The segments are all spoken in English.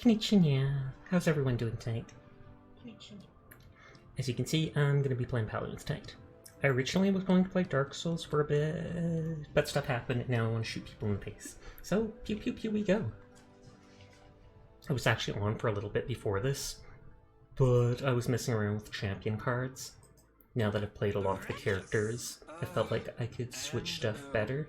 Konnichiwa. How's everyone doing tonight? Konnichiwa. As you can see, I'm going to be playing Paladins tonight. I originally was going to play Dark Souls for a bit, but stuff happened and now I want to shoot people in the face. So, pew pew pew we go. I was actually on for a little bit before this, but I was messing around with champion cards. Now that I've played a lot of the characters, I felt like I could switch stuff better.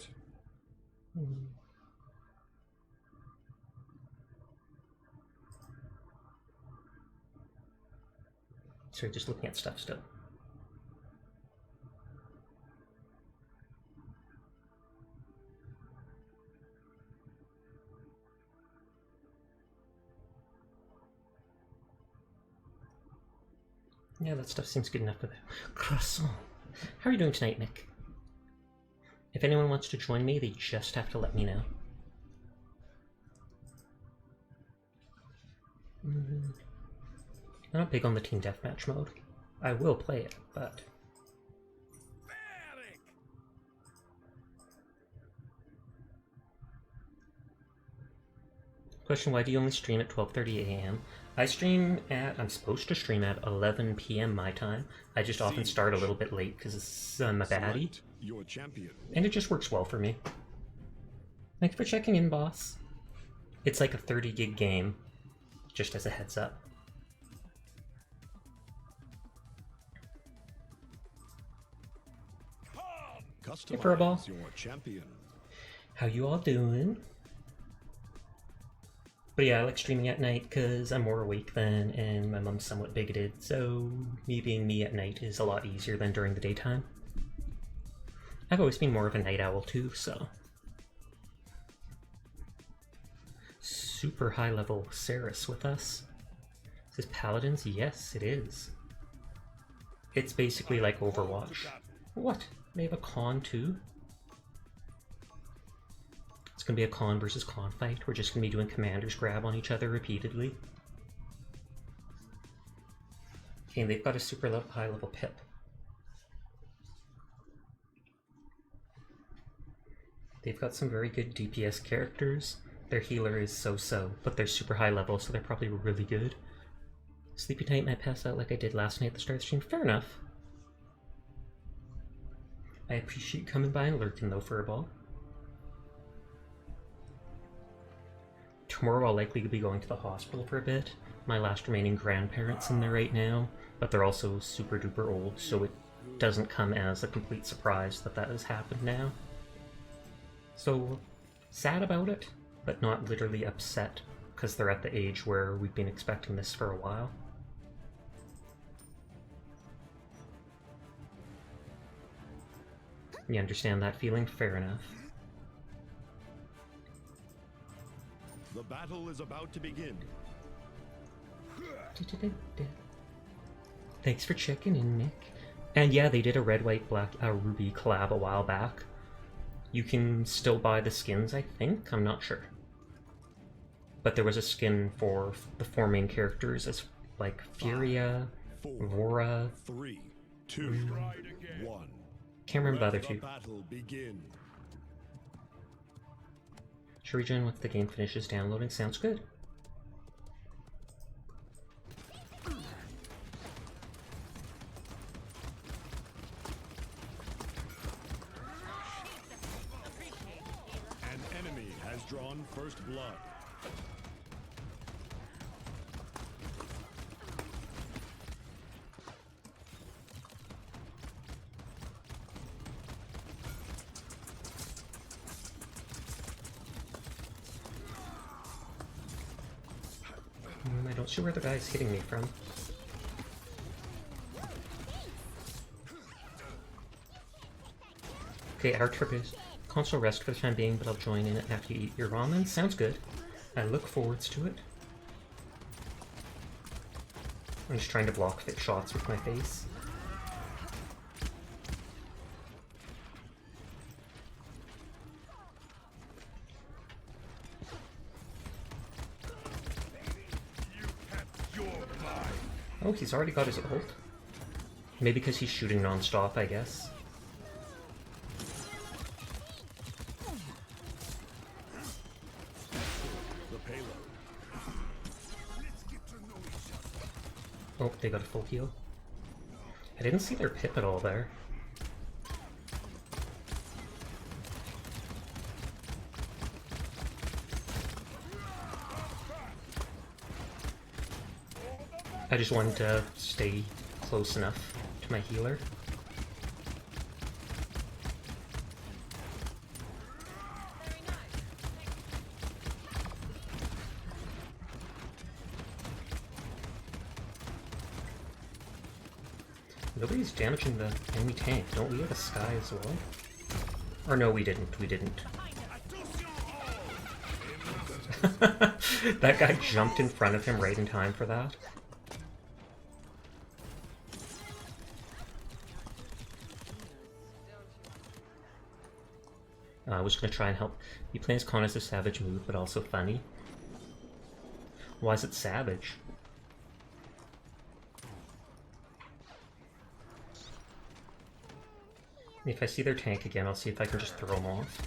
Sorry, just looking at stuff still. Yeah, that stuff seems good enough for the croissant. How are you doing tonight, Nick? If anyone wants to join me, they just have to let me know. I'm not big on the team deathmatch mode. I will play it, but... Question, why do you only stream at 12:30 a.m.? I'm supposed to stream at 11 p.m. my time. I just often start a little bit late because I'm a baddie. And it just works well for me. Thanks for checking in, boss. It's like a 30 gig game, just as a heads up. Hey, Furball. How you all doing? But yeah, I like streaming at night because I'm more awake then, and my mom's somewhat bigoted, so me being me at night is a lot easier than during the daytime. I've always been more of a night owl too, so... Super high level Ceres with us. Is this Paladins? Yes, it is. It's basically like Overwatch. What? They have a con too? It's gonna be a con versus con fight. We're just gonna be doing commanders grab on each other repeatedly. Okay, and they've got a super high level pip. They've got some very good DPS characters. Their healer is so-so, but they're super high level, so they're probably really good. Sleepy night, might pass out like I did last night at the start of the stream. Fair enough. I appreciate coming by and lurking though, Furball. Tomorrow I'll likely be going to the hospital for a bit. My last remaining grandparents in there right now, but they're also super duper old, so it doesn't come as a complete surprise that that has happened now. So, sad about it, but not literally upset, because they're at the age where we've been expecting this for a while. You understand that feeling? Fair enough. The battle is about to begin. Thanks for checking in, Nick. And yeah, they did a red, white, black, ruby collab a while back. You can still buy the skins, I think? I'm not sure. But there was a skin for the four main characters as like Furia, Vora. 3, 2, 1. Can't remember the other two. Should we join once the game finishes downloading? Sounds good. An enemy has drawn first blood. I don't see where the guy's hitting me from. Okay, our trip is console rest for the time being, but I'll join in after you eat your ramen. Sounds good. I look forwards to it. I'm just trying to block fit shots with my face. Oh, he's already got his ult. Maybe because he's shooting non-stop, I guess. Oh, they got a full heal. I didn't see their pip at all there. I just wanted to stay close enough to my healer. Nobody's damaging the enemy tank. Don't we have a Sky as well? Or no, we didn't. We didn't. That guy jumped in front of him right in time for that. I was going to try and help. He plays Con as a savage move, but also funny. Why is it savage? If I see their tank again, I'll see if I can just throw them off.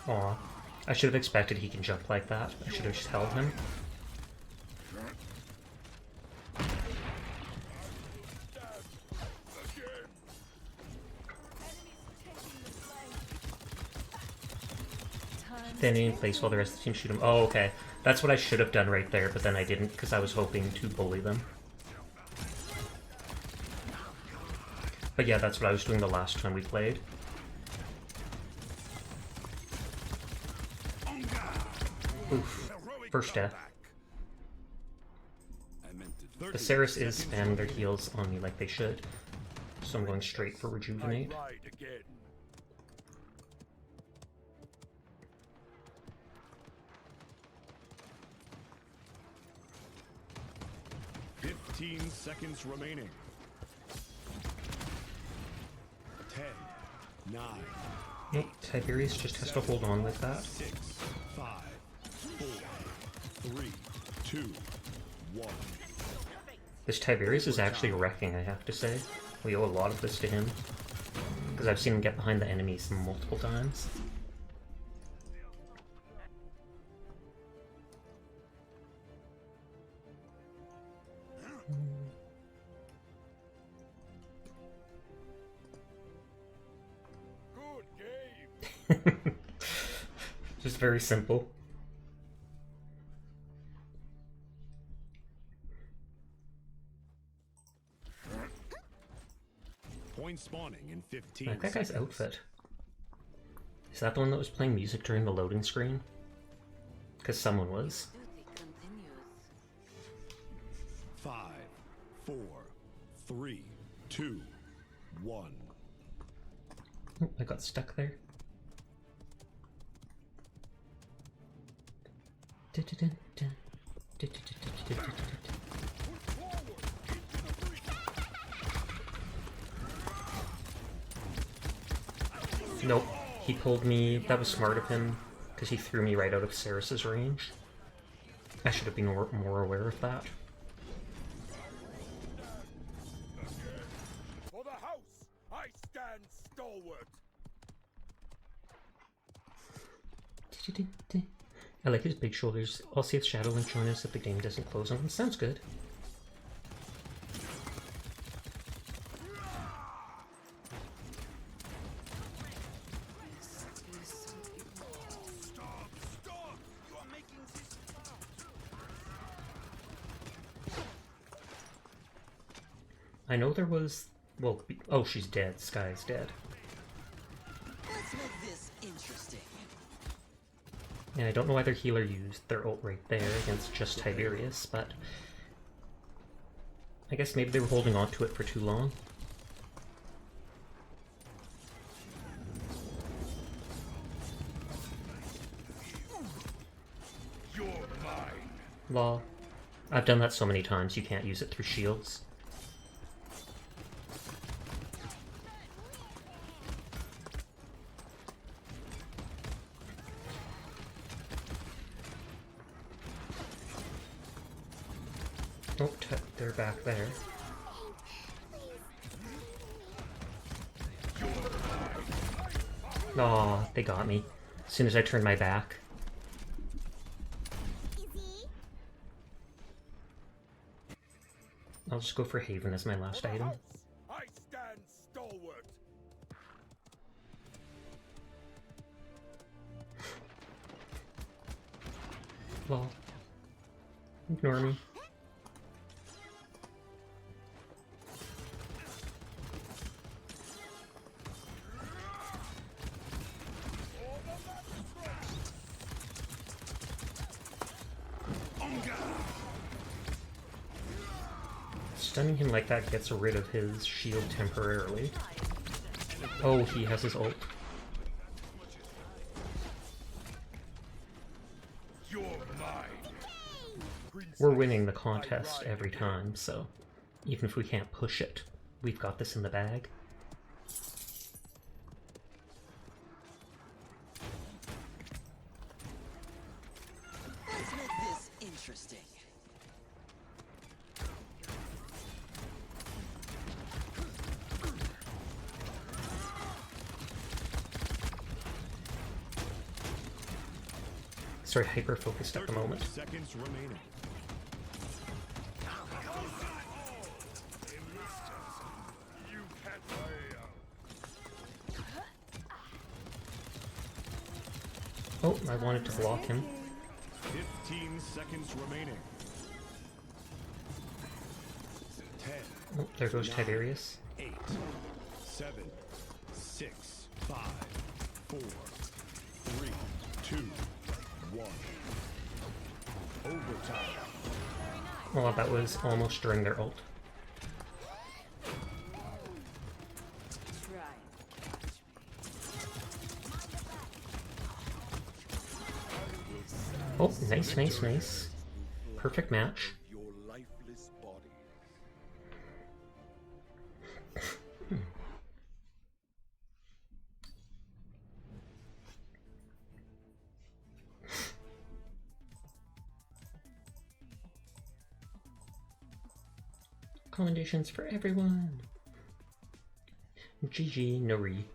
Aw, I should have expected he can jump like that. I should have just held him. Standing in place while the rest of the team shoot him. Oh, okay. That's what I should have done right there, but then I didn't because I was hoping to bully them. But yeah, that's what I was doing the last time we played. Oof. First death. The Ceres is spamming their heals on me like they should, so I'm going straight for Rejuvenate. 15 seconds remaining. 10, 9. Nope, Tiberius just has to hold on like that. 6, 5, 4, 3, 2, 1. This Tiberius is actually wrecking, I have to say. We owe a lot of this to him, because I've seen him get behind the enemies multiple times. Just very simple. Point spawning in 15 I like that guy's seconds. outfit. Is that the one that was playing music during the loading screen? Because someone was. 5, 4, 3, 2, 1. Oh, I got stuck there. Nope, he pulled me. That was smart of him, because he threw me right out of Ceres's range. I should have been more aware of that. For the house, I stand stalwart. I like his big shoulders. I'll see if Shadowlink joins us if the game doesn't close on him. Sounds good. I know there was... well, oh, she's dead. Sky's dead. Let's make this interesting. And I don't know why their healer used their ult right there against just Tiberius, but... I guess maybe they were holding on to it for too long. You're mine. Lol. I've done that so many times, you can't use it through shields. Oh, they're back there. Aw, they got me. As soon as I turned my back. I'll just go for Haven as my last item. House, I stand stalwart. Lol. Ignore me. Stunning him like that gets rid of his shield temporarily. Oh, he has his ult. You're mine. We're winning the contest every time, so even if we can't push it, we've got this in the bag. Let's make this interesting. Sorry, hyper-focused at the moment. Seconds remaining. You can't fail. Oh, I wanted to block him. 15 seconds remaining. 10, Oh, there goes Tiberius. 8, 7, 6, 5, 4, 3, 2, 1. Overtime. Well, that was almost during their ult. Oh, nice, nice, nice. Perfect match. Your lifeless body. Commendations for everyone. GG, Nori.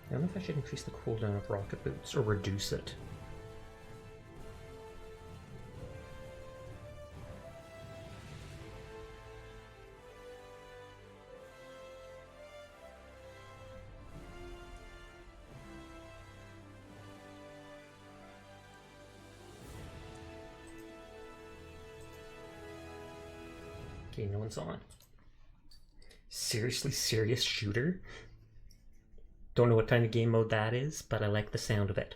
I don't know if I should increase the cooldown of rocket boots or reduce it. Okay, no one's on. Seriously, serious shooter? Don't know what kind of game mode that is, but I like the sound of it.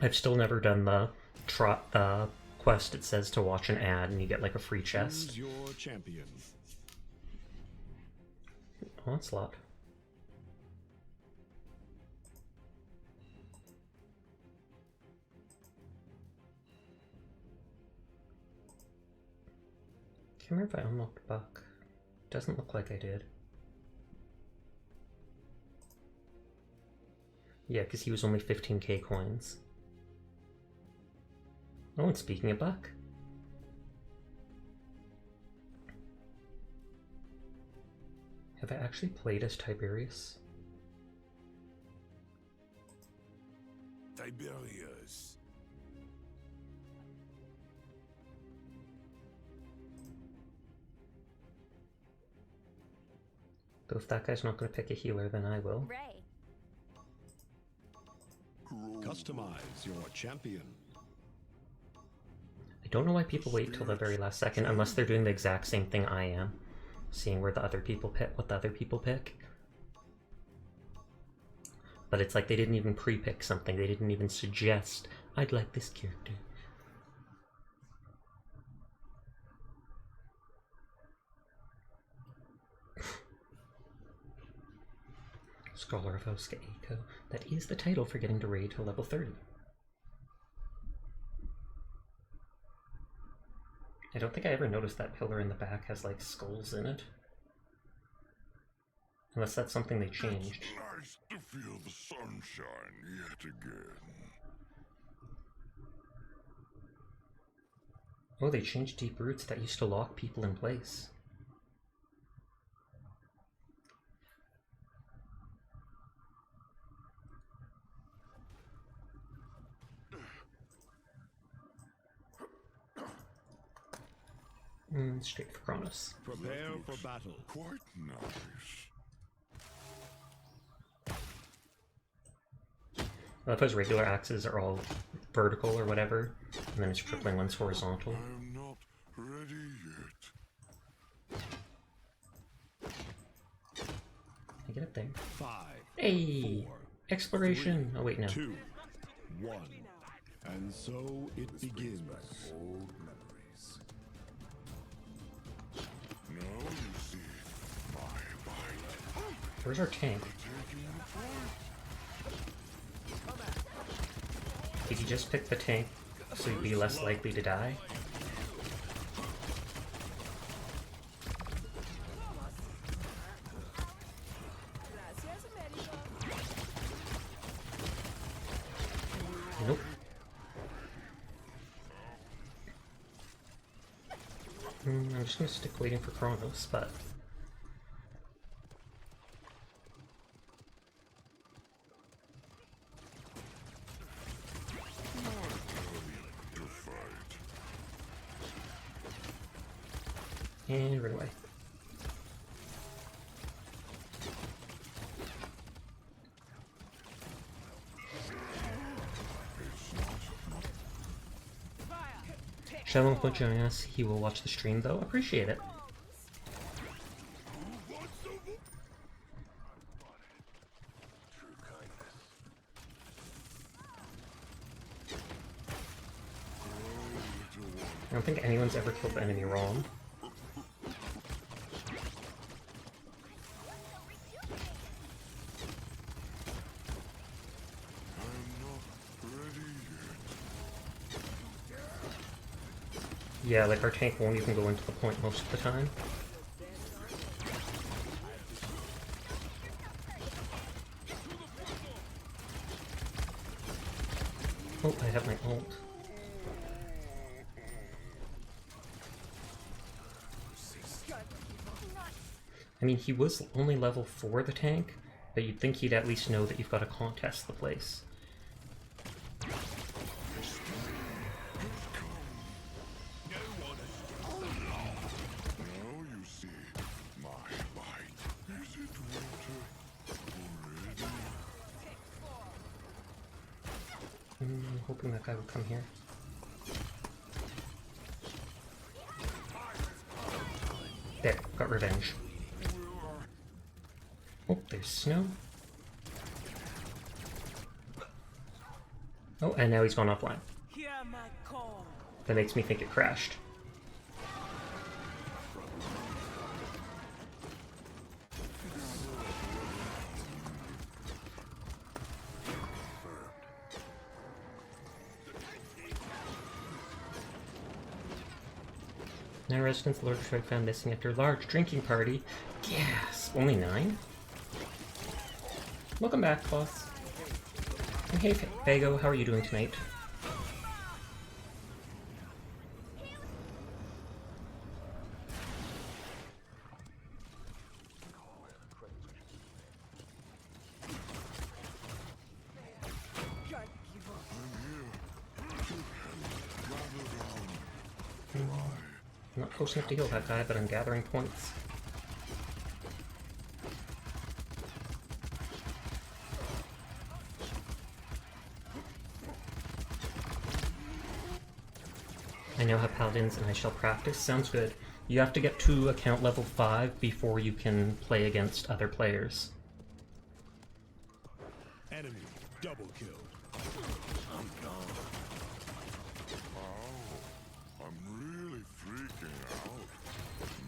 I've still never done the quest it says to watch an ad and you get like a free chest. Who's your champion? Onslaught. Can't remember if I unlocked Buck. Doesn't look like I did. Yeah, because he was only 15k coins. Oh, and speaking of Buck. Have I actually played as Tiberius? Tiberius. Though if that guy's not going to pick a healer, then I will. Ray. Customize your champion. I don't know why people wait till the very last second, unless they're doing the exact same thing I am. Seeing where the other people pick, what the other people pick. But it's like they didn't even pre-pick something, they didn't even suggest, I'd like this character. Scholar of Oska Eiko. That is the title for getting to raid to level 30. I don't think I ever noticed that pillar in the back has like skulls in it. Unless that's something they changed. Nice to feel the sunshine yet again. Oh, they changed deep roots that used to lock people in place. Straight for Kronos. Prepare for battle. Quite nice. I love how his regular axes are all vertical or whatever, and then his tripling one's horizontal. I am not ready yet. I get up there. 5, Hey! 4, Exploration! Oh wait, no. 2, 1. And so it begins. Old memories. Now you see my bite. Where's our tank? Taking the point. Did you just pick the tank so you'd be less likely to die? Nope. I'm just gonna stick waiting for Kronos, but... And run away. Shalom for joining us. He will watch the stream though. Appreciate it. I don't think anyone's ever killed the enemy wrong. Yeah, like our tank won't even go into the point most of the time. Oh, I have my ult. I mean, he was only level 4, the tank, but you'd think he'd at least know that you've got to contest the place. I'm hoping that guy will come here. There, got revenge. Oh, there's snow. Oh, and now he's gone offline. That makes me think it crashed. Now residents of Lord Shrek found missing after a large drinking party. Yes! Only 9? Welcome back, boss. And hey, Fago, how are you doing tonight? I'm not close enough to heal that guy, but I'm gathering points. I now have Paladins and I shall practice. Sounds good. You have to get to account level 5 before you can play against other players. Enemy double kill. I'm gone. Wow, I'm really freaking out.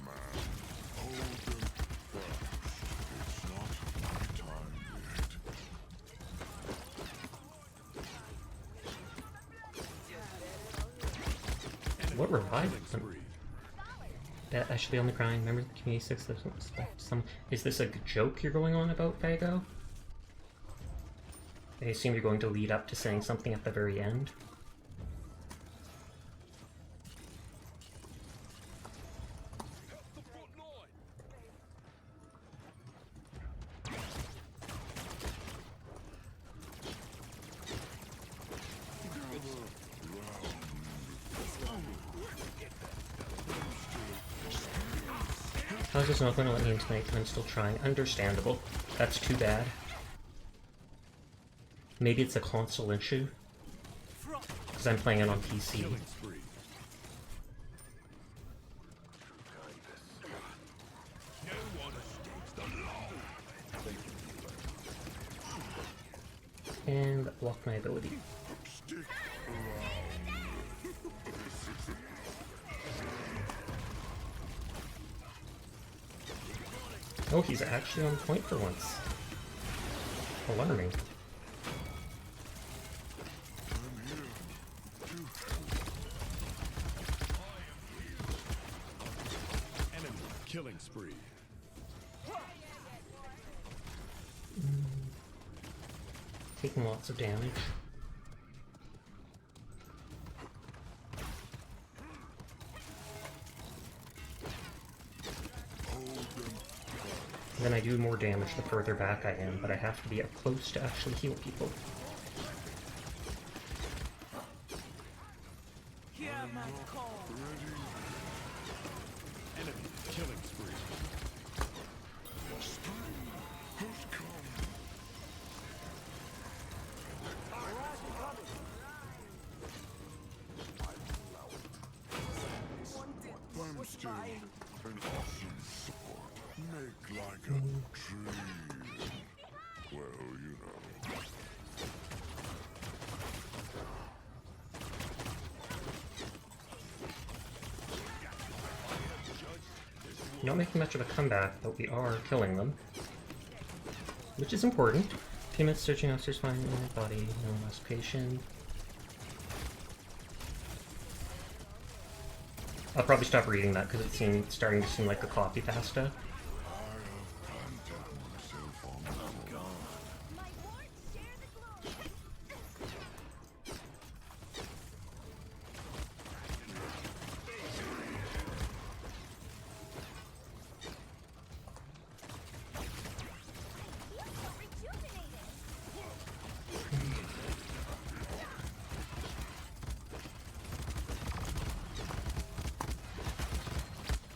Man, hold them fast. It's not my time yet. What revived them? I should be on the grind. Remember the community 6 doesn't respect some. Is this a joke you're going on about, Vago? I assume you're going to lead up to saying something at the very end. How's this not going to let me in tonight and I'm still trying? Understandable. That's too bad. Maybe it's a console issue. Because I'm playing it on PC. And block my ability. Oh, he's actually on point for once. Alarming. Enemy killing spree. Taking lots of damage. Then I do more damage the further back I am, but I have to be up close to actually heal people. Enemy killing spree. I'm still an awesome sword. Make like a tree. Well, you know. Not making much of a comeback, but we are killing them. Which is important. Teammates searching officers finding my body, no less patient. I'll probably stop reading that because it's starting to seem like a copy pasta.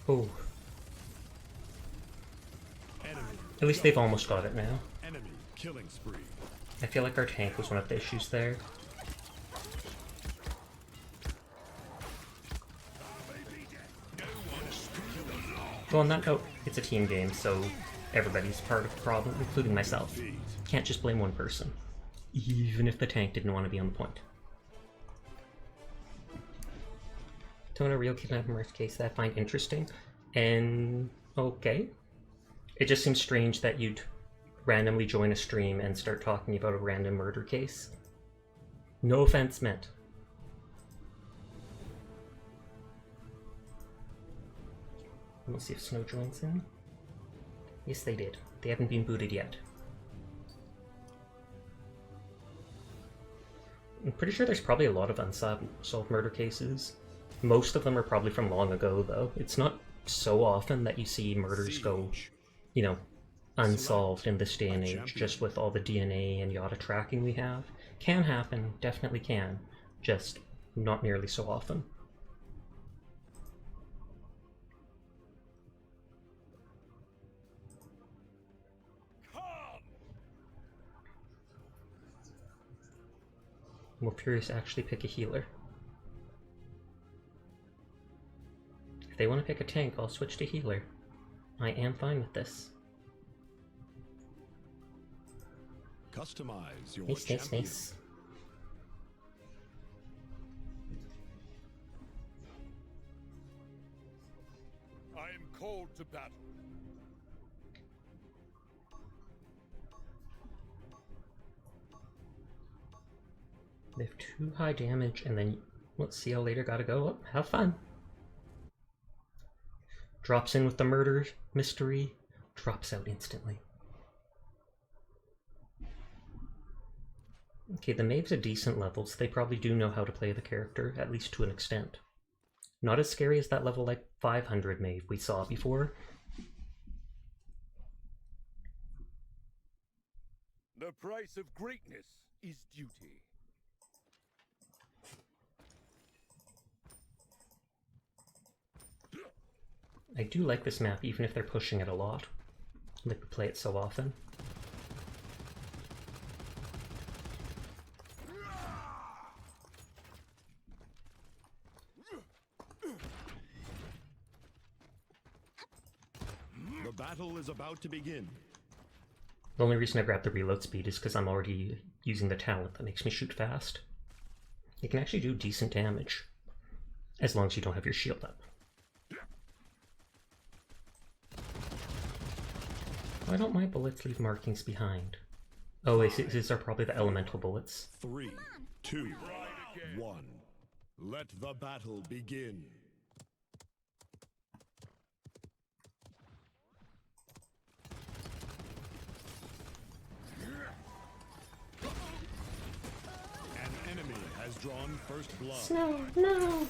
Oh. At least they've almost got it now. Enemy killing spree. I feel like our tank was one of the issues there. Well, on that note, it's a team game, so everybody's part of the problem, including myself. Can't just blame one person, even if the tank didn't want to be on the point. Tone a real kidnapping case that I find interesting, and okay. It just seems strange that you'd randomly join a stream and start talking about a random murder case. No offense meant. Let's see if Snow joins in. Yes, they did. They haven't been booted yet. I'm pretty sure there's probably a lot of unsolved murder cases. Most of them are probably from long ago, though. It's not so often that you see murders go, you know, unsolved in this day and age, just with all the DNA and yada tracking we have. Can happen, definitely can, just not nearly so often. Will Furious actually pick a healer? If they want to pick a tank, I'll switch to healer. I am fine with this. Customize your Nice, nice, nice. I am called to battle. They have 2 high damage, and then Let's see how later gotta go. Oh, have fun. Drops in with the murder mystery, drops out instantly. Okay, the Maeve's a decent level, so they probably do know how to play the character, at least to an extent. Not as scary as that level like 500 Maeve we saw before. The price of greatness is duty. I do like this map, even if they're pushing it a lot. Like we play it so often. The battle is about to begin. The only reason I grabbed the reload speed is because I'm already using the talent that makes me shoot fast. It can actually do decent damage, as long as you don't have your shield up. Why don't my bullets leave markings behind? Oh, these are probably the elemental bullets. 3, 2, 1. Let the battle begin. An enemy has drawn first blood. No, no!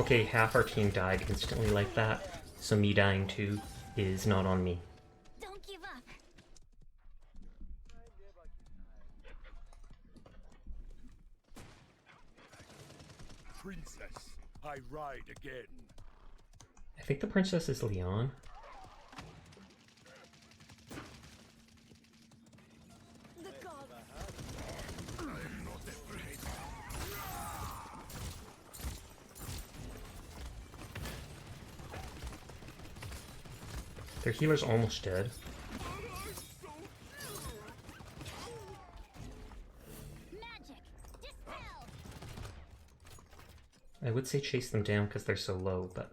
Okay, half our team died instantly like that, so me dying too is not on me. Don't give up. Princess, I ride again. I think the princess is Leon. The god. Their healer's almost dead. Magic. Dispel. I would say chase them down because they're so low, but...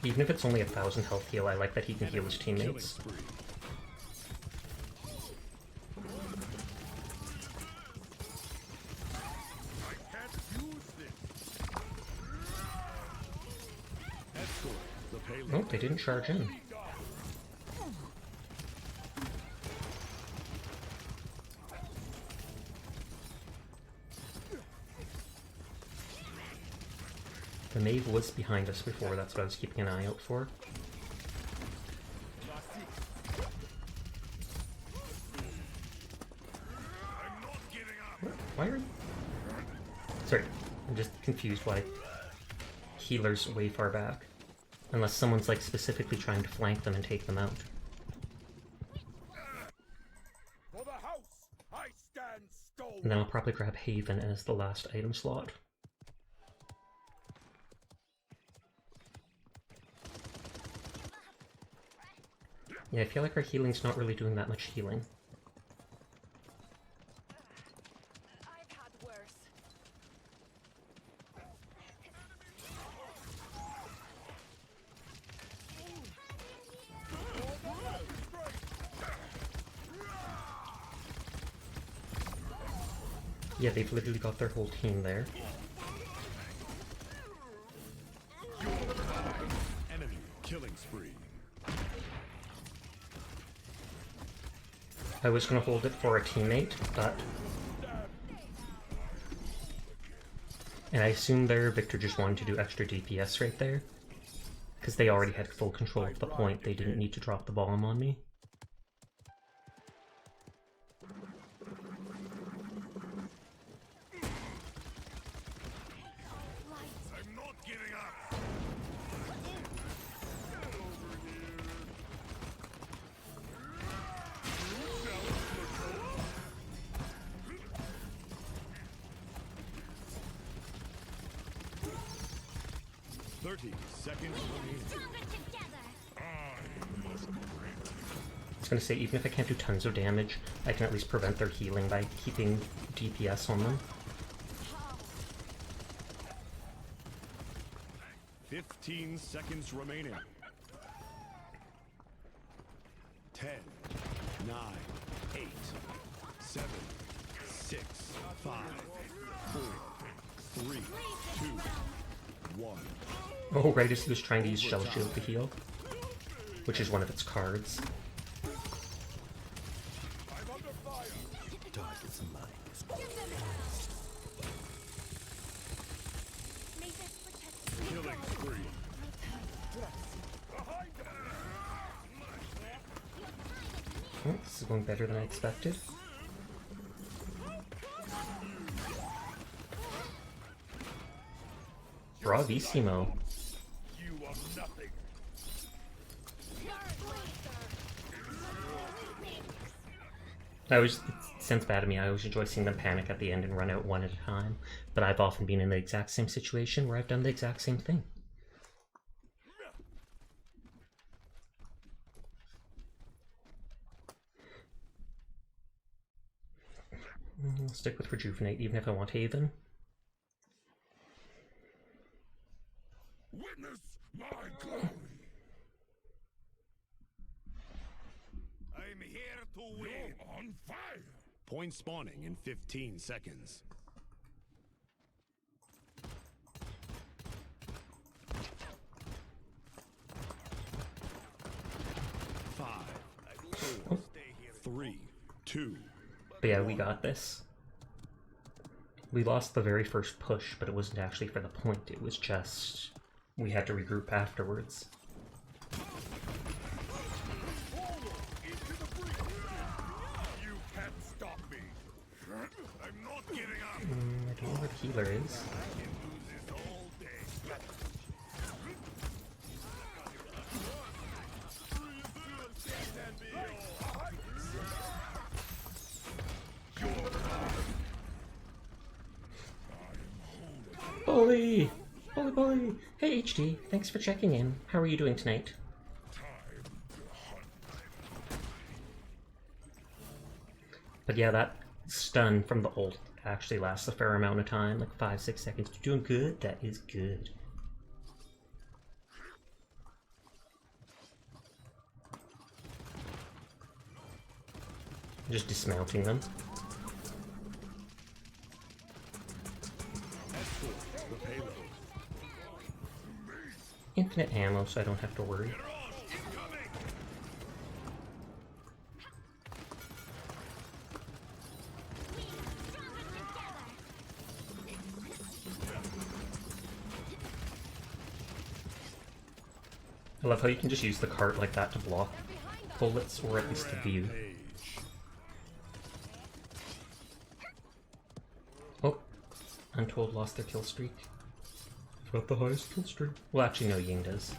Even if it's only 1,000 health heal, I like that he can heal his teammates. Oh, they didn't charge in. The Maeve was behind us before, that's what I was keeping an eye out for. Why are... Sorry, I'm just confused why healer's way far back. Unless someone's like specifically trying to flank them and take them out. For the house, I stand stalwart. And then I'll probably grab Haven as the last item slot. Yeah, I feel like our healing's not really doing that much healing. I've had worse. Yeah, they've literally got their whole team there. Enemy killing spree. I was gonna hold it for a teammate, but... And I assume there Victor just wanted to do extra DPS right there. Because they already had full control of the point, they didn't need to drop the bomb on me. I'm not giving up. 30 seconds remaining. Stronger together. I must break. I was gonna say, even if I can't do tons of damage, I can at least prevent their healing by keeping DPS on them. 15 15 seconds remaining. 10, 9, 8, 7, 6, 5, 4, 3, 2, 1. Oh, right as he was trying to use Shell Shield to heal, which is one of its cards. Target's mine. Killing spree. Oh, this is going better than I expected. Bravissimo. You are nothing. I always, it sounds bad to me, I always enjoy seeing them panic at the end and run out one at a time, but I've often been in the exact same situation where I've done the exact same thing. I'll stick with Rejuvenate even if I want Haven. Witness my glory. I'm here to win. You're on fire. Point spawning in 15 seconds. 5, 4, 3, 2. But yeah, we got this. We lost the very first push, but it wasn't actually for the point, it was just we had to regroup afterwards. You can't stop me. I'm not giving up. I don't know where the healer is. I can do this all day. Bully! Bully, bully! Hey HD, thanks for checking in. How are you doing tonight? But yeah, that stun from the ult actually lasts a fair amount of time, like 5-6 seconds. You're doing good? That is good. Just dismounting them. The payload. Infinite ammo, so I don't have to worry. I love how you can just use the cart like that to block bullets, or at least to view. Oh, Untold lost their kill streak. Got the highest kill streak. Well, actually, no, Ying does.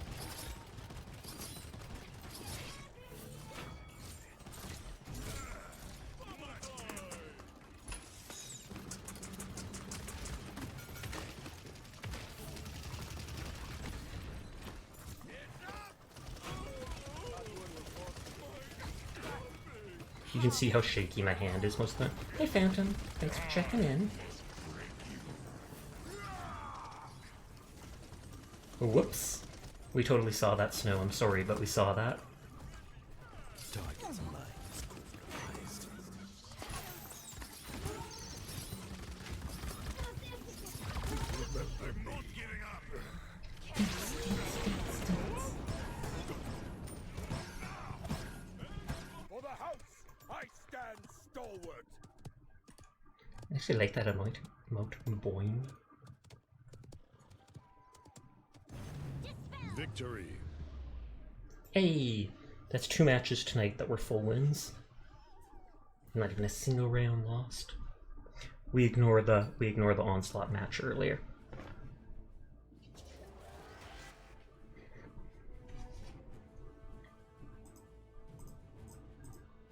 You can see how shaky my hand is most of the time. Hey Phantom, thanks for checking in. Whoops. We totally saw that, Snow. I'm sorry, but we saw that. Target's mine. I'm not giving up. For the house, I stand stalwart. I actually like that emote. Boing. Victory. Hey! That's 2 matches tonight that were full wins. Not even a single round lost. We ignore the Onslaught match earlier.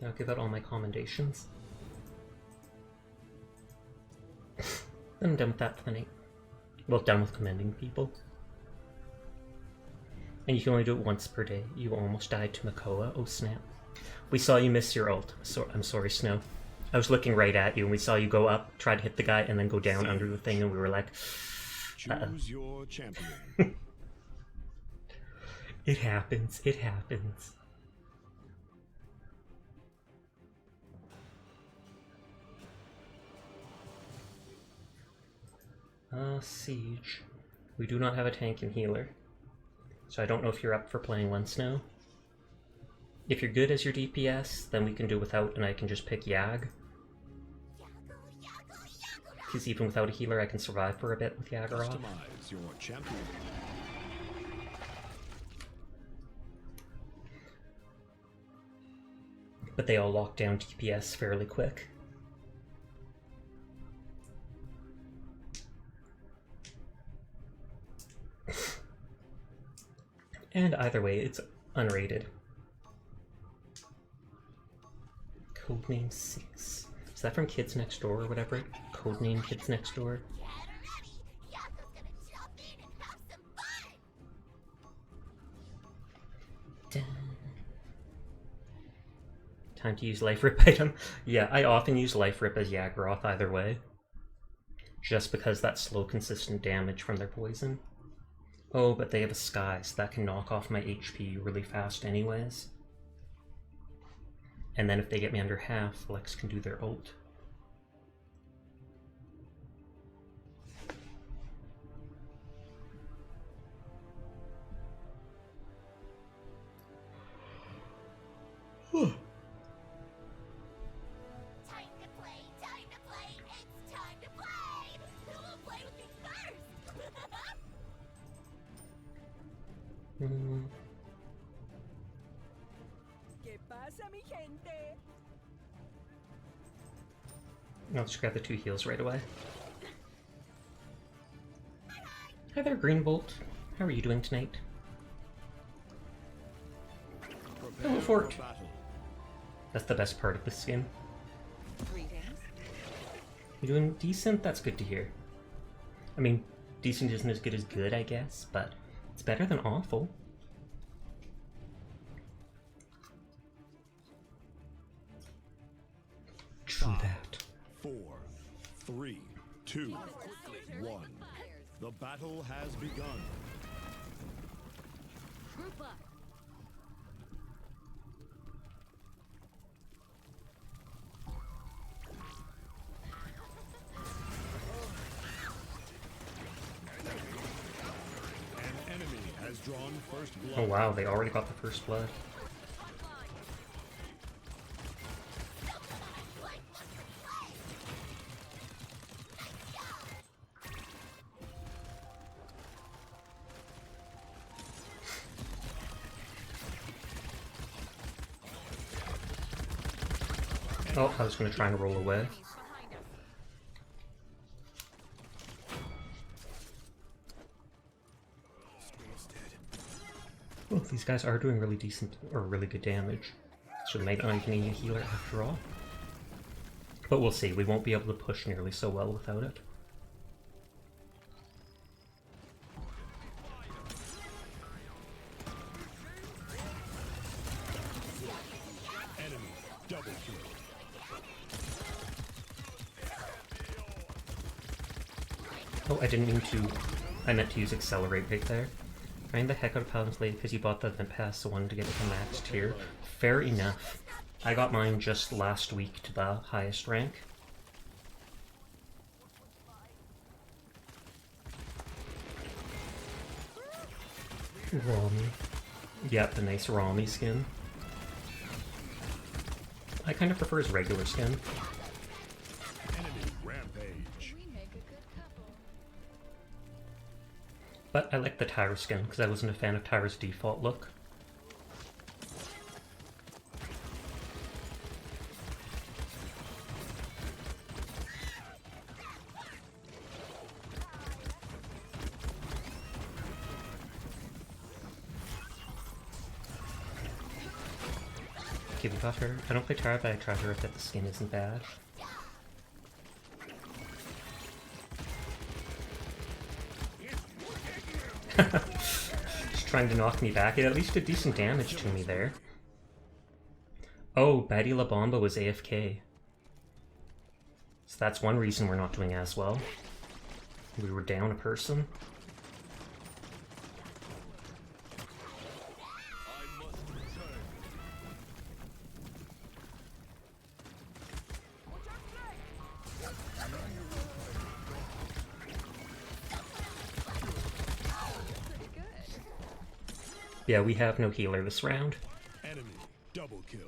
I'll give out all my commendations. I'm done with that for the night. Well, done with commending people. And you can only do it once per day. You almost died to Makoa. Oh snap. We saw you miss your ult. So I'm sorry, Snow. I was looking right at you and we saw you go up, try to hit the guy, and then go down under the thing, and we were like, Choose your champion. It happens. It happens. Siege. We do not have a tank and healer. So I don't know if you're up for playing once now. If you're good as your DPS, then we can do without and I can just pick Yag. Because even without a healer, I can survive for a bit with Yagger off. Customize your champion. But they all lock down DPS fairly quick. And either way, it's unrated. Codename 6. Is that from Kids Next Door or whatever? Codename Kids Next Door? Dun. Time to use Life Rip item. Yeah, I often use Life Rip as Yaggroth either way. Just because that's slow, consistent damage from their poison. Oh, but they have a Sky, so that can knock off my HP really fast anyways. And then if they get me under half, Lex can do their ult. I'll just grab the 2 heals right away. Hi there, Green Bolt. How are you doing tonight? Hello, Fort. That's the best part of this skin. You're doing decent? That's good to hear. I mean, decent isn't as good as good, I guess, but it's better than awful. True that. 4, 3, 2, 1. The battle has begun. Group up. An enemy has drawn first blood. Oh wow, they already got the first blood. Oh, I was going to try and roll away. Well, these guys are doing really decent, or really good damage. So they might not even need a healer after all. But we'll see, we won't be able to push nearly so well without it. Enemy double kill. Oh, I didn't mean to. I meant to use Accelerate right there. Grind the heck out of Paladins late because you bought the event pass, so wanted to get it to max tier. Fair enough. I got mine just last week to the highest rank. Rami. Yep, the nice Rami skin. I kind of prefer his regular skin. Enemy rampage. But I like the Tyra skin, because I wasn't a fan of Tyra's default look. Okay, we got her. I don't play Tyra, but I try her if the skin isn't bad. Just trying to knock me back. It at least did decent damage to me there. Oh, Betty La Bomba was AFK. So that's one reason we're not doing as well. We were down a person. Yeah, we have no healer this round. Enemy double kill.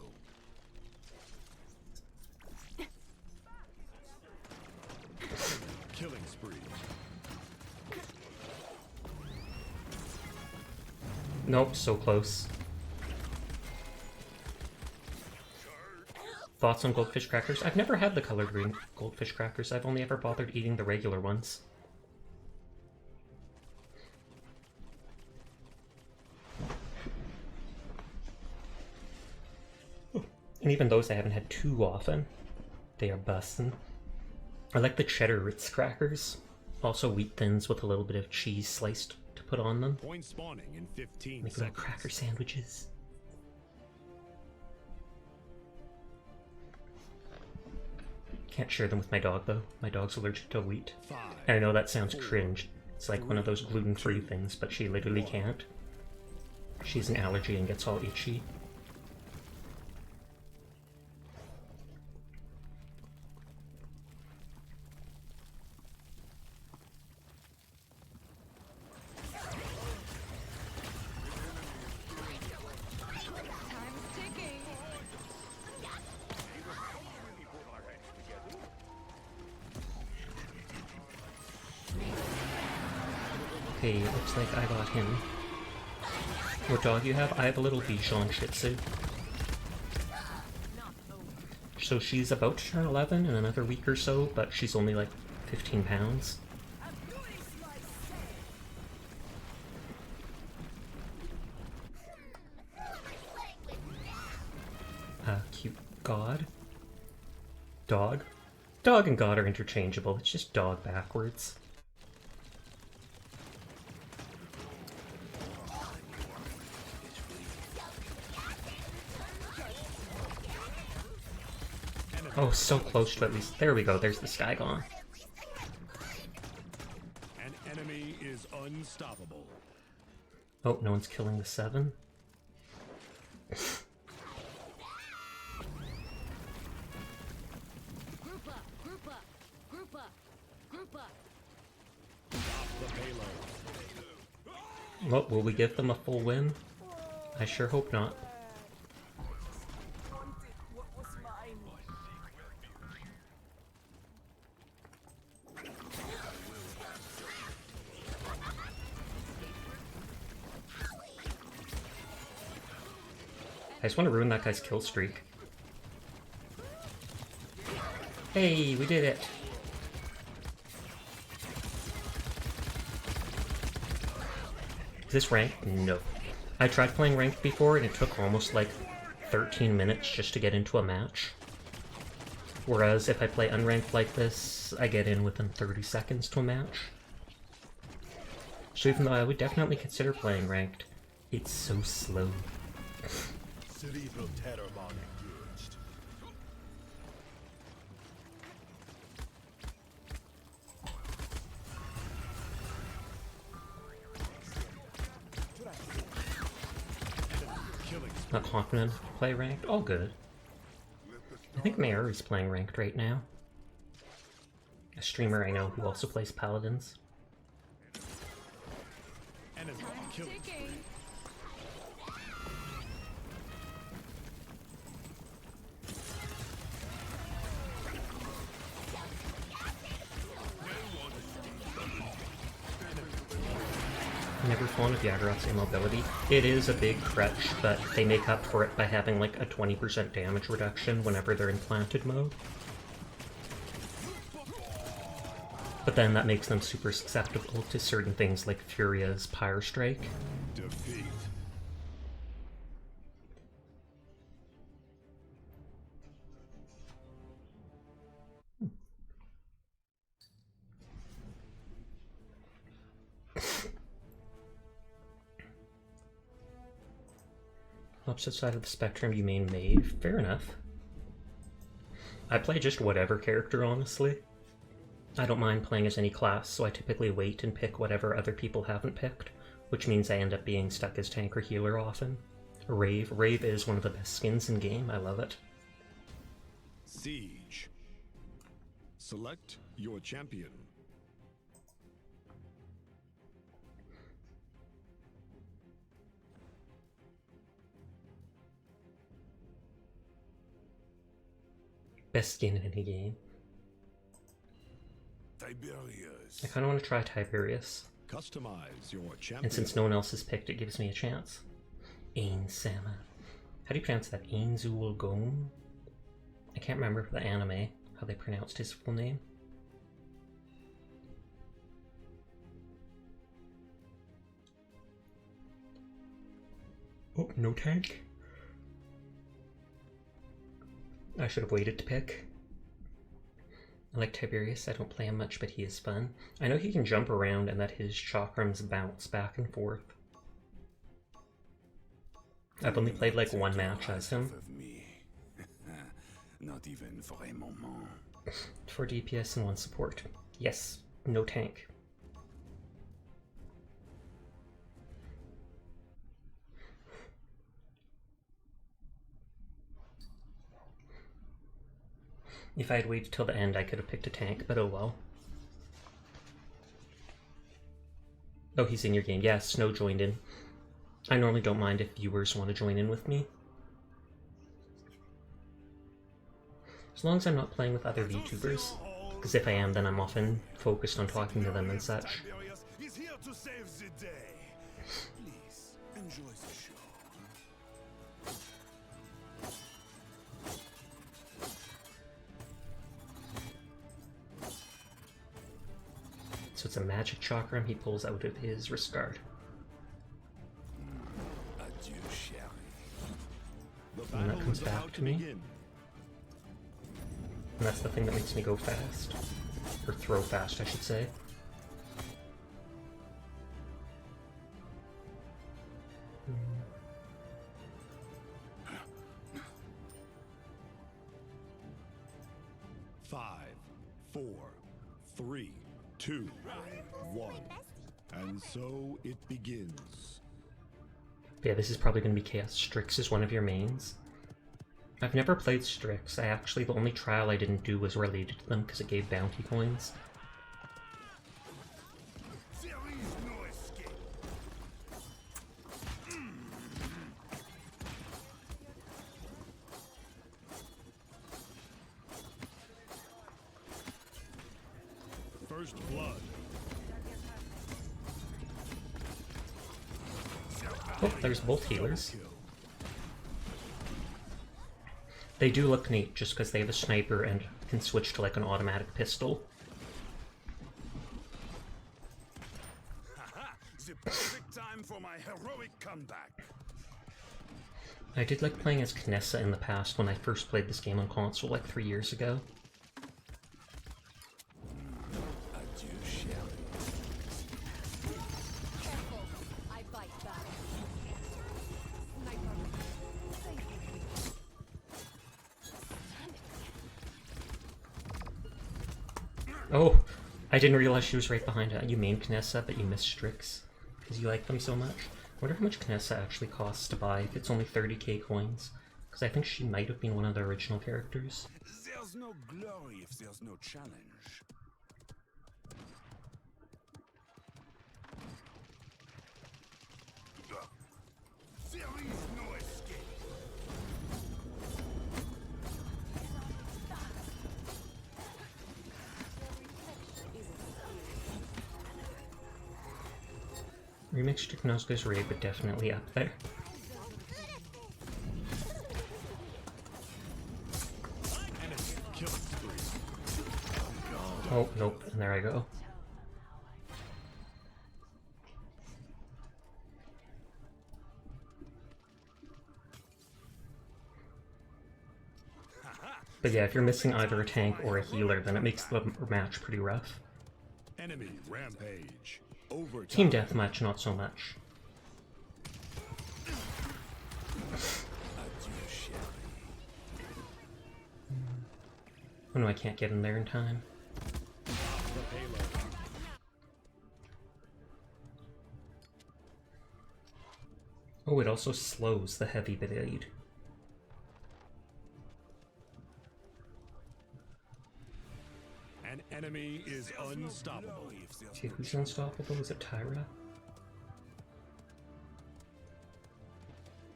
Killing spree. Nope, so close. Thoughts on goldfish crackers? I've never had the colored green goldfish crackers. I've only ever bothered eating the regular ones. And even those I haven't had too often. They are bussin'. I like the cheddar Ritz crackers. Also wheat thins with a little bit of cheese sliced to put on them. Point spawning in 15 Make little seconds. cracker sandwiches. Can't share them with my dog though. My dog's allergic to wheat. 5, And I know that sounds cringe. It's like one of those gluten-free things, but she literally can't. She has an allergy and gets all itchy. Time's ticking. Okay, looks like I got him. What dog you have? I have a little Bichon Shih Tzu. So she's about to turn 11 in another week or so, but she's only like 15 pounds. Cute god. Dog? Dog and god are interchangeable, it's just dog backwards. Oh, so close to at least. There we go, there's the sky gone. An enemy is unstoppable. Oh, no one's killing the 7. Group up, group up, group up, group up. The payload. Well, will we give them a full win? I sure hope not. I just want to ruin that guy's kill streak. Hey, we did it! Is this ranked? No. I tried playing ranked before and it took almost like 13 minutes just to get into a match. Whereas if I play unranked like this, I get in within 30 seconds to a match. So even though I would definitely consider playing ranked, it's so slow. Cerebral terror bomb engaged. Not confident to play ranked? All good. I think Mayor is playing ranked right now. A streamer I know who also plays Paladins. Enemy killing spree. Ticking. Never flown with Yaggroth's immobility. It is a big crutch, but they make up for it by having like a 20% damage reduction whenever they're in planted mode. But then that makes them super susceptible to certain things like Furia's Pyre Strike. Defeat. Opposite side of the spectrum, you main Maeve. Fair enough. I play just whatever character, honestly. I don't mind playing as any class, so I typically wait and pick whatever other people haven't picked, which means I end up being stuck as tank or healer often. Rave. Rave is one of the best skins in game, I love it. Siege. Select your champion. Best skin in any game. Tiberius. I kind of want to try Tiberius. Customize your champion. And since no one else has picked it, gives me a chance. Ain Sama. How do you pronounce that? Ainzul Gom? I can't remember the anime, how they pronounced his full name. Oh, no tank. I should have waited to pick. I like Tiberius. I don't play him much, but he is fun. I know he can jump around and that his chakrams bounce back and forth. I've only played like one match as him. Not even for a moment. 4 DPS and 1 support. Yes, no tank. If I had waited till the end, I could have picked a tank, but oh well. Oh, he's in your game. Yeah, Snow joined in. I normally don't mind if viewers want to join in with me. As long as I'm not playing with other VTubers. Because if I am, then I'm often focused on talking to them and such. Tiberius is here to save the day. Please enjoy the show. So it's a magic chakram he pulls out of his wrist guard. Adieu, chérie. The And that battle comes is back about to me. begin. And that's the thing that makes me go fast. Or throw fast, I should say. Five, 4, 3, 2, 1. And so it begins. Yeah, this is probably going to be Chaos. Strix is one of your mains. I've never played Strix. The only trial I didn't do was related to them because it gave bounty coins. There is no escape. First blood. Oh, there's both healers. Kill. They do look neat just because they have a sniper and can switch to like an automatic pistol. Haha, the perfect time for my heroic comeback. I did like playing as Knessa in the past when I first played this game on console like 3 years ago. Adieu, chérie. Careful. I bite back. Sniper. Oh, I didn't realize she was right behind her. You main Knessa, but you missed Strix because you like them so much. I wonder how much Knessa actually costs to buy if it's only 30k coins. Because I think she might have been one of the original characters. There's no glory if there's no challenge. There is no escape. Remix Stricknoska's raid would definitely up there. Enemy killing spree. Oh, nope, and there I go. But yeah, if you're missing either a tank or a healer, then it makes the match pretty rough. Enemy rampage. Overtime. Team deathmatch, not so much. Oh no, I can't get in there in time. The payload. Oh, it also slows the heavy blade. An enemy is unstoppable. Okay, who's unstoppable? Is it Tyra?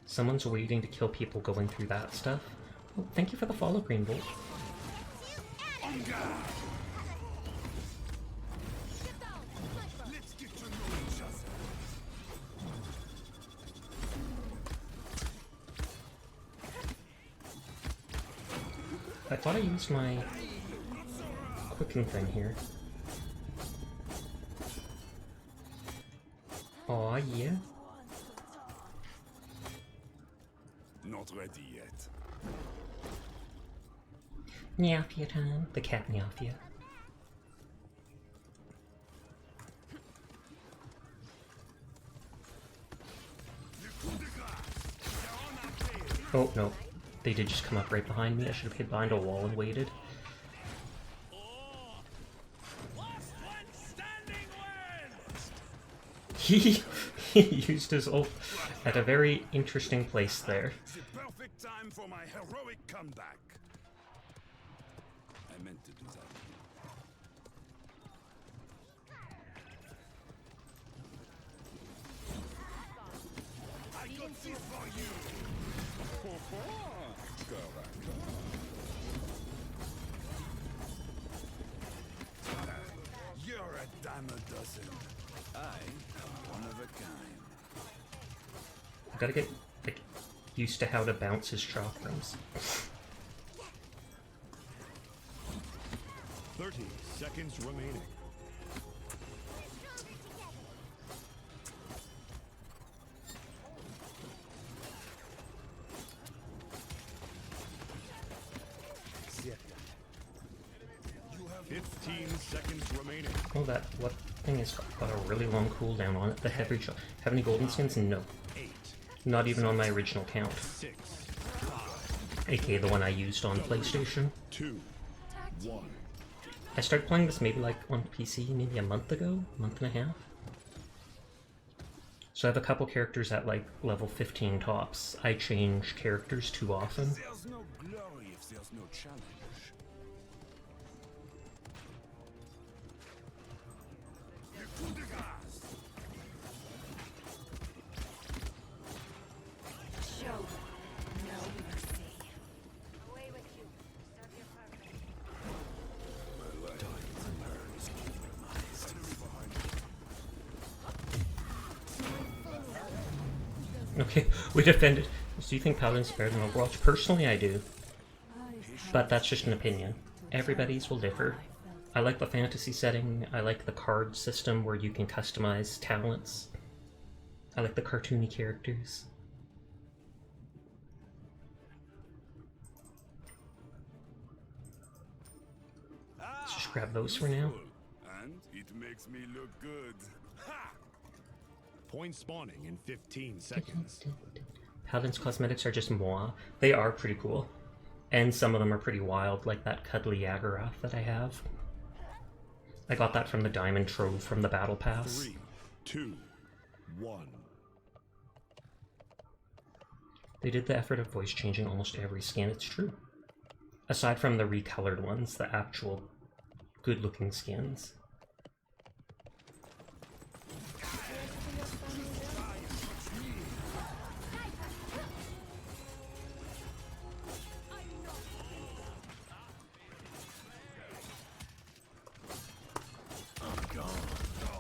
Someone's waiting to kill people going through that stuff. Oh, thank you for the follow, Green Bolt. Get down, sniper. Let's get to know each other. I thought I used my cooking thing here. Aw, yeah. Not ready yet. Nyafia time. The cat Nyafia. Oh, no. They did just come up right behind me. I should have hid behind a wall and waited. He used his ult at a very interesting place there. The perfect time for my heroic comeback. I meant to do that. I got this for you. You're a dime a dozen. I am one of a kind. I gotta get like used to how to bounce his chakrams. 30 seconds remaining. You have 15 seconds remaining. Oh, that what thing has got a really long cooldown on it? The heavy have any golden skins? No. 8, Not even on my original count. 6, AKA the one I used on PlayStation. 2, 1. I started playing this maybe like on PC maybe a month ago, month and a half. So I have a couple characters at like level 15 tops. I change characters too often. There's no glory if there's no challenge. Show no mercy. Away with you. Serve your purpose. Okay, we defended. Do you think Paladins is better than Overwatch? Personally, I do. But that's just an opinion. Everybody's will differ. I like the fantasy setting. I like the card system where you can customize talents. I like the cartoony characters. Let's just grab those for now. And it makes me look good. Ha! Point spawning in 15 seconds. Paladins cosmetics are just moi. They are pretty cool. And some of them are pretty wild, like that cuddly Yagurath that I have. I got that from the Diamond Trove from the Battle Pass. 3, 2, 1. They did the effort of voice changing almost every skin, it's true. Aside from the recolored ones, the actual good-looking skins.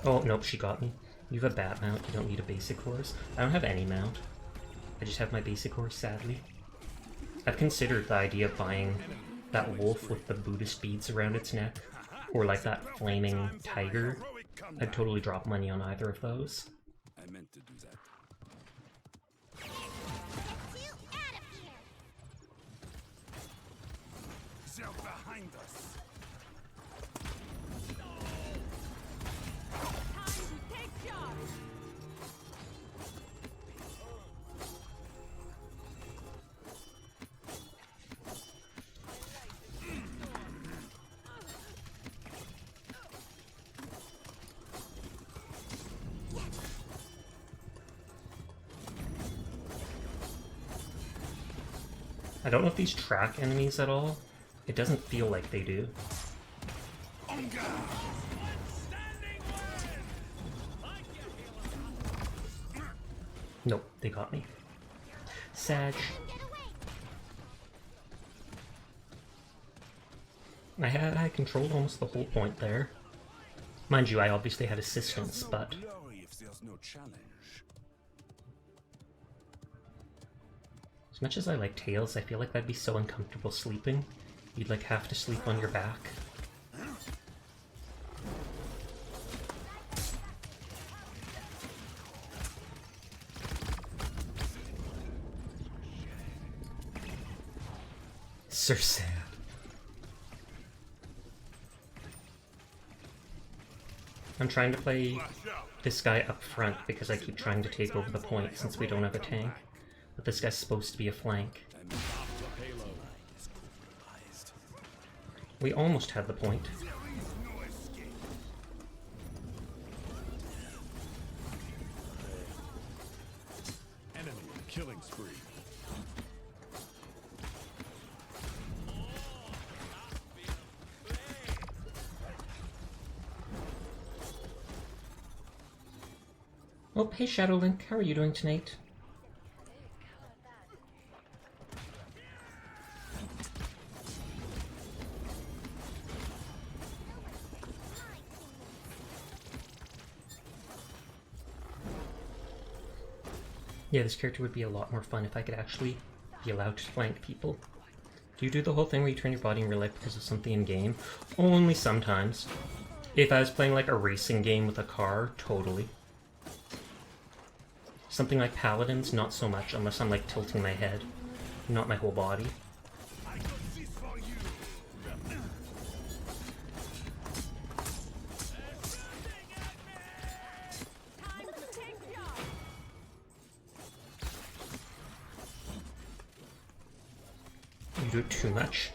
Oh, nope, she got me. You have a bat mount, you don't need a basic horse. I don't have any mount. I just have my basic horse, sadly. I've considered the idea of buying that wolf with the Buddhist beads around its neck, or like that flaming tiger. I'd totally drop money on either of those. I meant to do that. They're behind us. Time to take charge. I don't know if these track enemies at all. It doesn't feel like they do. Nope, they got me. Sag. I controlled almost the whole point there. Mind you, I obviously had assistance, but Glory if there's no challenge. as much as I like Tails, I feel like that'd be so uncomfortable sleeping. You'd like have to sleep on your back. So sad. I'm trying to play this guy up front because I keep trying to take over the point since we don't have a tank. But this guy's supposed to be a flank. And stop the payload. We almost had the point. Enemy killing spree. Oh, hey Shadowlink, how are you doing tonight? Yeah, this character would be a lot more fun if I could actually be allowed to flank people. Do you do the whole thing where you turn your body in real life because of something in game? Only sometimes. If I was playing like a racing game with a car, totally. Something like Paladins, not so much, unless I'm like tilting my head, not my whole body. I got this for you. You do it too much.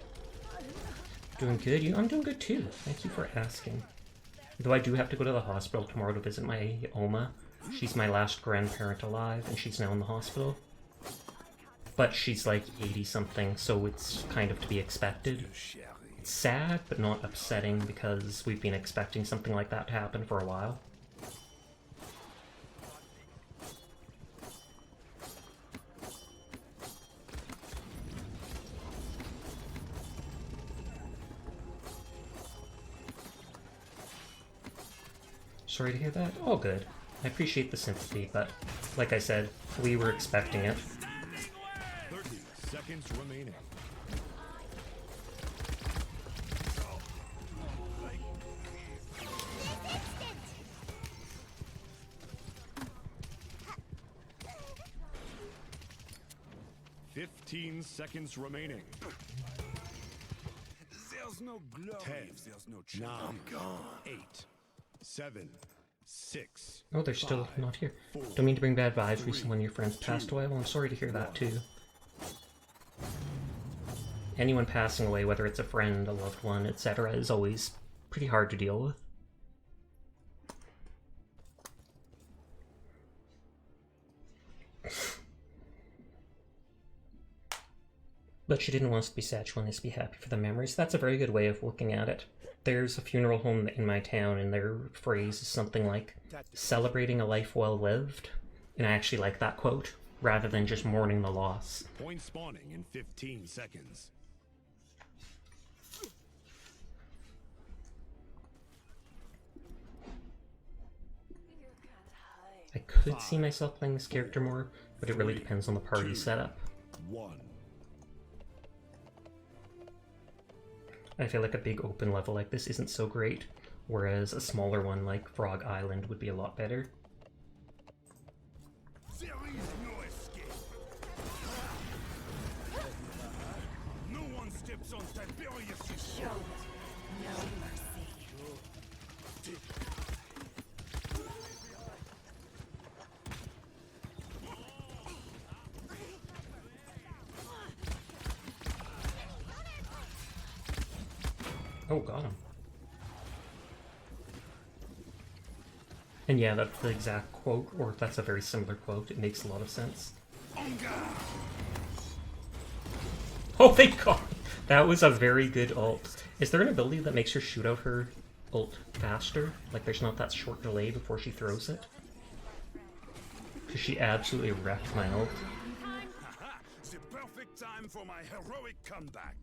Doing good? I'm doing good too. Thank you for asking. Though I do have to go to the hospital tomorrow to visit my Oma. She's my last grandparent alive, and she's now in the hospital. But she's like 80-something, so it's kind of to be expected. It's sad, but not upsetting, because we've been expecting something like that to happen for a while. Sorry to hear that. All good. I appreciate the sympathy, but like I said, we were expecting it. 30 seconds remaining. Fifteen seconds remaining. There's no glory 10, if there's no 9, challenge. 8, 7, 6. Oh, they're still 5, not here. 4, Don't mean to bring bad vibes. Recently one of your friends passed away. Well, I'm sorry to hear that too. Anyone passing away, whether it's a friend, a loved one, etc., is always pretty hard to deal with. But she didn't want us to be sad, she wanted us to be happy for the memories. That's a very good way of looking at it. There's a funeral home in my town, and their phrase is something like, celebrating a life well lived. And I actually like that quote, rather than just mourning the loss. Point spawning in 15 seconds. I could see myself playing this character more, but it really depends on the party setup. 1. I feel like a big open level like this isn't so great, whereas a smaller one like Frog Island would be a lot better. There is no escape. No one steps on Tiberius' Show no mercy. Oh, got him. And yeah, that's the exact quote, or if that's a very similar quote, it makes a lot of sense. Oh, thank God! That was a very good ult. Is there an ability that makes her shoot out her ult faster? Like there's not that short delay before she throws it? Because she absolutely wrecked my ult. The perfect time for my heroic comeback.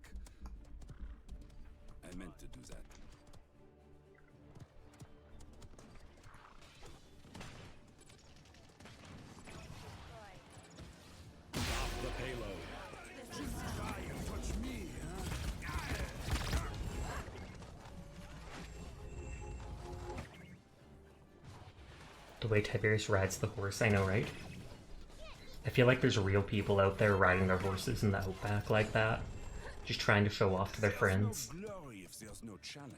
I meant to do that. Stop the payload. Try and touch me, huh? The way Tiberius rides the horse, I know, right? I feel like there's real people out there riding their horses in the outback like that, just trying to show off to their friends. There's no glory if there's no challenge.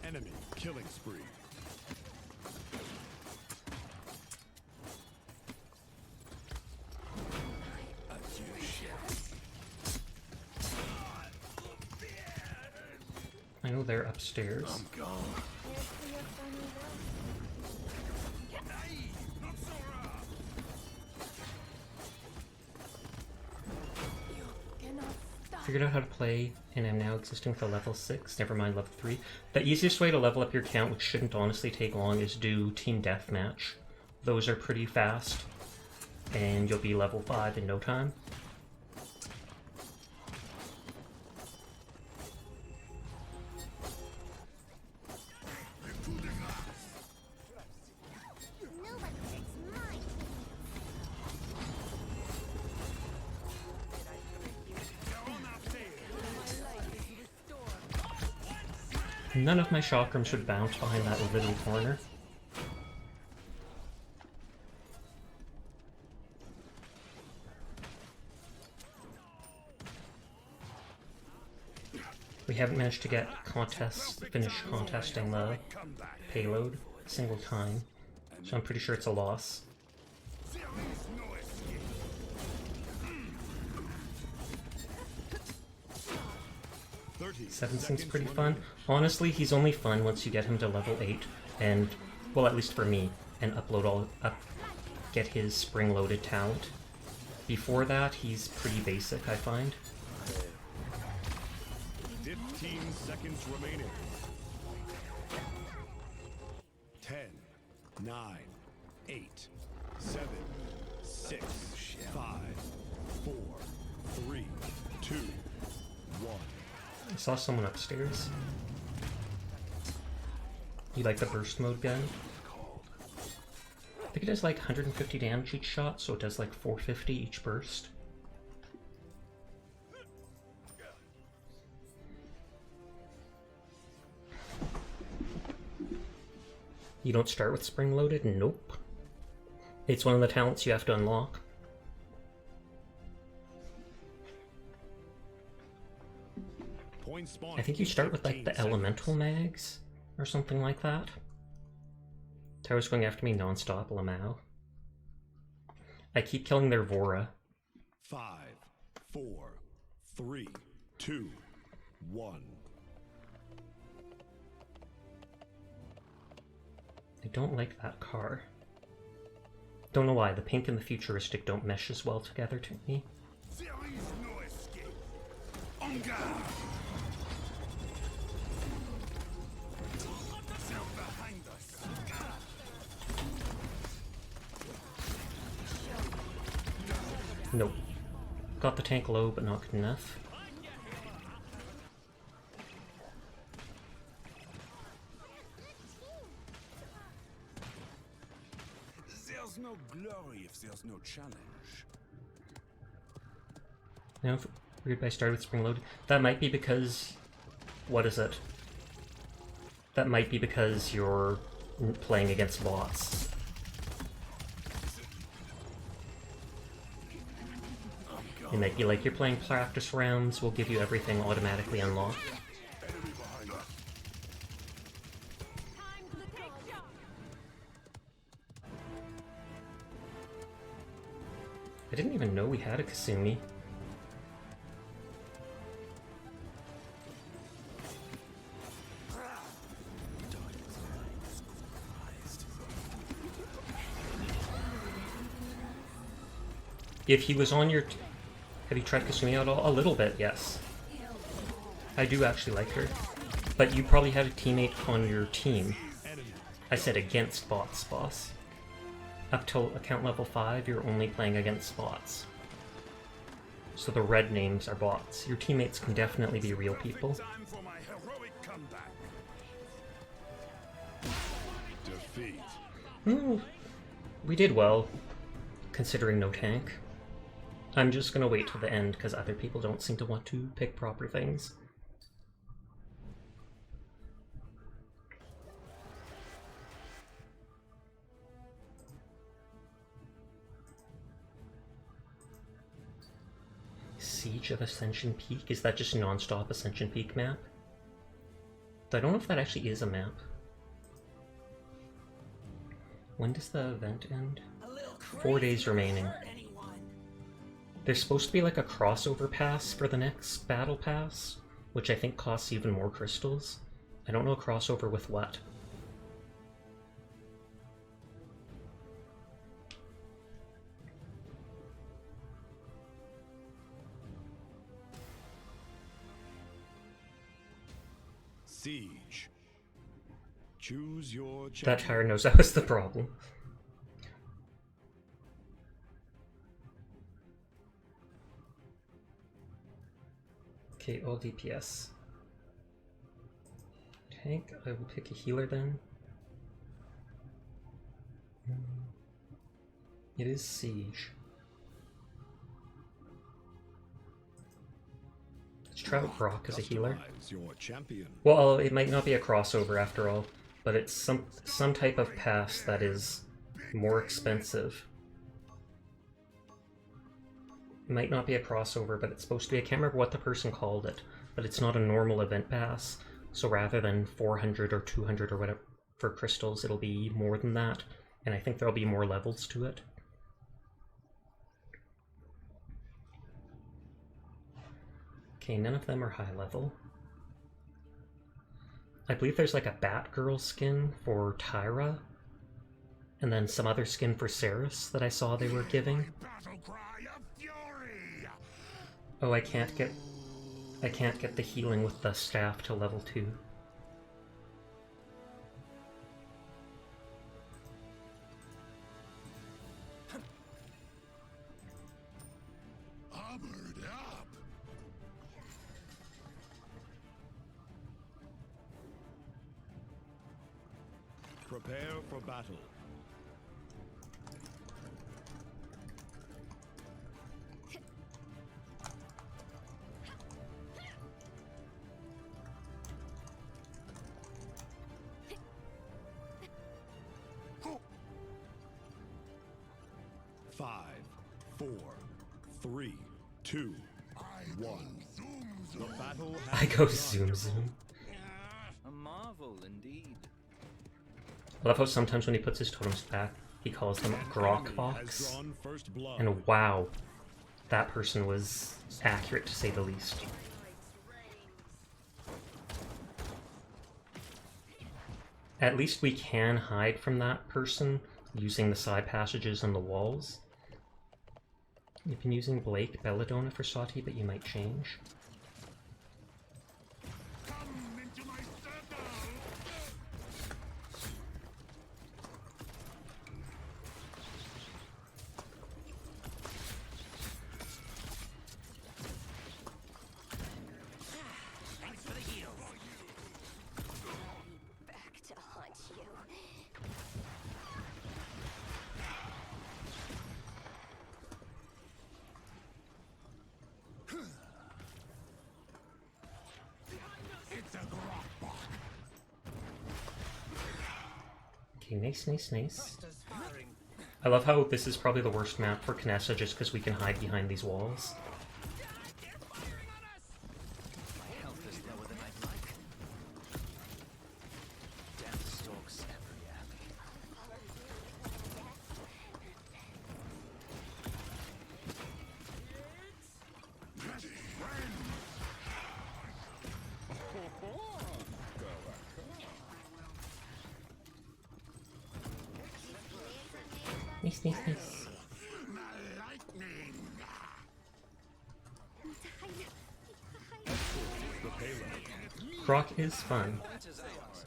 Enemy killing spree. I know they're upstairs. I'm gone. Figured out how to play, and I'm now existing for level 6, never mind level 3. The easiest way to level up your count, which shouldn't honestly take long, is do Team Deathmatch. Those are pretty fast, and you'll be level 5 in no time. None of my chakrams should bounce behind that little corner. We haven't managed to get finish contesting the payload a single time, so I'm pretty sure it's a loss. Seven seems pretty fun. Honestly, he's only fun once you get him to level 8, and, well, at least for me, and get his spring-loaded talent. Before that, he's pretty basic, I find. 15 seconds remaining. 10, 9, 8, 7, 6, 5, 4, 3, 2, 1. I saw someone upstairs. You like the burst mode gun? I think it does like 150 damage each shot, so it does like 450 each burst. You don't start with spring loaded? Nope. It's one of the talents you have to unlock. I think you start with like the elemental mags or something like that. Tower's going after me non-stop, Lamau. I keep killing their Vora. 5, 4, 3, 2, 1. I don't like that car. Don't know why, the pink and the futuristic don't mesh as well together to me. There is no escape. On guard. Behind us. Nope. Got the tank low, but not good enough. There's no glory if there's no challenge. Now, weird I started with spring load. That might be because... What is it? That might be because you're playing against bots. It might be like you're playing practice rounds, we'll give you everything automatically unlocked. I didn't even know we had a Kasumi. If he was on your... Have you tried Kasumi at all? A little bit, yes. I do actually like her. But you probably had a teammate on your team. I said against bots, boss. up till account level 5, you're only playing against bots. So the red names are bots. Your teammates can definitely be real people. Time for my heroic comeback. Defeat. We did well, considering no tank. I'm just gonna wait till the end because other people don't seem to want to pick proper things. Siege of Ascension Peak? Is that just non-stop Ascension Peak map? I don't know if that actually is a map. When does the event end? 4 days remaining. There's supposed to be like a crossover pass for the next battle pass, which I think costs even more crystals. I don't know a crossover with what. Siege. Choose your That champion. tire knows that was the problem. Okay, all DPS. Tank, I will pick a healer then. It is Siege. Let's try out Brock as a healer. Customize your champion. Well, it might not be a crossover after all, but it's some type of pass that is more expensive. It might not be a crossover, but it's supposed to be. I can't remember what the person called it, but it's not a normal event pass. So rather than 400 or 200 or whatever for crystals, it'll be more than that, and I think there'll be more levels to it. Okay, none of them are high level. I believe there's like a Batgirl skin for Tyra, and then some other skin for Ceres that I saw they were giving. Battle cry of fury. Oh, I can't get the healing with the staff to level 2. Armored up. Prepare for battle. Five, 4, 3, 2, 1. The battle has I go begun. zoom zoom. A marvel indeed. I love how sometimes when he puts his totems back, he calls them Grok Enemy Box. has drawn first blood. And wow, that person was accurate to say the least. At least we can hide from that person using the side passages and the walls. You've been using Blake Belladonna for Sati, but you might change. Come into my circle. Thanks for the heals. Back to haunt you. It's a grok bot. Okay, nice, nice, nice. I love how this is probably the worst map for Kinessa just because we can hide behind these walls. My health is lower than I'd like. Death stalks every alley. Nice, nice, nice. Lightning. The payload. Grok is fun. That is ours.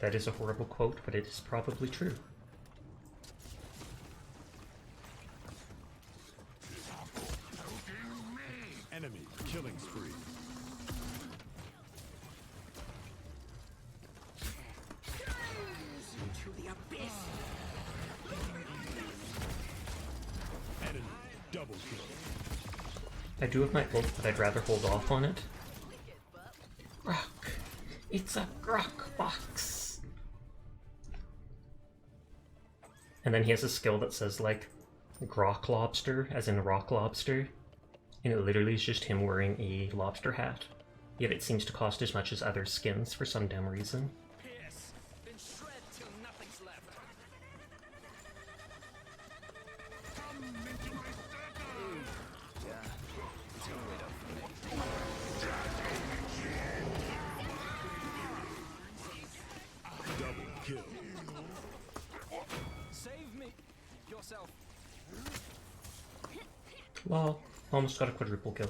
That is a horrible quote, but it is probably true. Enemy killing spree. Enemy double kill. I do have my ult, but I'd rather hold off on it. Grok! It's a grok box! And then he has a skill that says, like, grok lobster, as in rock lobster. And it literally is just him wearing a lobster hat. Yet it seems to cost as much as other skins for some damn reason. Pierce, then shred till nothing's left. Yeah, too it up for me. Double kill. Save me! Yourself. Lol, almost got a quadruple kill.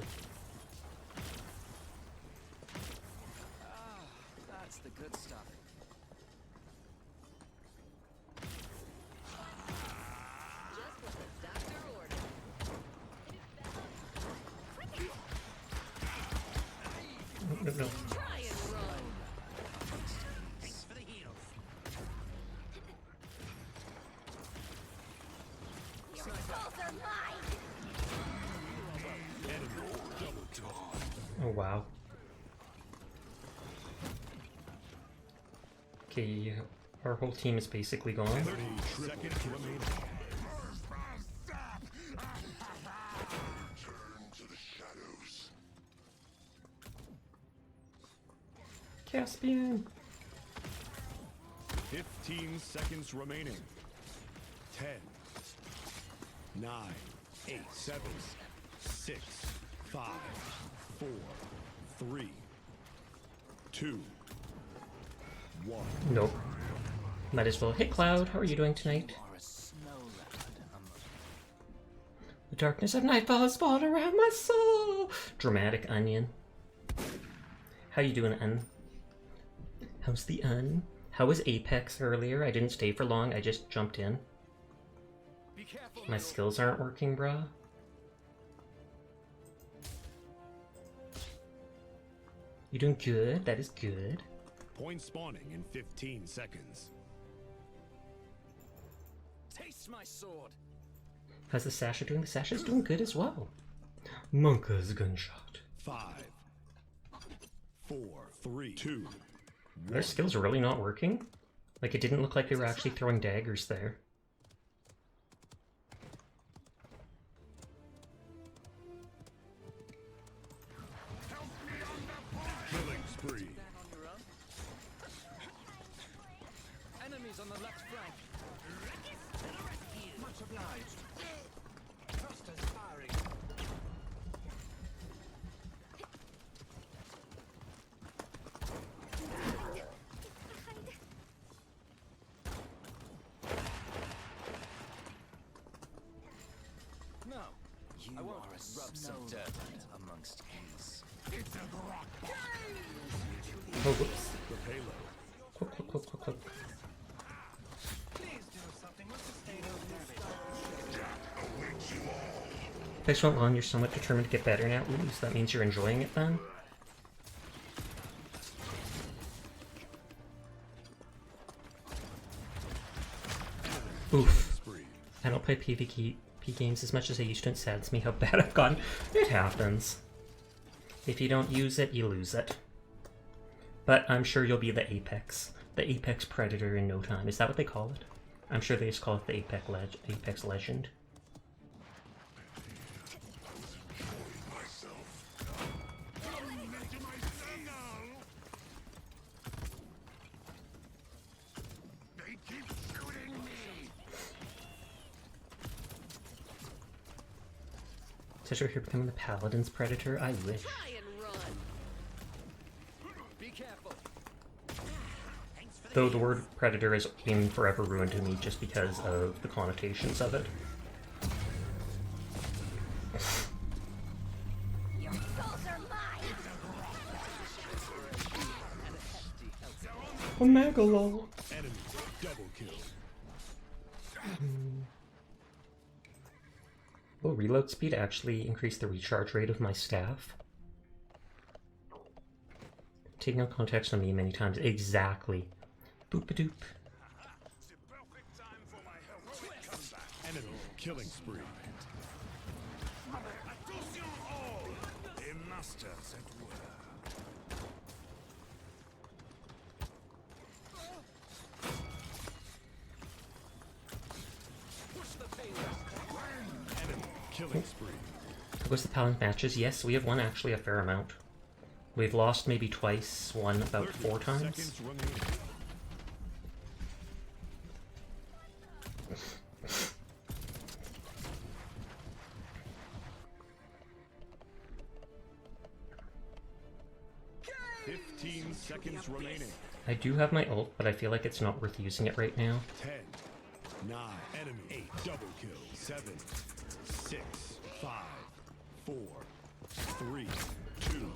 That's the good stuff. No, no. Thanks for the heals. Your souls are mine! Enemy double kill. Oh wow. Okay, our whole team is basically gone. 30 seconds remaining. Caspian! 15 seconds remaining. 10, 9, 8, 7, 6, 5, 4, 3, 2, 1. Nope. Might as well. Hey Cloud, how are you doing tonight? Or a snow leopard among The darkness of nightfall has fallen around my soul! Dramatic onion. How you doing, Un? How's the Un? How was Apex earlier? I didn't stay for long, I just jumped in. Be careful. My skills aren't working, bruh. You doing good? That is good. Point spawning in 15 seconds. Taste my sword. How's the Sasha doing? The Sasha's doing good as well. Monka's gunshot. 5, 4, 3, 2. Their skills are really not working. Like, it didn't look like they were actually throwing daggers there. Killing spree. That on your own? Enemies on the left flank. Much obliged. Thrusters firing. No, you I won't are a rub some dirt amongst geese. Oh, whoops. The payload. Quick, quick, quick, quick, quick. Please do something with the state of nervous. Thanks, went long. You're somewhat determined to get better now. Ooh, so that means you're enjoying it then? Oof. Spree. I don't play PvP games as much as I used to. It saddens me how bad I've gotten. It happens. If you don't use it, you lose it. But I'm sure you'll be the Apex Predator in no time. Is that what they call it? I'm sure they just call it the Apex Legend. They keep shooting me! Says you're here becoming the Paladins Predator? I wish. Be careful. Though the word Predator has been forever ruined to me just because of the connotations of it. Your souls are mine! Megalol. Enemy double kill. Will reload speed actually increase the recharge rate of my staff? Take no context on me many times. Exactly. Boop-a-doop. The perfect time for my heroic comeback. Enemy killing spree. Attention all! A master's at work. Enemy killing spree. Was the Paladin matches? Yes, we have won actually a fair amount. We've lost maybe twice, won about 4 times. Seconds remaining. Fifteen seconds remaining. I do have my ult, but I feel like it's not worth using it right now. 10, 9, enemy 8, double kill. 7, 6, 5, 4, 3, 2.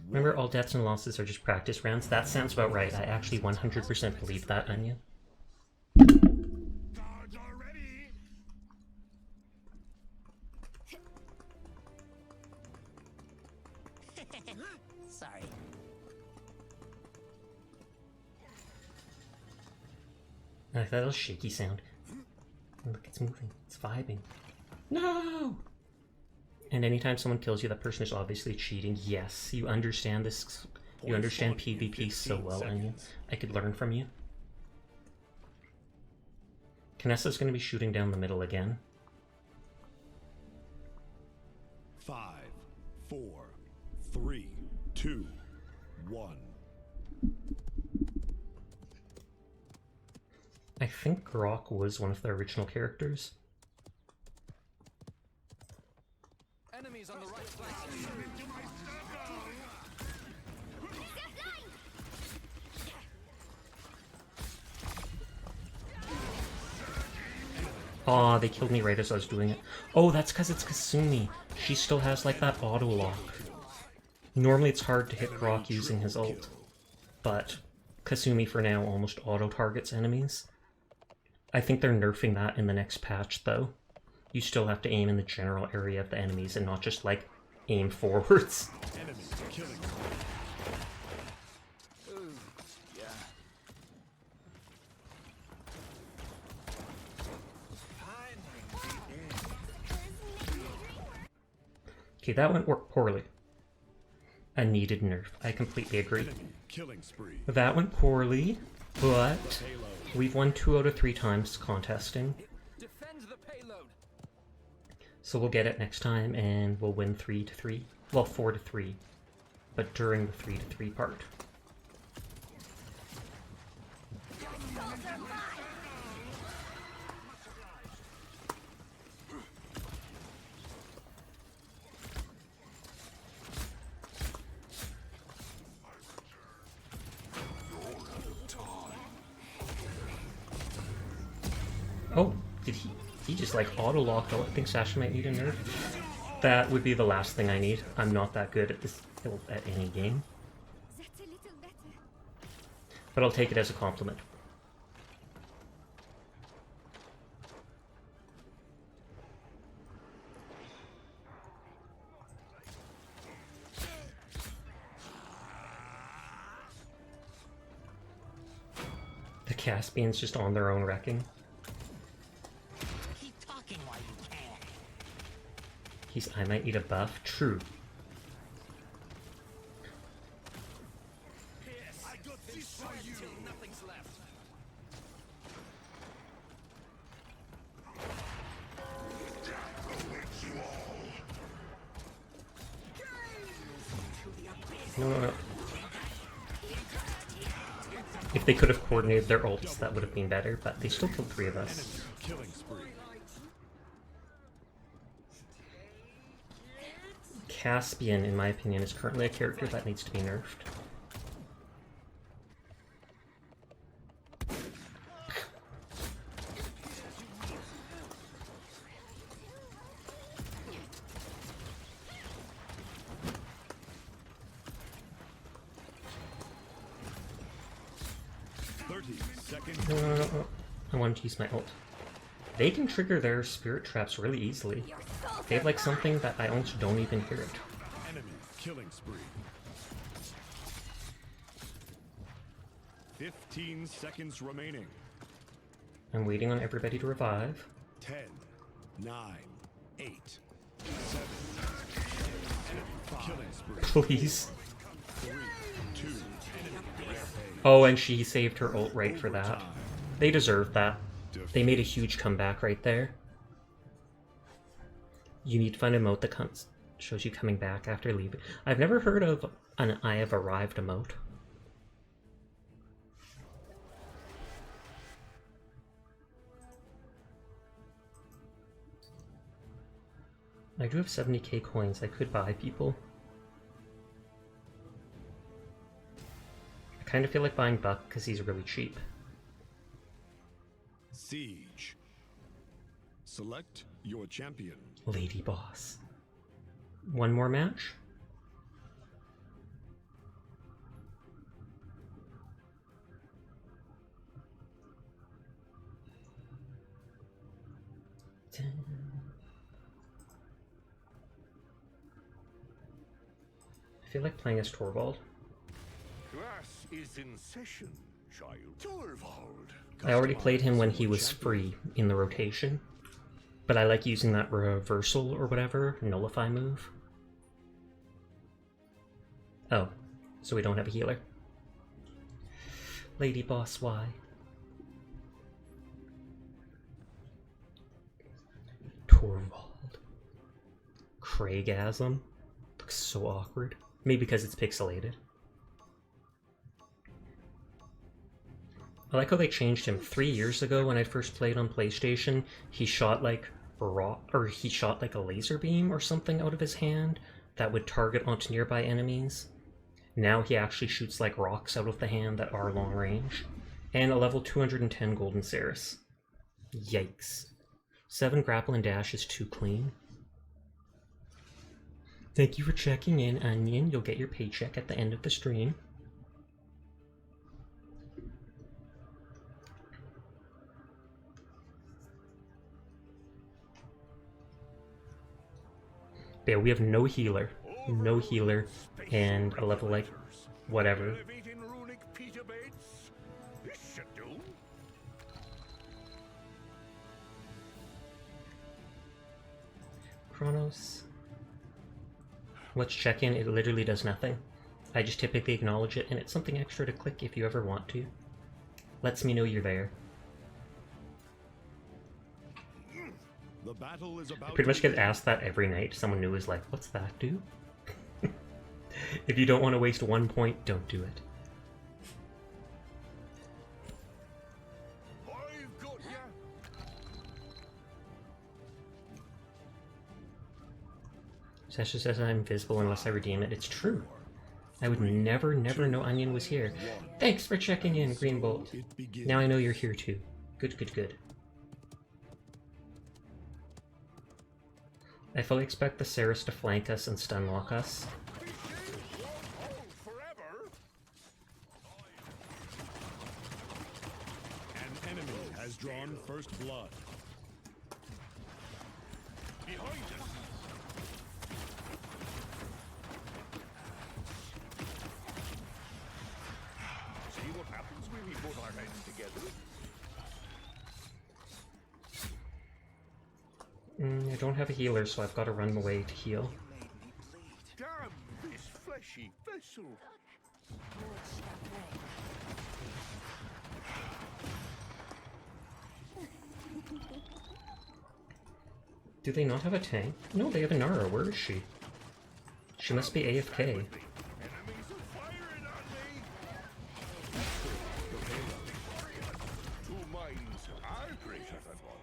Remember, all deaths and losses are just practice rounds? That sounds about right. I actually 100% believe that, Onion. Cards are ready! Sorry. I like that little shaky sound. Look, it's moving. It's vibing. No! And anytime someone kills you, that person is obviously cheating. Yes, you understand this. You understand PvP so well, Onion. I could learn from you. Kinessa's going to be shooting down the middle again. 5, 4, 3, 2, 1. I think Grok was one of the original characters. Enemies on the right flank. Aw, they killed me right as I was doing it. Oh, that's because it's Kasumi. She still has, like, that auto-lock. Normally it's hard to hit Grok using his ult, but Kasumi for now almost auto-targets enemies. I think they're nerfing that in the next patch, though. You still have to aim in the general area of the enemies and not just, like, aim forwards. Enemy killing. Okay, that went poorly. A needed nerf. I completely agree. Enemy killing spree. That went poorly, but Payload. we've won 2 out of 3 times contesting. Defend the payload. So we'll get it next time and we'll win 3-3. Well, 4-3. But during the 3-3 part. Oh, did he just like auto-locked all? I think Sasha might need a nerf. That would be the last thing I need. I'm not that good at this at any game. That's a little better. But I'll take it as a compliment. The Caspians just on their own wrecking. Keep talking while you can. I might need a buff. True. I got this for you! Nothing's left. No. If they could have coordinated their ults, that would have been better, but they still killed 3 of us. Killing spree. Caspian, in my opinion, is currently a character that needs to be nerfed. seconds. No. I wanted to use my ult. They can trigger their spirit traps really easily. They have like something that I almost don't even hear it. Enemy killing spree. 15 seconds remaining. I'm waiting on everybody to revive. 10, 9, 8, 7. Enemy killing spree. Please. 3, 2. Enemy rampage. Oh, and she saved her ult right for that. They deserve that. They made a huge comeback right there. You need to find a emote that shows you coming back after leaving. I've never heard of an I have arrived emote. I do have 70k coins. I could buy people. I kind of feel like buying Buck because he's really cheap. Siege. Select your champion. Lady Boss. One more match? I feel like playing as Torvald. Class is in session, child. Torvald. I already played him when he was free in the rotation, but I like using that reversal or whatever, nullify move. Oh, so we don't have a healer. Lady Boss, why? Torvald. Craigasm. Looks so awkward. Maybe because it's pixelated. I like how they changed him. 3 years ago when I first played on PlayStation, he shot like he shot like a laser beam or something out of his hand that would target onto nearby enemies. Now he actually shoots like rocks out of the hand that are long range. And a level 210 Golden Ceres. Yikes. 7 grapple and dash is too clean. Thank you for checking in, Onion. You'll get your paycheck at the end of the stream. Yeah, we have no healer. No healer. And a level like whatever. Elevating runic Peter Bates. This should do. Chronos. Let's check in. It literally does nothing. I just typically acknowledge it, and it's something extra to click if you ever want to. Lets me know you're there. The battle is about I pretty much get asked that every night. Someone new is like, what's that do? If you don't want to waste 1 point, don't do it. I've got ya. Sasha says I'm invisible unless I redeem it. It's true. I would never know Onion was here. Thanks for checking in, Green Bolt. Now I know you're here too. Good. I fully expect the Ceres to flank us and stun lock us. Forever. An enemy has drawn first blood. Behind us. See what happens when we put our heads together. I don't have a healer, so I've got to run away to heal. Damn this fleshy vessel. Do they not have a tank? No, they have a Nara. Where is she? She must be AFK. Enemies are firing at me. Two minds are greater than one.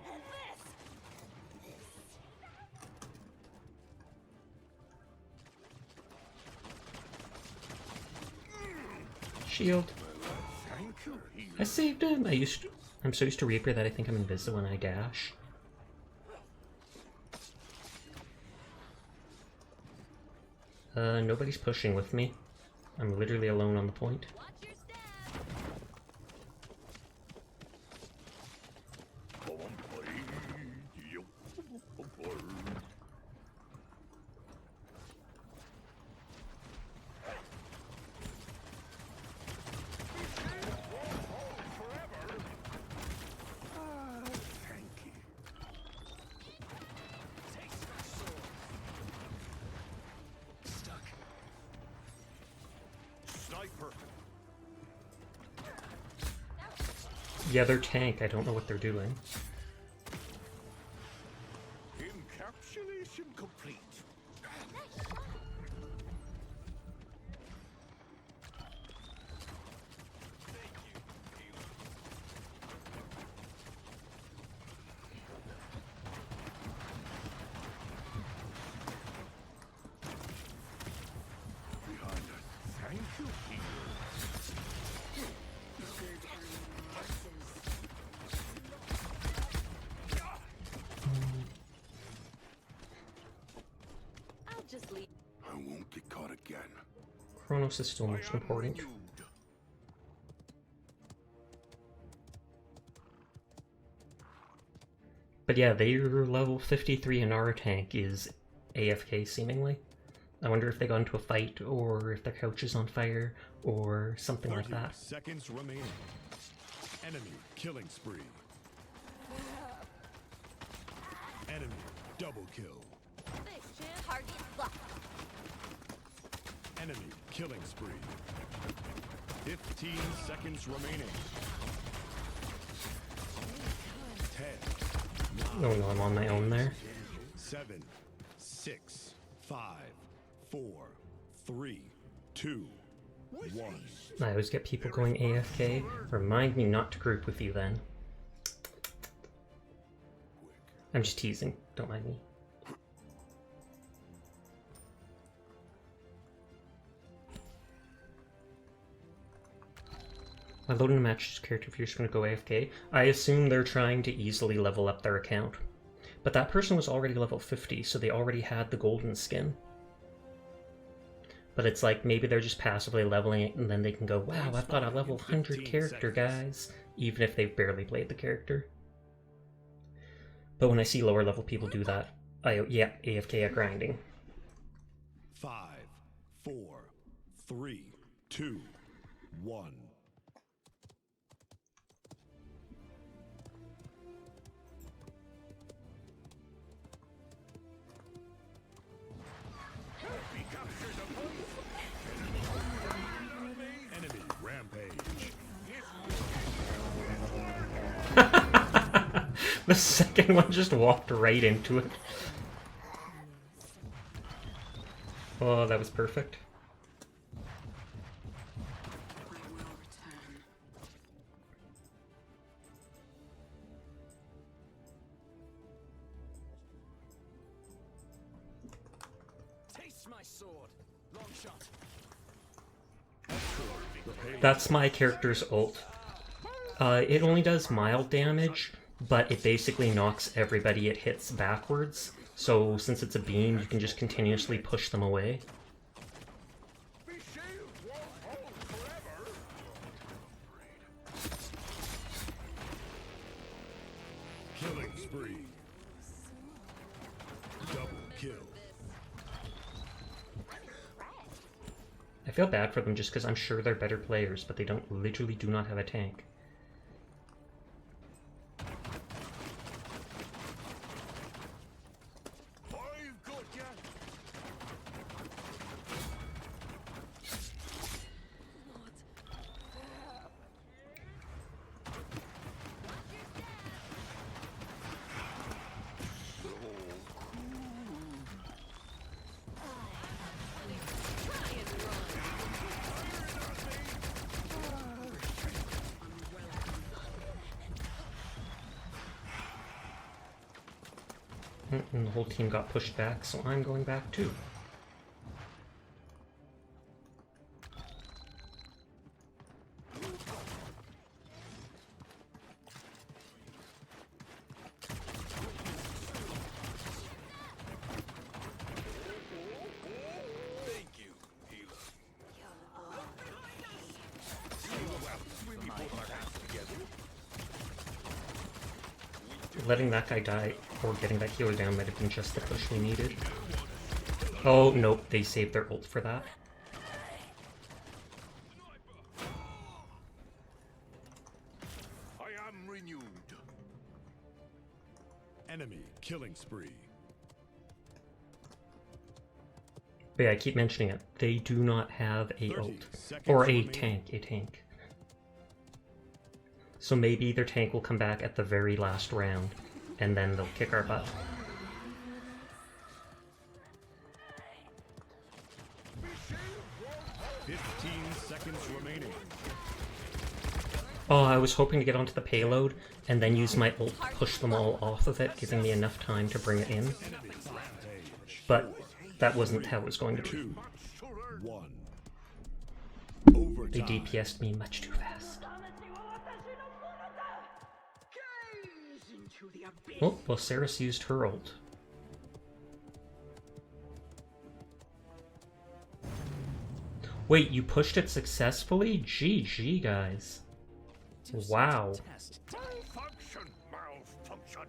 Shield. Thank you. I saved him. I'm so used to Reaper that I think I'm invisible when I dash. Nobody's pushing with me. I'm literally alone on the point. sniper. Yeah, they're tank. I don't know what they're doing. Encapsulation complete. Behind us. Thank you, healer. I'll just leave. I won't get caught again. Kronos is still most important. Renewed. But yeah, their level 53 Inara tank is AFK seemingly. I wonder if they got into a fight, or if their couch is on fire, or something like 30 that. seconds remaining. Enemy killing spree. Enemy double kill. Target locked. Enemy killing spree. 15 seconds remaining. 10, Oh no, I'm on my own there. 7, 6, 5, 4, 3, 2, 1. I always get people going AFK. Remind me not to group with you then. I'm just teasing, don't mind me. I loaded a match character if you're just going to go AFK. I assume they're trying to easily level up their account. But that person was already level 50, so they already had the golden skin. But it's like, maybe they're just passively leveling it, and then they can go, wow, I've got a level 100 character, guys. Even if they've barely played the character. But when I see lower level people do that, yeah, AFK at grinding. 5, 4, 3, 2, 1. Enemy rampage. The second one just walked right into it. Oh, that was perfect. Taste my sword. Long shot. That's my character's ult. It only does mild damage, but it basically knocks everybody it hits backwards. So since it's a beam, you can just continuously push them away. These shields won't hold forever. Killing spree. Double kill. I feel bad for them just because I'm sure they're better players, but they literally do not have a tank. I've got ya. And the whole team got pushed back, so I'm going back too. Thank you, healer. Letting that guy die, or getting that healer down, might have been just the push we needed. Oh, nope, they saved their ult for that. I am renewed. Enemy killing spree. But yeah, I keep mentioning it. They do not have a 30 ult. seconds Or a remaining. tank. So maybe their tank will come back at the very last round, and then they'll kick our butt. Seconds remaining. Oh, I was hoping to get onto the payload, and then use my ult to push them all off of it, giving me enough time to bring it in. But that wasn't how it was going to be. 2, 1. They Overtime. DPS'd me much too fast. Oh, well, Saris used her ult. Wait, you pushed it successfully? GG, guys. Wow. Malfunction! Malfunction!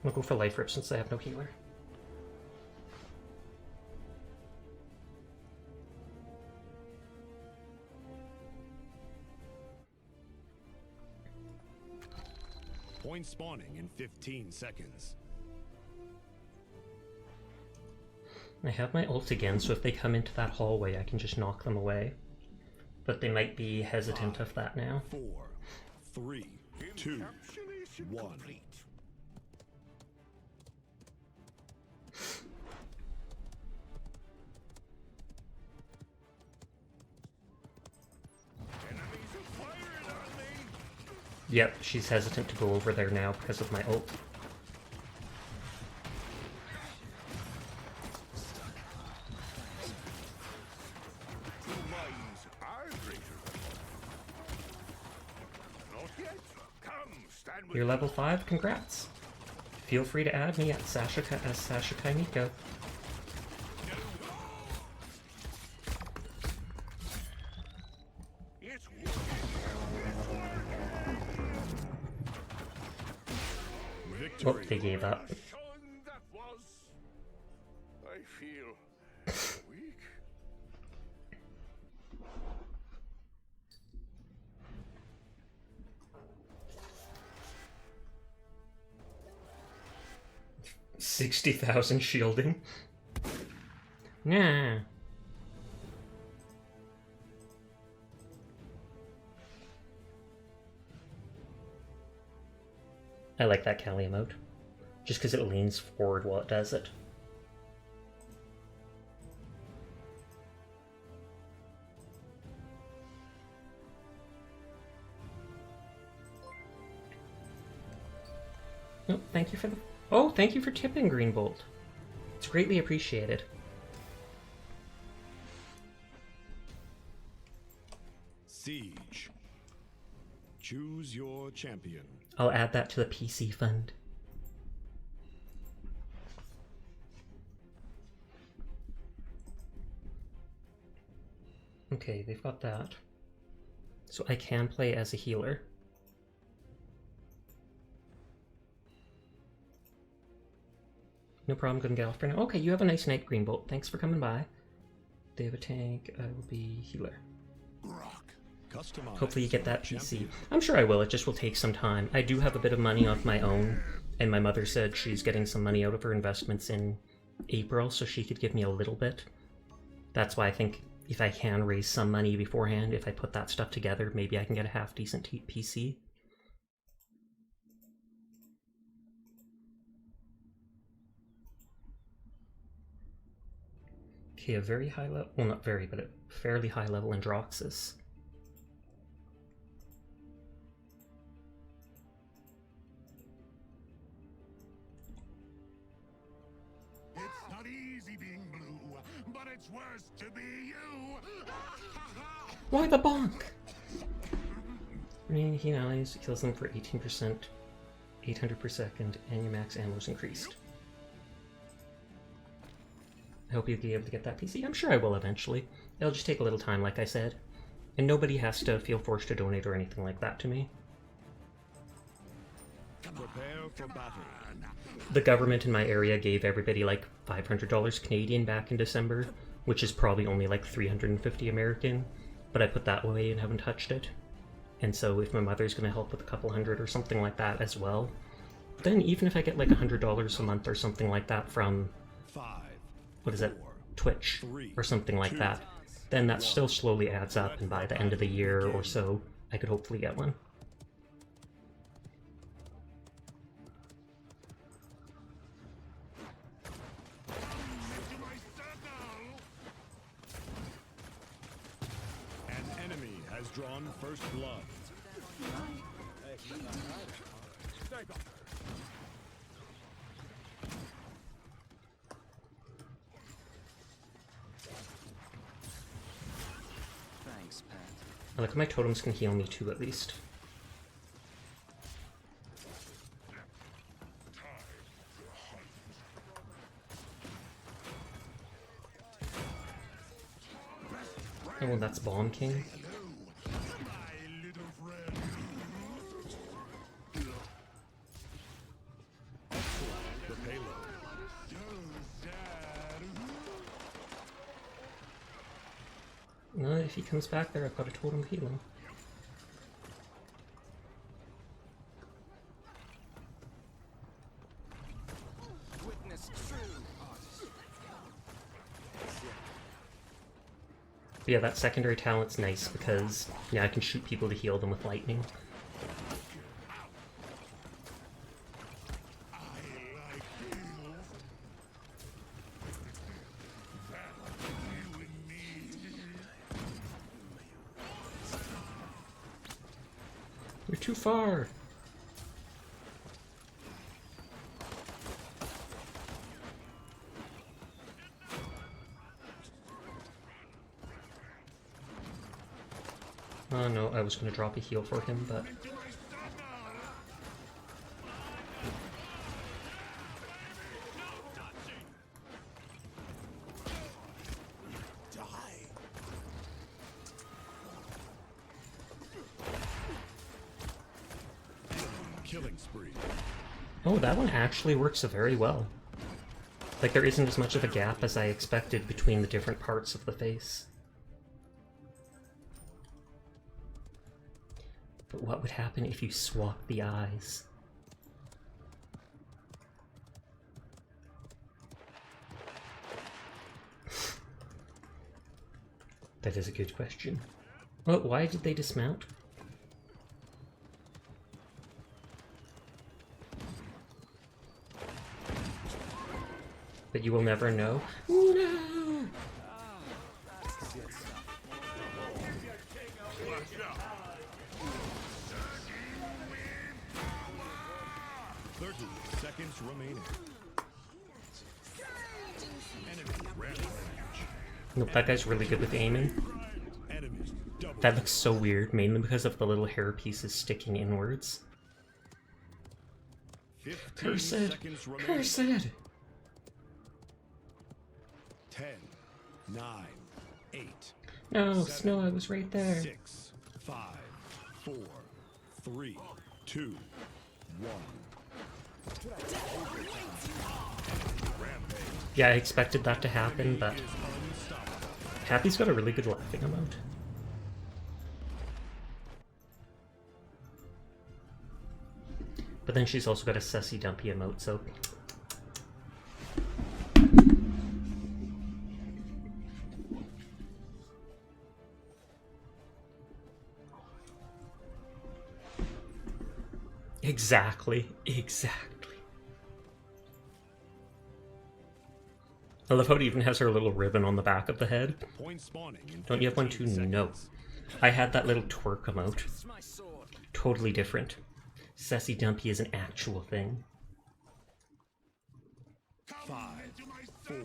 I'll go for Life Rip since I have no healer. Point spawning in 15 seconds. I have my ult again, so if they come into that hallway, I can just knock them away. But they might be hesitant of that now. 4, 3, 2, Encapsulation 1. complete. Enemies are firing on me! Yep, she's hesitant to go over there now because of my ult. Your minds are greater than mine. Not yet. Come, stand with You're me. level 5? Congrats! Feel free to add me at Sasha Kaimiko. It's Victory. Oh, they gave up. showing that was. I feel weak. $60,000 shielding? Nah. I like that Kali emote. Just because it leans forward while it does it. Oh, thank you for the... Oh, thank you for tipping, Greenbolt. It's greatly appreciated. Siege. Choose your champion. I'll add that to the PC fund. Okay, they've got that. So I can play as a healer. No problem, good and gal for now. Okay, you have a nice night, Greenbolt. Thanks for coming by. They have a tank. I will be healer. Customize Hopefully you get that your PC. champion. I'm sure I will, it just will take some time. I do have a bit of money of my own, and my mother said she's getting some money out of her investments in April, so she could give me a little bit. That's why I think if I can raise some money beforehand, if I put that stuff together, maybe I can get a half-decent PC. Okay, a very high level, well not very, but a fairly high level Androxus. It's not easy being blue, but it's worse to be you. Why the bonk? He allies kills them for 18%, 800 per second, and your max ammo is increased. I hope you'll be able to get that PC. I'm sure I will eventually. It'll just take a little time, like I said. And nobody has to feel forced to donate or anything like that to me. Prepare for battle. The government in my area gave everybody like $500 Canadian back in December, which is probably only like $350 American, but I put that away and haven't touched it. And so if my mother's going to help with a couple hundred or something like that as well, then even if I get like $100 a month or something like that from, 5, what is it, 4, Twitch 3, or something like 2, that, then that still slowly adds up, and by the end of the year or so, I could hopefully get one. Into my circle! An enemy has drawn first blood. Thanks, Pat. I like my totems can heal me too, at least. Oh, that's Bomb King. My little friend. The payload. So sad. No, if he comes back there, I've got a totem heal him. Witness true artistry. But yeah, that secondary talent's nice because, yeah, I can shoot people to heal them with lightning. I like you. That's you and me. You're too far! Oh no, I was gonna drop a heal for him, but... Into my circle! Die! Killing spree. Oh, that one actually works very well. Like, there isn't as much of a gap as I expected between the different parts of the face. But what would happen if you swap the eyes? That is a good question. Well, why did they dismount? But you will never know. No! Seconds remaining. Enemy rampage. Nope, that guy's really good with aiming. Enemy double. That looks so weird, mainly because of the little hair pieces sticking inwards. 15 Cursed! seconds remaining. Cursed! 10, 9, 8, No, Snow, I was right there. 6, 5, 4, 3, 2, 1. Rampage Yeah, I expected that to happen, but is unstoppable. Happy's got a really good laughing emote. But then she's also got a sussy dumpy emote, so... Exactly. Exactly. I love how it even has her little ribbon on the back of the head. Point spawning in Don't you have one too? 15 No. seconds. I had that little twerk emote. It's my sword. Totally different. Sassy Dumpy is an actual thing. 5, 4,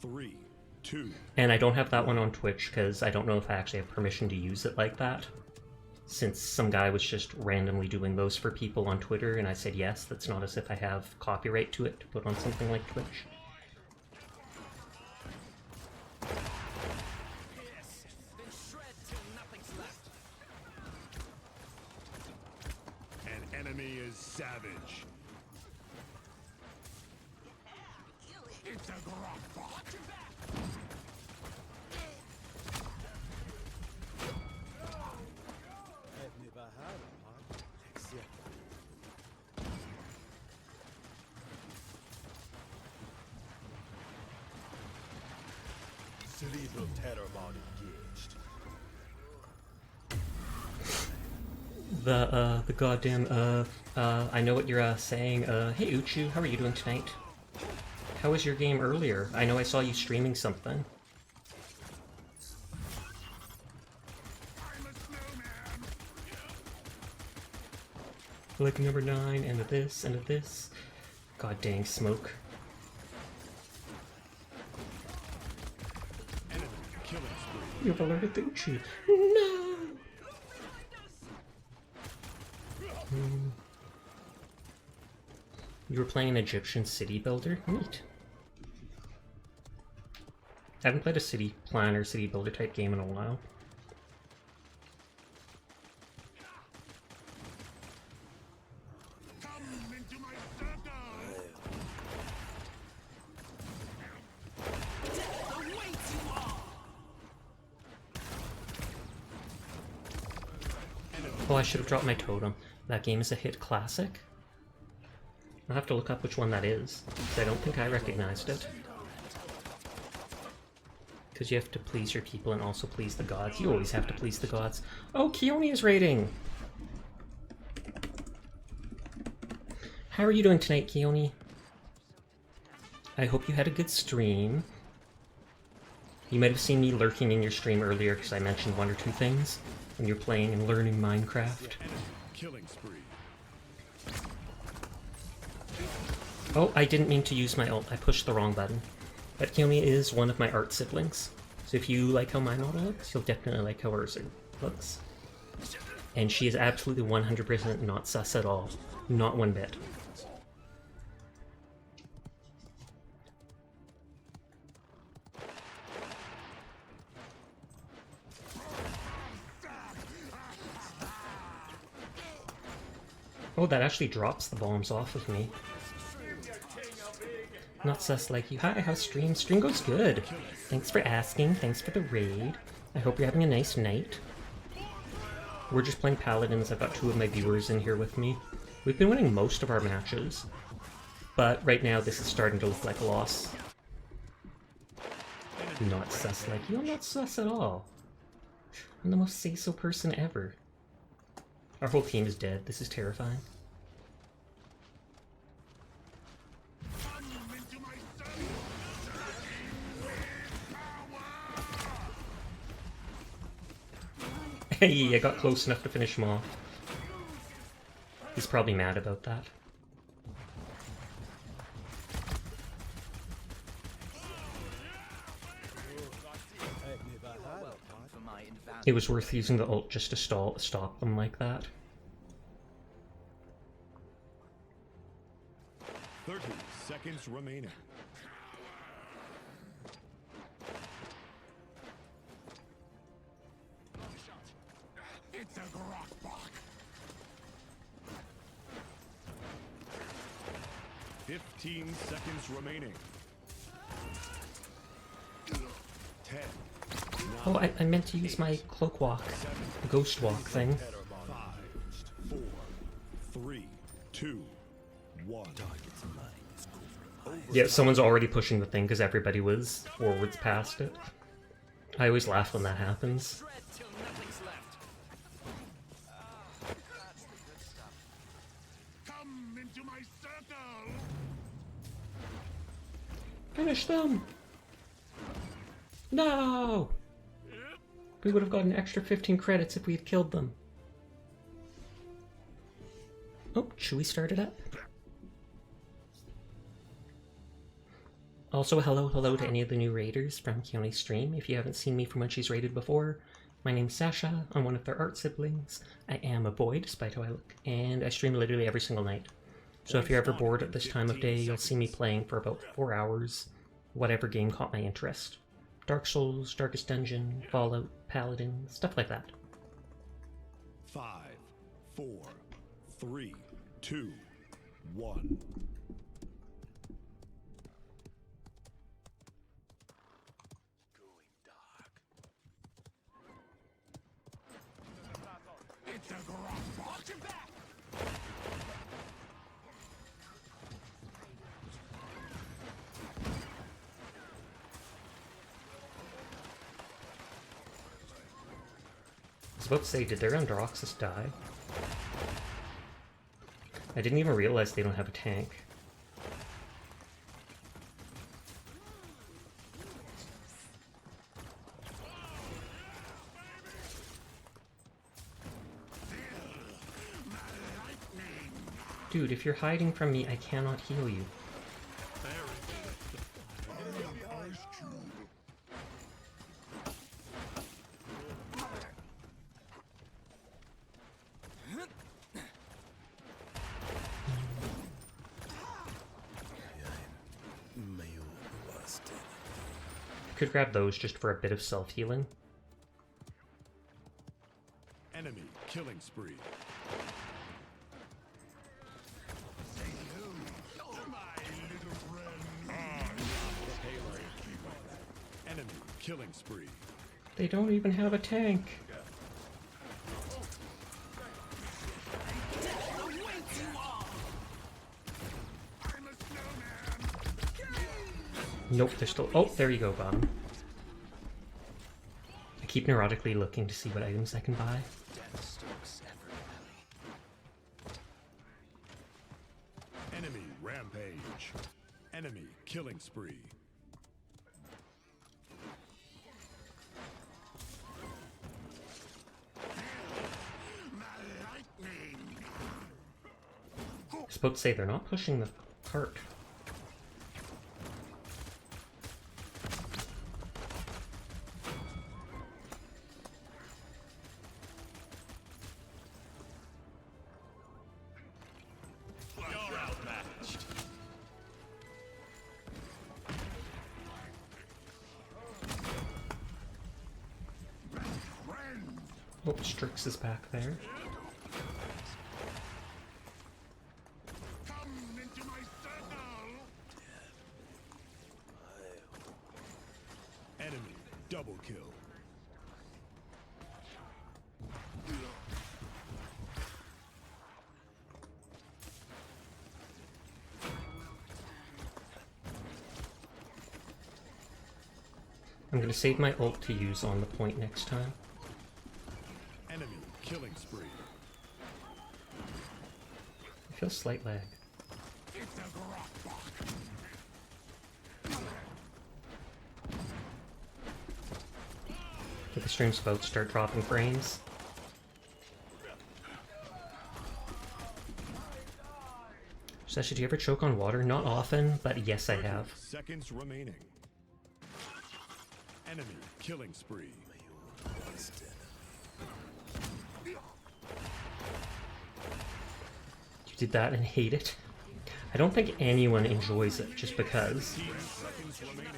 3, 2. And I don't have that one on Twitch because I don't know if I actually have permission to use it like that. Since some guy was just randomly doing those for people on Twitter and I said yes, that's not as if I have copyright to it to put on something like Twitch. Yes. Then shred till nothing's left. An enemy is savage. It's a grog bot. Cerebral terror mod engaged. The goddamn, I know what you're, saying. Hey Uchu, how are you doing tonight? How was your game earlier? I know I saw you streaming something. I'm a snowman. Like number 9, and a this, and a this. God dang, smoke. Enemy killing spree. You've alerted the Uchu. No! You were playing an Egyptian city builder? Neat. I haven't played a city planner, city builder type game in a while. Come into my circle. Oh, I should have dropped my totem. That game is a hit classic. I'll have to look up which one that is, because I don't think I recognized it. Because you have to please your people and also please the gods. You always have to please the gods. Oh, Keone is raiding! How are you doing tonight, Keone? I hope you had a good stream. You might have seen me lurking in your stream earlier because I mentioned 1 or 2 things when you're playing and learning Minecraft. Enemy killing spree. Oh, I didn't mean to use my ult. I pushed the wrong button. But Keone is one of my art siblings. So if you like how my model looks, you'll definitely like how hers looks. And she is absolutely 100% not sus at all. Not one bit. Oh, that actually drops the bombs off of me. Not sus like you. Hi, how's stream? Stream goes good. Thanks for asking. Thanks for the raid. I hope you're having a nice night. We're just playing Paladins. I've got 2 of my viewers in here with me. We've been winning most of our matches. But right now, this is starting to look like a loss. Not sus like you. I'm not sus at all. I'm the most say-so person ever. Our whole team is dead. This is terrifying. Come into my circle. Hey, I got close enough to finish him off. He's probably mad about that. For my invaluable It was worth using the ult just to stop them like that. 30 seconds remaining. It's a grokbok. 15 seconds remaining. 10. Oh, I meant to use my cloak walk, the ghost walk thing. 5, 4, 3, 2, 1. Yeah, someone's already pushing the thing because everybody was forwards past it. I always laugh when that happens. shred till nothing's left. Come into my circle. Finish them! No! We would have got an extra 15 credits if we had killed them. Oh, should we start it up? Also, hello to any of the new raiders from Keone's stream. If you haven't seen me from when she's raided before, my name's Sasha. I'm one of their art siblings. I am a boy, despite how I look, and I stream literally every single night. So if you're ever bored at this time of day, you'll see me playing for about 4 hours, whatever game caught my interest. Dark Souls, Darkest Dungeon, Fallout, Paladins, stuff like that. 5, 4, 3, 2, 1. It's a grokbok. Watch him back. about to say, did their Androxus die? I didn't even realize they don't have a tank. Dude, if you're hiding from me, I cannot heal you. Could grab those just for a bit of self-healing. Enemy killing spree. Enemy killing spree. They don't even have a tank. Nope, they're still... Oh, there you go, bottom. I keep neurotically looking to see what items I can buy. Death stalks every valley. Enemy rampage. Enemy killing spree. I was about to say, they're not pushing the cart. You're outmatched. Oh, Strix is back there. Come into my circle. Enemy double kill. I'm gonna save my ult to use on the point next time. Enemy killing spree. I feel slight lag. It's a grok. Did the stream's about to start dropping frames? Sasha, do you ever choke on water? Not often, but yes, I have. Seconds remaining. Enemy killing spree. You did that and hate it? I don't think anyone enjoys it just because. Seconds remaining.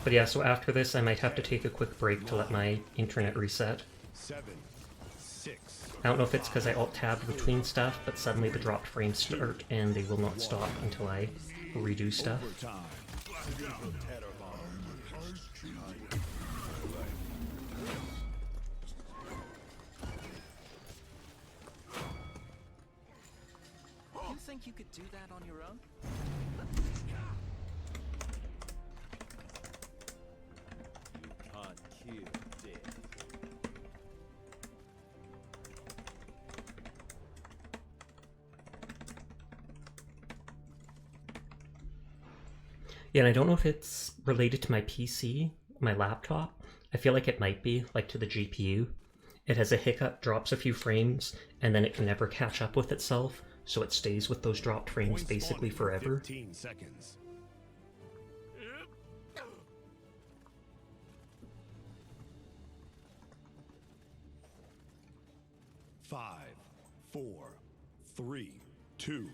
But yeah, so after this I might have to take a quick break to let my internet reset. 7, 6. I don't know if it's because I alt-tabbed between stuff, but suddenly the dropped frames start and they will not stop until I redo stuff. Overtime. You think you could do that on your own? You can't kill death. Yeah, and I don't know if it's related to my PC, my laptop. I feel like it might be, like to the GPU. It has a hiccup, drops a few frames, and then it can never catch up with itself, so it stays with those dropped frames Point basically spawning in forever. 15 seconds. Five, 4, 3, 2,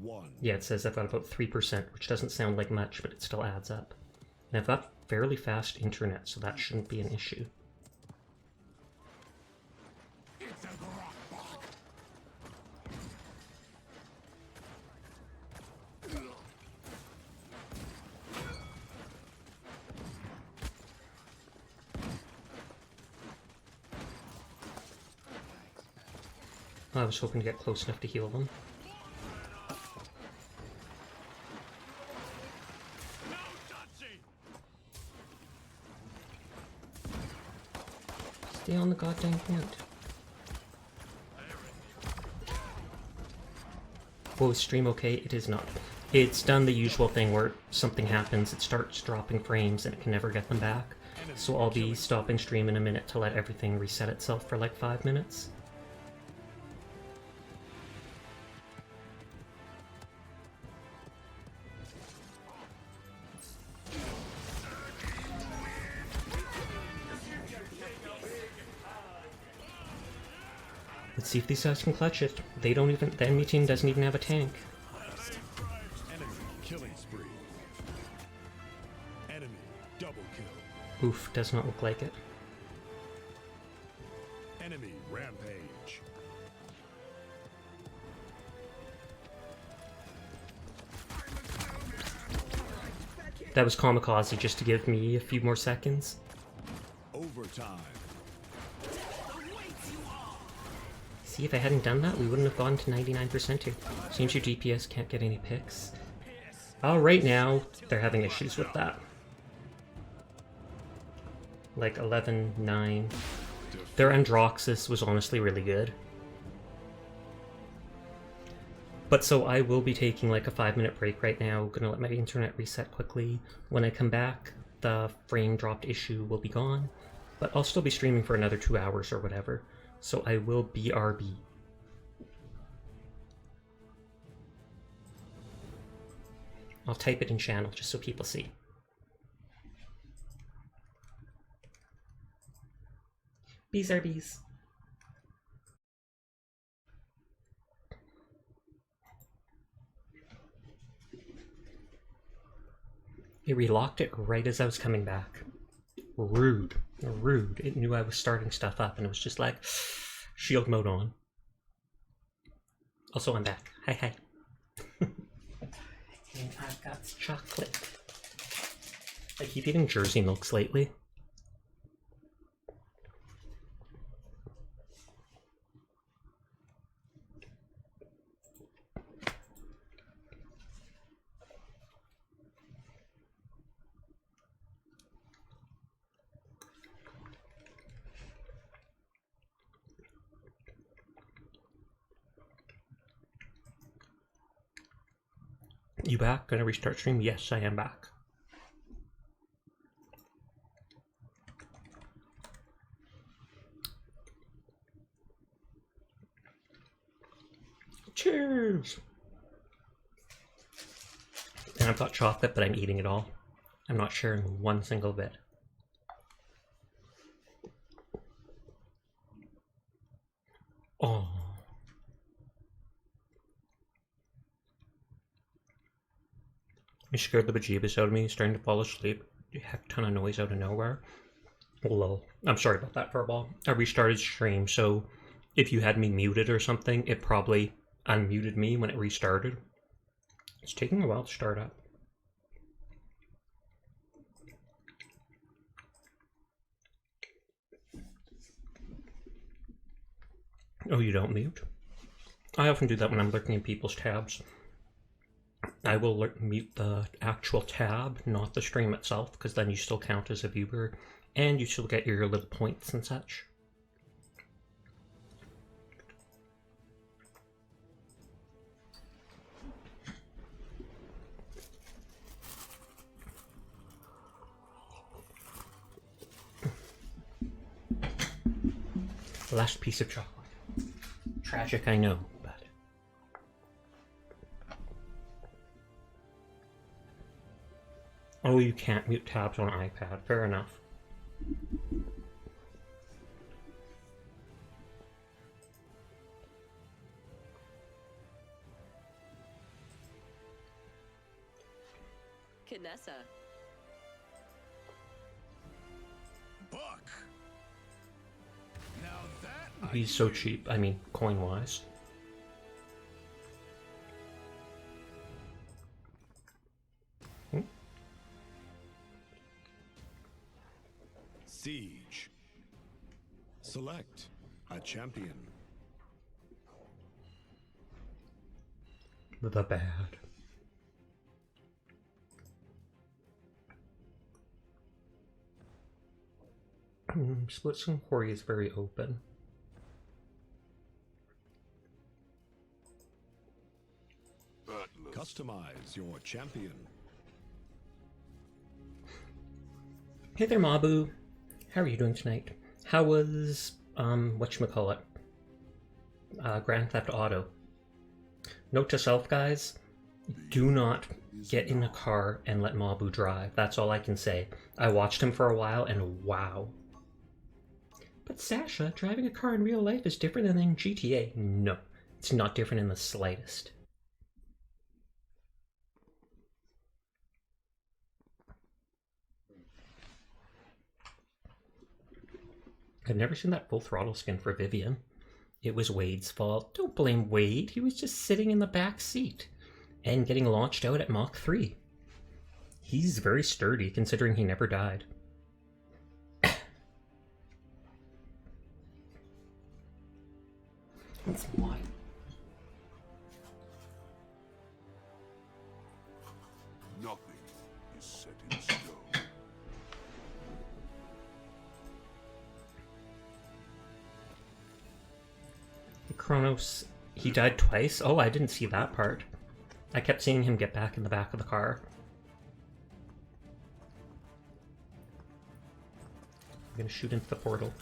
1. Yeah, it says I've got about 3%, which doesn't sound like much, but it still adds up. And I've got fairly fast internet, so that shouldn't be an issue. It's a grok. I was hoping to get close enough to heal them. No touchy. Stay on the goddamn point. Oh, is stream okay? It is not. It's done the usual thing where something happens, it starts dropping frames and it can never get them back. So I'll be stopping stream in a minute to let everything reset itself for like 5 minutes. Let's see if these guys can clutch it. They don't even. The enemy team doesn't even have a tank. Enemy killing spree. Enemy double kill. Oof, does not look like it. Enemy rampage. That was kamikaze just to give me a few more seconds. Overtime. See, if I hadn't done that, we wouldn't have gone to 99% here. Seems your DPS can't get any picks. Oh, right now, they're having issues with that. Like 11-9. Their Androxus was honestly really good. But so I will be taking like a 5-minute break right now. Gonna let my internet reset quickly. When I come back, the frame dropped issue will be gone. But I'll still be streaming for another 2 hours or whatever. So I will BRB. I'll type it in channel just so people see. Bees are bees. It relocked it right as I was coming back. Rude. Rude. It knew I was starting stuff up and it was just like, shield mode on. Also, I'm back. Hi, hi. And I've got chocolate. I keep eating Jersey milks lately. You back? Gonna restart stream? Yes, I am back. Cheers! And I've got chocolate, but I'm eating it all. I'm not sharing one single bit. Oh. You scared the bejeebus out of me, starting to fall asleep. A heck ton of noise out of nowhere. Lol. I'm sorry about that, Furball. I restarted stream, so if you had me muted or something, it probably unmuted me when it restarted. It's taking a while to start up. Oh, you don't mute? I often do that when I'm lurking in people's tabs. I will mute the actual tab, not the stream itself, because then you still count as a viewer, and you still get your little points and such. Last piece of chocolate. Tragic, I know, but... Oh, you can't mute tabs on iPad. Fair enough. Knessa. Buck. Now that He's so cheap. I mean, coin-wise. Siege. Select a champion. The bad. Splitsville Quarry is very open. Customize your champion. Hey there, Mabu. How are you doing tonight? How was, whatchamacallit? Grand Theft Auto. Note to self, guys. Do not get in a car and let Mabu drive. That's all I can say. I watched him for a while and wow. But Sasha, driving a car in real life is different than in GTA. No, it's not different in the slightest. I've never seen that full throttle skin for Vivian. It was Wade's fault. Don't blame Wade. He was just sitting in the back seat and getting launched out at Mach 3. He's very sturdy considering he never died. That's why. Nothing is set in stone. Kronos, he died twice? Oh, I didn't see that part. I kept seeing him get back in the back of the car. I'm gonna shoot into the portal.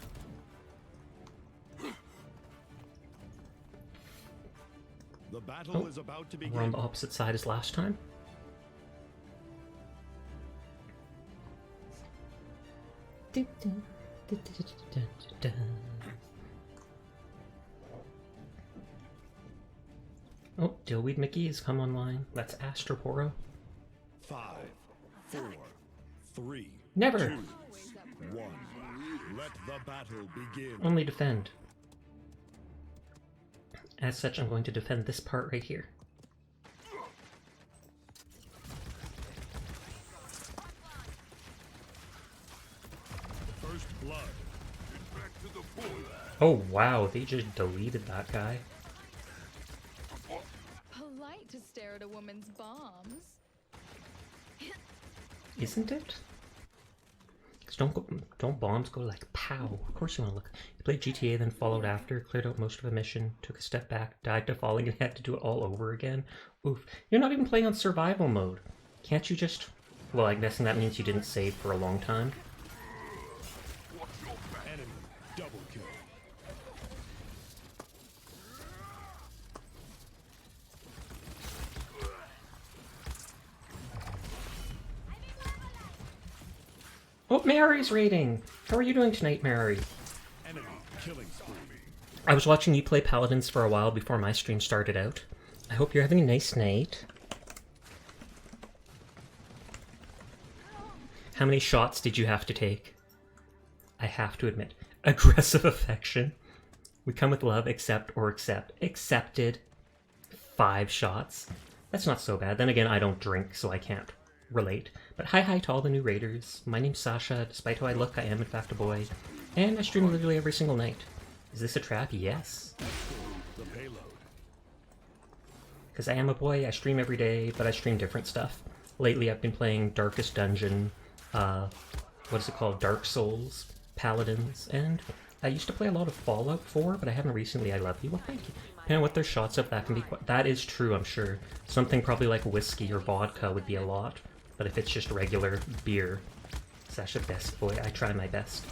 The battle is about to begin. We're on the opposite side as last time. Oh, Dillweed Mickey has come online. That's Astroporo. 5, 4, 3, Never! 2, 1. Let the battle begin. Only defend. As such, I'm going to defend this part right here. First blood. Oh wow, they just deleted that guy. Polite to stare at a woman's bombs. Isn't it? Because don't bombs go like pow? Of course you want to look. You played GTA, then followed after, cleared out most of a mission, took a step back, died to falling, and had to do it all over again. Oof. You're not even playing on survival mode. Can't you just... Well, I'm guessing that means you didn't save for a long time. Enemy double kill. Oh, Mary's raiding! How are you doing tonight, Mary? Enemy killing spree. I was watching you play Paladins for a while before my stream started out. I hope you're having a nice night. How many shots did you have to take? I have to admit. Aggressive affection. We come with love, accept or accept. Accepted. 5 shots. That's not so bad. Then again, I don't drink, so I can't relate. But hi to all the new raiders. My name's Sasha. Despite how I look, I am in fact a boy. And I stream literally every single night. Is this a trap? Yes. The payload. Because I am a boy, I stream every day, but I stream different stuff. Lately I've been playing Darkest Dungeon, what is it called? Dark Souls, Paladins, and I used to play a lot of Fallout 4, but I haven't recently. I love you. Well, thank you. Depending on what their shots of, that can be quite... That is true, I'm sure. Something probably like whiskey or vodka would be a lot. But if it's just regular beer, Sasha, best boy. I try my best.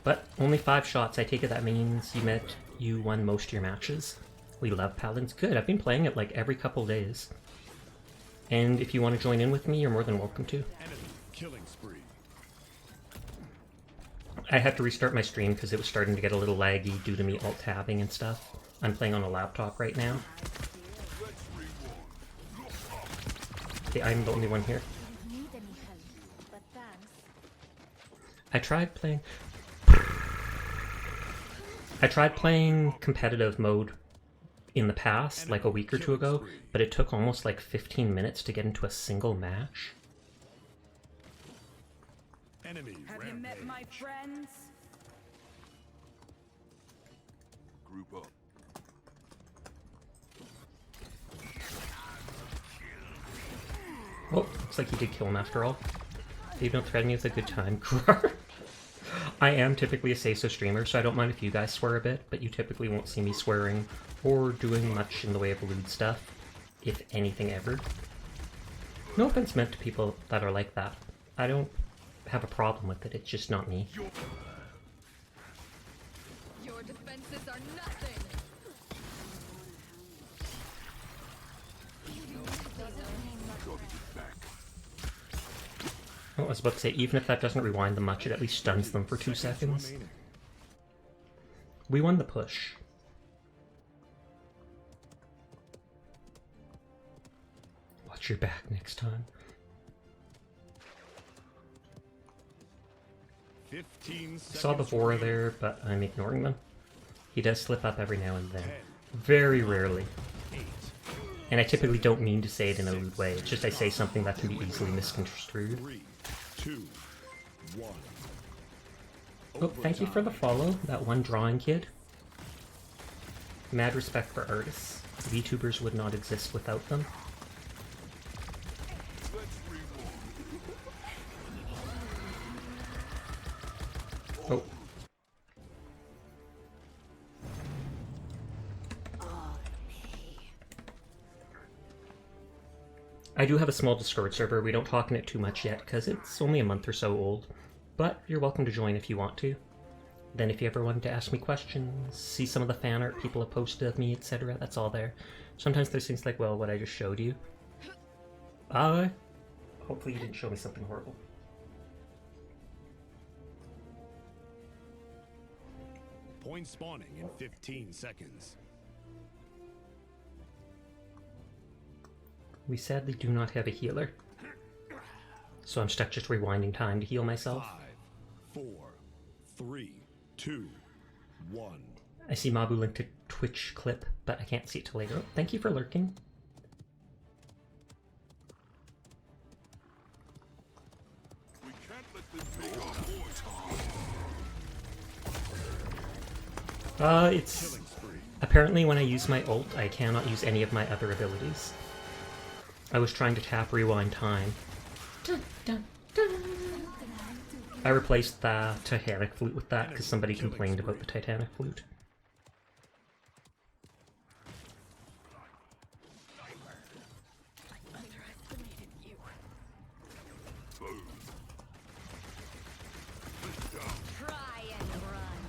But only 5 shots. I take it that means you won most of your matches. We love Paladins. Good. I've been playing it like every couple days. And if you want to join in with me, you're more than welcome to. Enemy killing spree. I had to restart my stream because it was starting to get a little laggy due to me alt-tabbing and stuff. I'm playing on a laptop right now. Okay, I'm the only one here. Need any help, but thanks. I tried playing competitive mode in the past, like a week or two ago, but it took almost like 15 minutes to get into a single match. Enemy Have you met my friends? Group up. Oh, looks like you did kill him after all. You don't threaten me with a good time. I am typically a say-so streamer, so I don't mind if you guys swear a bit, but you typically won't see me swearing or doing much in the way of lewd stuff, if anything ever. No offense meant to people that are like that. I don't have a problem with it, it's just not me. Your defenses are nothing. Oh, I was about to say, even if that doesn't rewind them much, it at least stuns them for 2 seconds. We won the push. Watch your back next time. 15 seconds. Saw the Vora there, but I'm ignoring them. He does slip up every now and then. Very rarely. 8, And I typically don't mean to say it in a lewd way, it's just I say something that can be easily misconstrued. 3, 2, 1. Oh, thank you for the follow, that one drawing kid. Mad respect for artists. VTubers would not exist without them. Oh. I do have a small Discord server. We don't talk in it too much yet because it's only a month or so old, but you're welcome to join if you want to. Then if you ever wanted to ask me questions, see some of the fan art people have posted of me, etc., that's all there. Sometimes there's things like, well, what I just showed you. Hopefully you didn't show me something horrible. Point spawning in 15 seconds. We sadly do not have a healer. So I'm stuck just rewinding time to heal myself. 5, 4, 3, 2, 1. I see Mabu linked to Twitch clip, but I can't see it till later. Oh, thank you for lurking. It's... Apparently when I use my ult, I cannot use any of my other abilities. I was trying to tap rewind time. I replaced the Titanic flute with that because somebody complained about the Titanic flute. Try and run.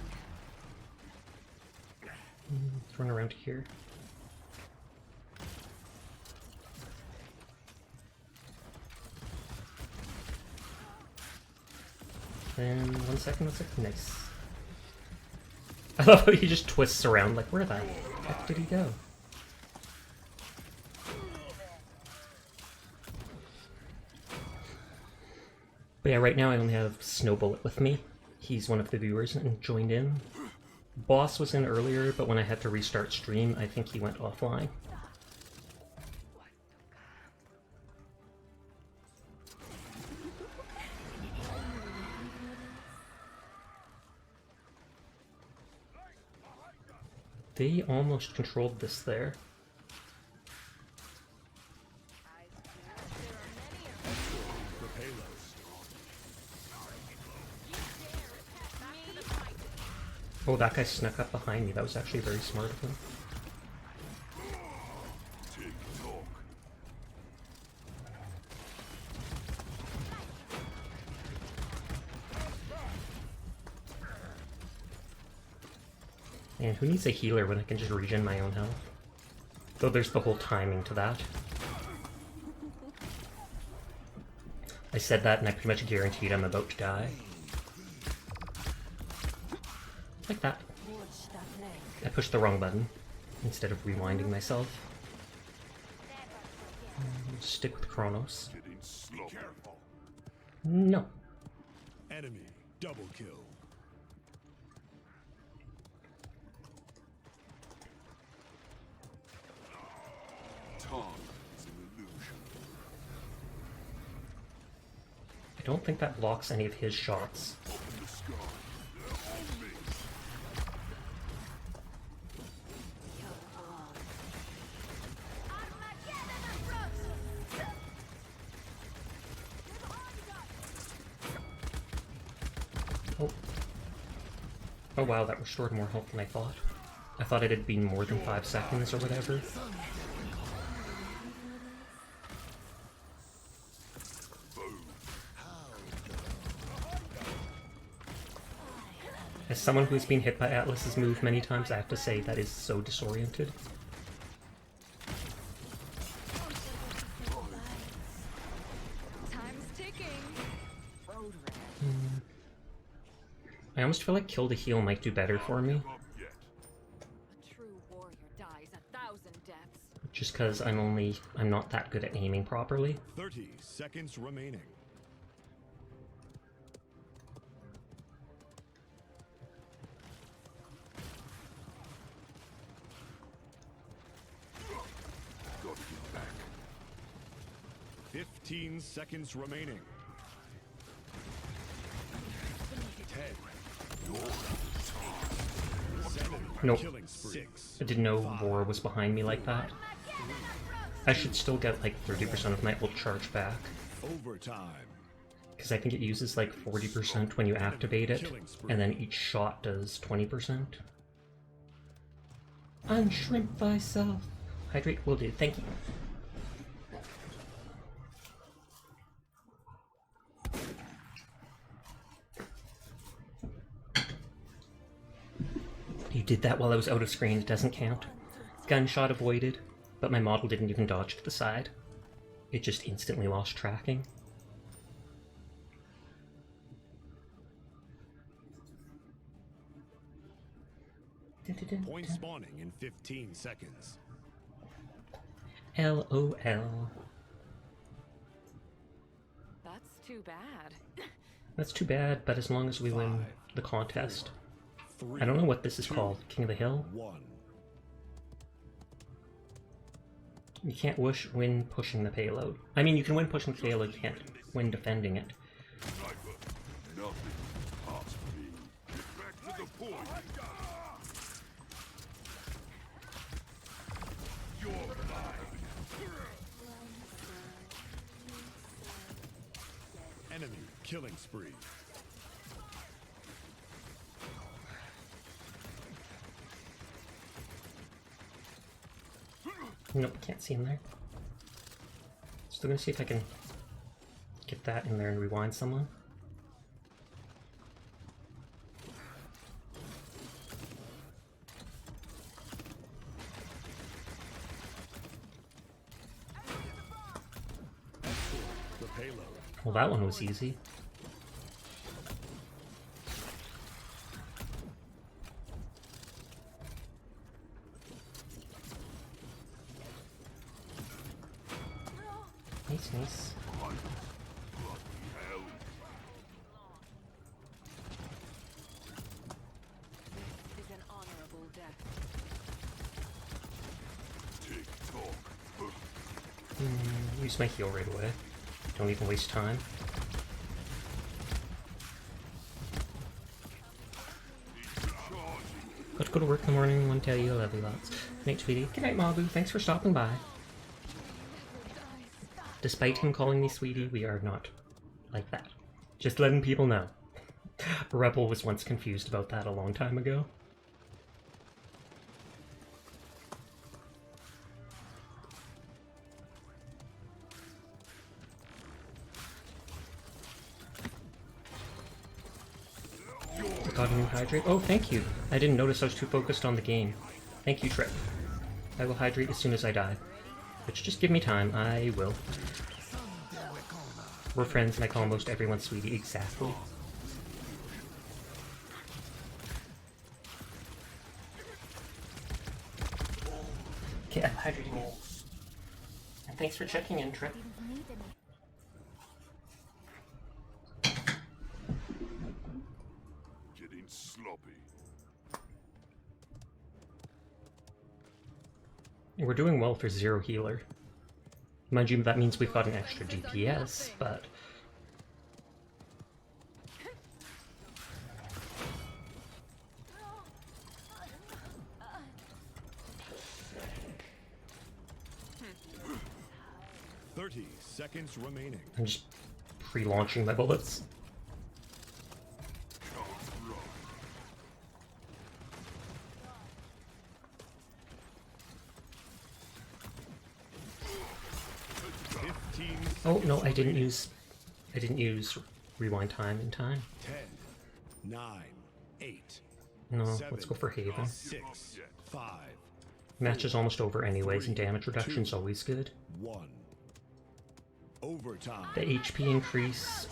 Let's run around here. Then 1 second, nice. I love how he just twists around like, where the heck did he go? But yeah, right now I only have Snowbullet with me. He's one of the viewers and joined in. Boss was in earlier, but when I had to restart stream, I think he went offline. They almost controlled this there. Oh, that guy snuck up behind me. That was actually very smart of him. And who needs a healer when I can just regen my own health? Though there's the whole timing to that. I said that and I pretty much guaranteed I'm about to die. Like that. I pushed the wrong button instead of rewinding myself. Stick with Chronos. No. Enemy double kill. I don't think that blocks any of his shots. Oh. Oh wow, that restored more health than I thought. I thought it had been more than 5 seconds or whatever. As someone who's been hit by Atlas's move many times, I have to say that is so disoriented. Time's ticking. I almost feel like Kill the Heal might do better for me. A true warrior dies 1,000 deaths. Just because I'm not that good at aiming properly. 30 seconds remaining. Gotta get back. 15 seconds remaining. 10. Nope. Killing spree. 6. I didn't know War was behind me like that. I should still get like 30% of my ult charge back. Overtime. Because I think it uses like 40% when you activate it, and then each shot does 20%. Unshrink thyself. Hydrate will do, thank you. You did that while I was out of screen, it doesn't count. Gunshot avoided, but my model didn't even dodge to the side. It just instantly lost tracking. Point spawning in 15 seconds. LOL. That's too bad. That's too bad, but as long as we win the contest. 3, I don't know what this is 2, called. King of the Hill? 1. You can't win pushing the payload. I mean, you can win pushing the payload, you can't win defending it. Sniper, nothing past me. Get back to the point. You're mine. Enemy killing spree. Nope, can't see him there. Still gonna see if I can get that in there and rewind someone. The payload. Well, that one was easy. Nice, nice. This is an honorable death. Use my heal right away. Don't even waste time. Got to go to work in the morning, want to tell you I love you lots. Night, sweetie. Good night, Mabu. Thanks for stopping by. Despite him calling me sweetie, we are not like that. Just letting people know. Rebel was once confused about that a long time ago. Got a new hydrate. Oh, thank you. I didn't notice I was too focused on the game. Thank you, Trip. I will hydrate as soon as I die. Which, just give me time. I will. We're friends and I call most everyone sweetie. Exactly. Okay, I'm hydrating you. And thanks for checking in, Trip. Getting sloppy. We're doing well for zero healer. Mind you, that means we've got an extra DPS, but... "30 seconds remaining. I'm just pre-launching my bullets. Can't Oh no, I didn't use rewind time in time. 10, 9, 8, No, 7, let's go for Haven. 6, 5, Match is almost over anyways, and 3, damage reduction's 2, always good. 1. Overtime. The HP increase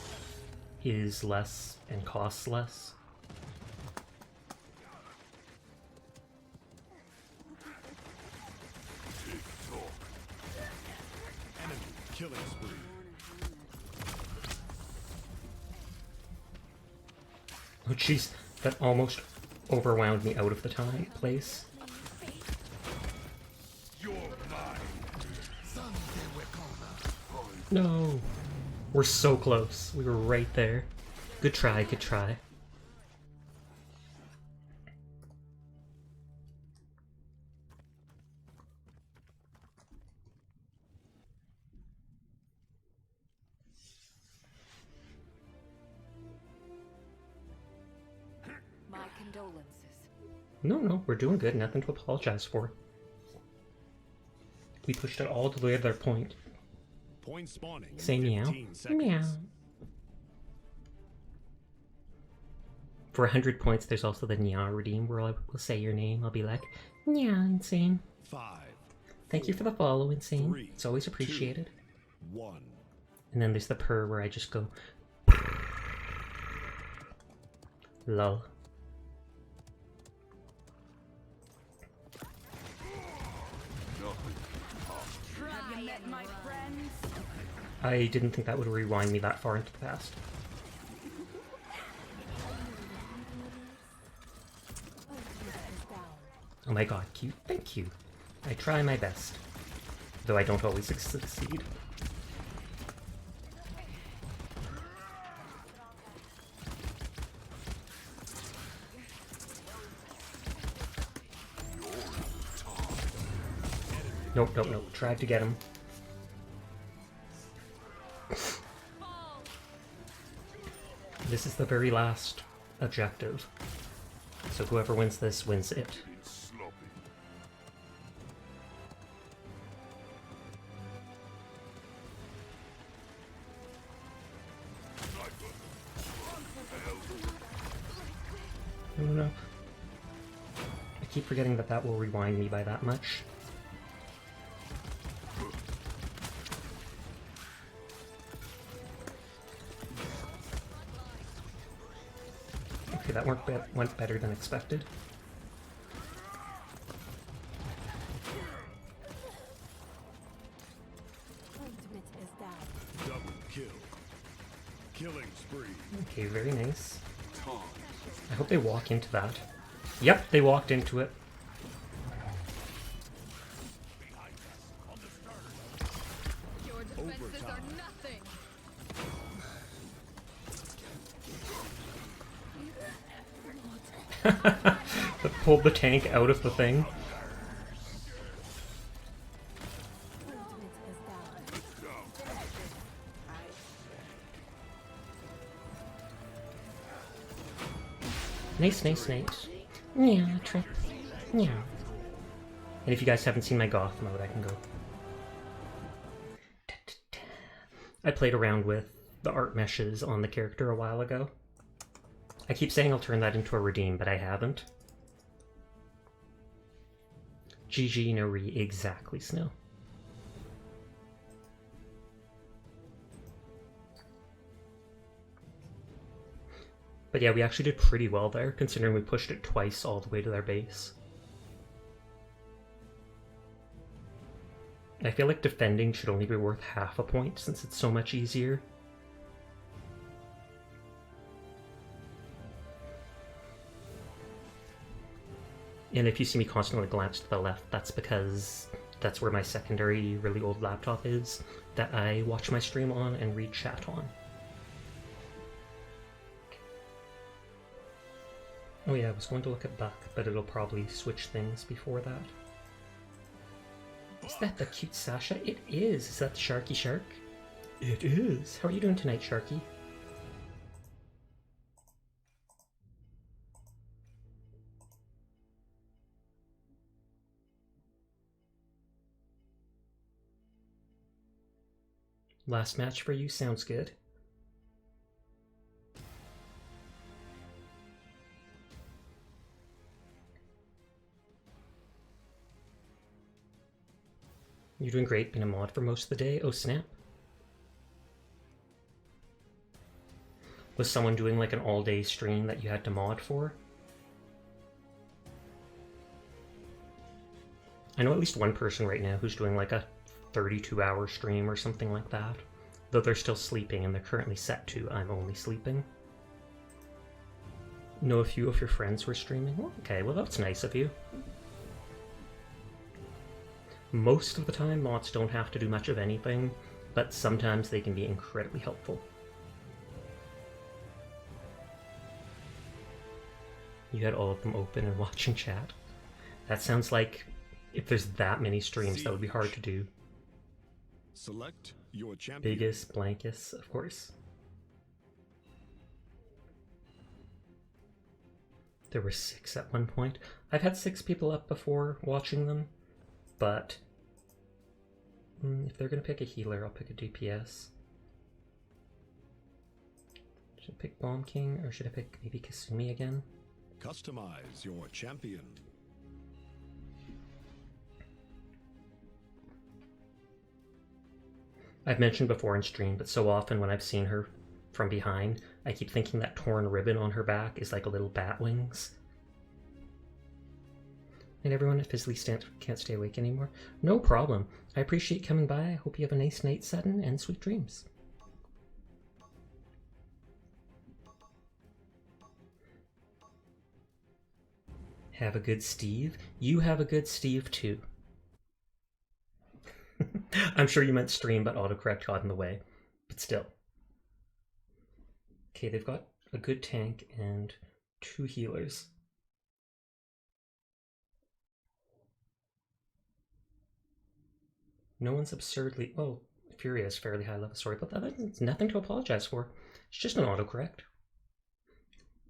is less and costs less. Enemy killing spree. Oh jeez, that almost overwhelmed me out of the time place. No! We're so close. We were right there. Good try, good try. My condolences. No, we're doing good. Nothing to apologize for. We pushed it all the way to their point. Point spawning. in Say meow. 15 seconds. Meow. For 100 points, there's also the Nya redeem where I will say your name. I'll be like, Nya, Insane. 5, Thank you for the follow, Insane. 3, It's always appreciated. 1. And then there's the purr where I just go, lol. Have you met my friends? I didn't think that would rewind me that far into the past. Oh my god, cute. Thank you. I try my best. Though I don't always succeed. Nope. Tried to get him. This is the very last objective. So whoever wins this wins it. No. I keep forgetting that that will rewind me by that much. Okay, that went better than expected. Double kill. Killing spree. Okay, very nice. I hope they walk into that. Yep, they walked into it. Your defenses are nothing. That pulled the tank out of the thing. Nice. Yeah, trip. Yeah. And if you guys haven't seen my goth mode, I can go. I played around with the art meshes on the character a while ago. I keep saying I'll turn that into a redeem, but I haven't. GG no re exactly, Snow. But yeah, we actually did pretty well there, considering we pushed it twice all the way to their base. I feel like defending should only be worth half a point, since it's so much easier. And if you see me constantly glance to the left, that's because that's where my secondary really old laptop is, that I watch my stream on and read chat on. Oh yeah, I was going to look at Buck, but it'll probably switch things before that. Is that the cute Sasha? It is! Is that the Sharky Shark? It is! How are you doing tonight, Sharky? Last match for you sounds good. You're doing great being a mod for most of the day. Oh snap. Was someone doing like an all-day stream that you had to mod for? I know at least one person right now who's doing like a 32-hour stream or something like that. Though they're still sleeping and they're currently set to I'm only sleeping. Know a few of your friends were streaming? Well, okay, well that's nice of you. Most of the time, mods don't have to do much of anything, but sometimes they can be incredibly helpful. You had all of them open and watching chat. That sounds like if there's that many streams, that would be hard to do. Select your champion. Biggest, blankest, of course. There were 6 at one point. I've had 6 people up before watching them, but if they're gonna pick a healer, I'll pick a DPS. Should I pick Bomb King, or should I pick maybe Kasumi again? Customize your champion. I've mentioned before in stream, but so often when I've seen her from behind, I keep thinking that torn ribbon on her back is like a little bat wings. And everyone at physically can't stay awake anymore. No problem. I appreciate coming by. I hope you have a nice night setting and sweet dreams. Have a good Steve. You have a good Steve too. I'm sure you meant stream, but autocorrect got in the way. But still. Okay, they've got a good tank and 2 healers. No one's absurdly... Oh, Furia is fairly high level. Sorry about that. It's nothing to apologize for. It's just an autocorrect.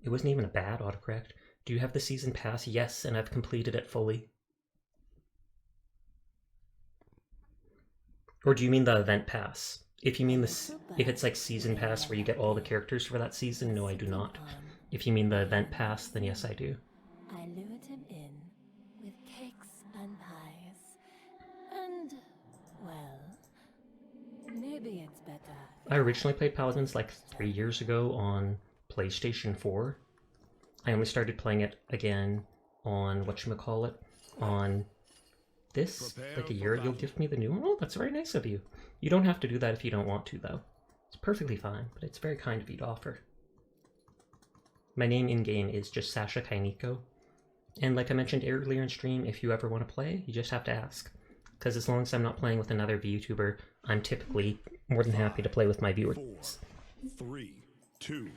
It wasn't even a bad autocorrect. Do you have the season pass? Yes, and I've completed it fully. Or do you mean the event pass? If you mean this, if it's like season pass where you get all the characters for that season, no I do not. If you mean the event pass, then yes I do. I lured him in with cakes and pies. And, well, maybe it's better. I originally played Paladins like 3 years ago on PlayStation 4. I only started playing it again on, whatchamacallit, on this, like a year. You'll give me the new one? Oh, that's very nice of you. You don't have to do that if you don't want to, though. It's perfectly fine, but it's very kind of you to offer. My name in-game is just Sasha Kainiko. And like I mentioned earlier in stream, if you ever want to play, you just have to ask. Because as long as I'm not playing with another VTuber, I'm typically more than happy to play with my viewers. 4, 3, 2,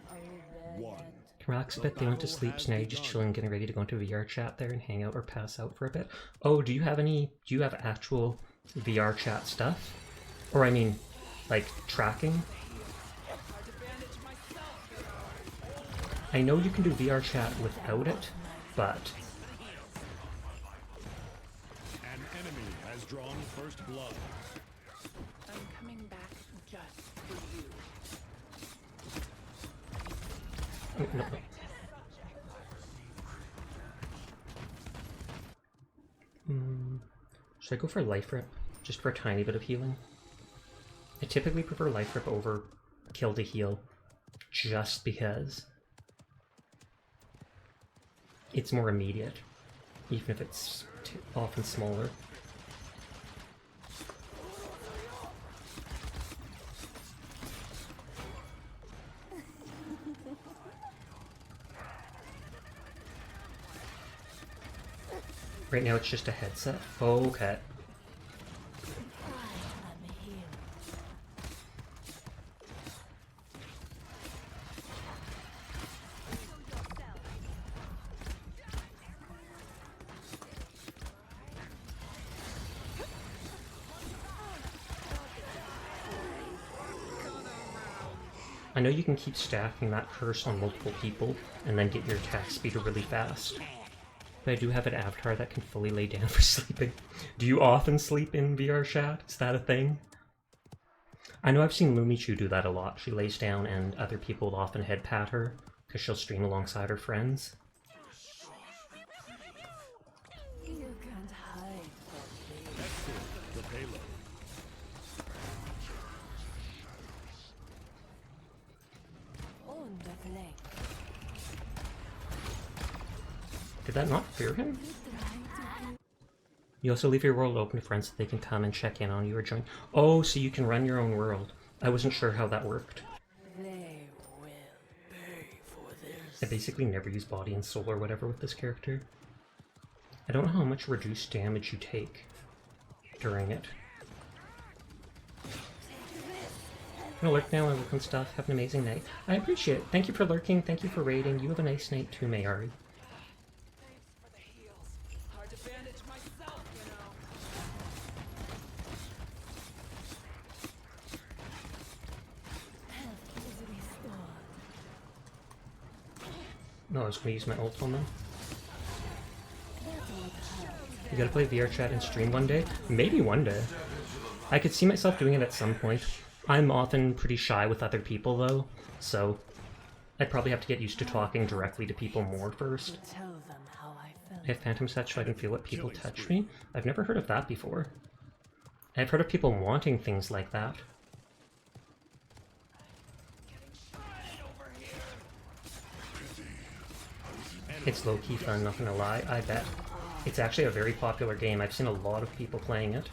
1. Rock's bet they went to sleep, so now you're just chilling, getting ready to go into VR chat there and hang out or pass out for a bit. Oh, do you have actual VR chat stuff? Or I mean, like, tracking? I know you can do VR chat without it, but... An enemy has drawn first blood. I'm coming back just for you. Oh, no. Should I go for Life Rip? Just for a tiny bit of healing? I typically prefer Life Rip over Kill to Heal, just because it's more immediate, even if it's often smaller. Right now it's just a headset? Okay. I know you can keep stacking that curse on multiple people and then get your attack speed really fast. But I do have an avatar that can fully lay down for sleeping. Do you often sleep in VR chat? Is that a thing? I know I've seen Lumichu do that a lot. She lays down and other people will often head pat her because she'll stream alongside her friends. You can't hide from me. Exit the payload. On the flank. Did that not fear him? You also leave your world open to friends so they can come and check in on you or join. Oh, so you can run your own world. I wasn't sure how that worked. They will pay for this. I basically never use body and soul or whatever with this character. I don't know how much reduced damage you take during it. I'm gonna lurk now and work on stuff. Have an amazing night. I appreciate it. Thank you for lurking. Thank you for raiding. You have a nice night too, Mayari. Thanks for the heals. Hard to bandage myself, you know. Health is restored. No, I was gonna use my ult on them. That would hurt. You gotta play VR chat and stream one day? Maybe one day. I could see myself doing it at some point. I'm often pretty shy with other people though, so I'd probably have to get used to talking directly to people more first. Tell them how I felt. I have phantom touch so I can feel what people touch me. I've never heard of that before. I've heard of people wanting things like that. It's low-key fun, not gonna lie, I bet. It's actually a very popular game. I've seen a lot of people playing it.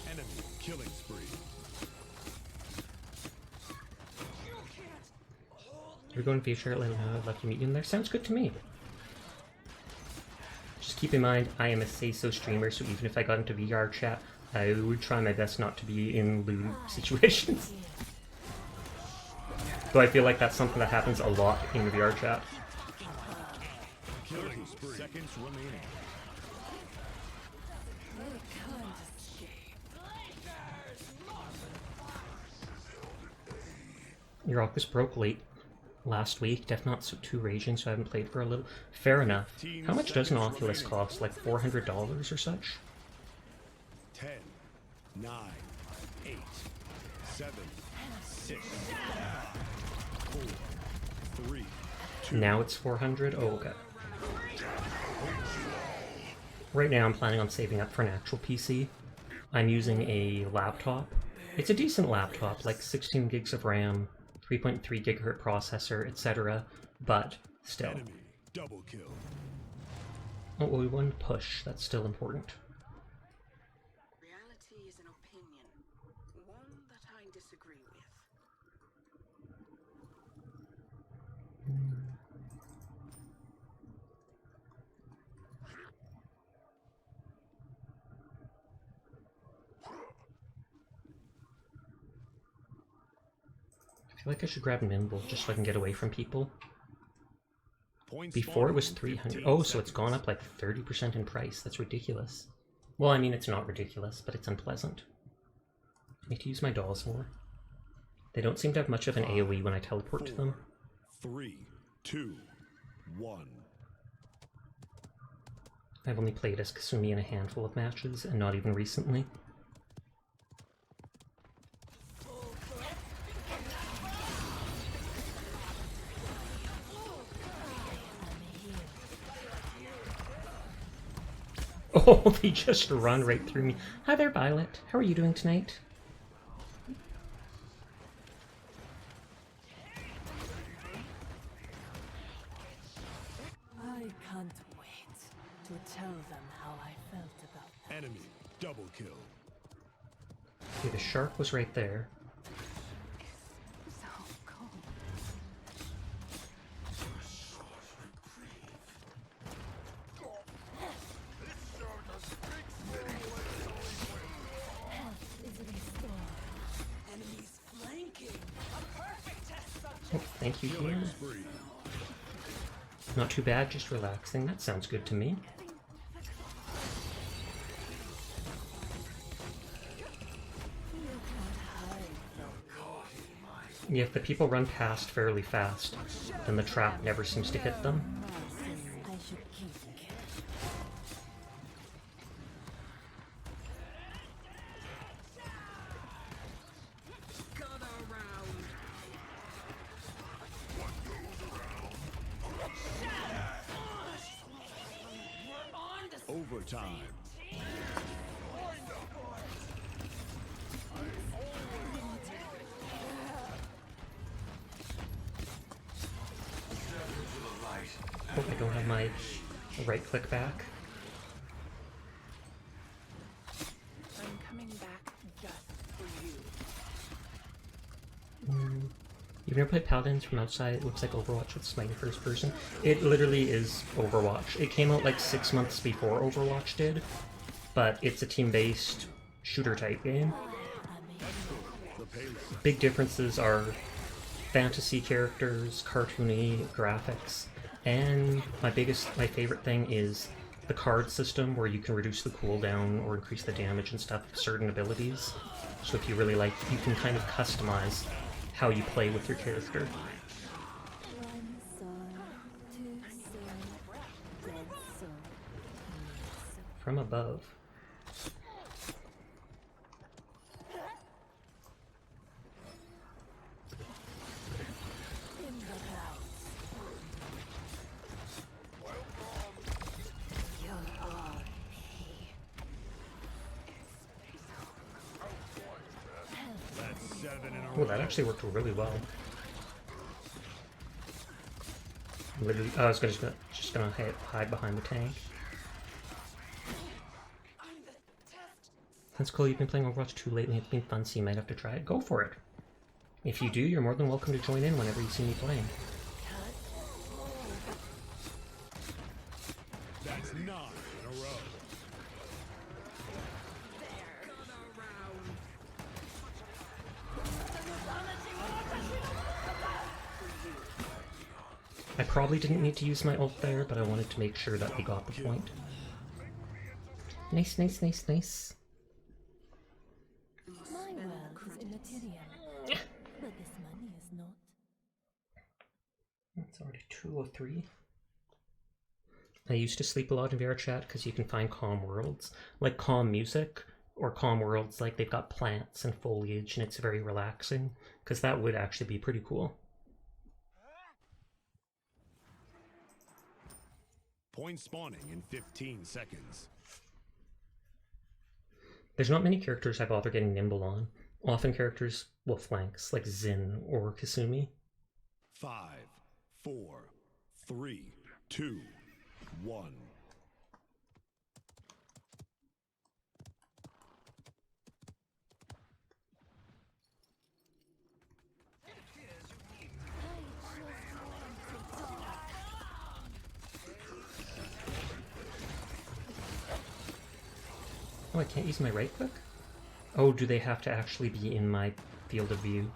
Enemy killing spree. You're going to feature it, let me know. I'd love to meet you in there. Sounds good to me. Just keep in mind, I am a say-so streamer, so even if I got into VR chat, I would try my best not to be in lewd situations. Though I feel like that's something that happens a lot in VR chat. Killing spree. Seconds remaining. They can't escape. Your Oculus broke late last week. Def not 2 raging, so I haven't played for a little. Fair enough. How much does an Oculus cost? Like $400 or such? 10, 9, 8, 7, 6, 4, 3, 2. Now it's 400? Oh, okay. Right now I'm planning on saving up for an actual PC. I'm using a laptop. It's a decent laptop, like 16 gigs of RAM, 3.3 gigahertz processor, etc. But still. Enemy double kill. Oh, we want to push. That's still important. Reality is an opinion, one that I disagree with. I feel like I should grab an nimble just so I can get away from people. Points Before it was spawned 300. 15 Oh, so it's gone seconds. up like 30% in price. That's ridiculous. Well, I mean, it's not ridiculous, but it's unpleasant. I need to use my dolls more. They don't seem to have much of an AoE when I teleport to them. 3, 2, 1. I've only played as Kasumi in a handful of matches, and not even recently. Oh, they just run right through me. Hi there, Violet. How are you doing tonight? I can't wait to tell them how I felt about them. Enemy double kill. Okay, the shark was right there. So cold. Is restored. Enemies flanking. A perfect test subject. Oh, thank you, Killing dear. spree. Not too bad, just relaxing. That sounds good to me. Yeah, if the people run past fairly fast, then the trap never seems to hit them. I should keep it. time. Hope I don't have my right click back. I'm coming back just for you. You've never played Paladins from outside? It looks like Overwatch with smiting first person. It literally is Overwatch. It came out like 6 months before Overwatch did, but it's a team-based shooter type game. Big differences are fantasy characters, cartoony graphics, and my favorite thing is the card system where you can reduce the cooldown or increase the damage and stuff of certain abilities. So if you really like, you can kind of customize how you play with your character. From above. That's 7 in a Oh, row. that actually worked really well. Literally, I was just gonna hide behind the tank. That's cool. You've been playing Overwatch 2 lately. It's been fun, so you might have to try it. Go for it. If you do, you're more than welcome to join in whenever you see me playing. That's 9 in a row. I probably didn't need to use my ult there, but I wanted to make sure that we got the point. Nice, nice, nice, nice. My wealth is immaterial, but this money is not. That's already 203. I used to sleep a lot in VR chat because you can find calm worlds, like calm music, or calm worlds like they've got plants and foliage, and it's very relaxing, because that would actually be pretty cool. Point spawning in 15 seconds. There's not many characters I bother getting nimble on. Often characters will flanks, like Xin or Kasumi. 5, 4, 3, 2, 1. Oh, I can't use my right click? Oh, do they have to actually be in my field of view?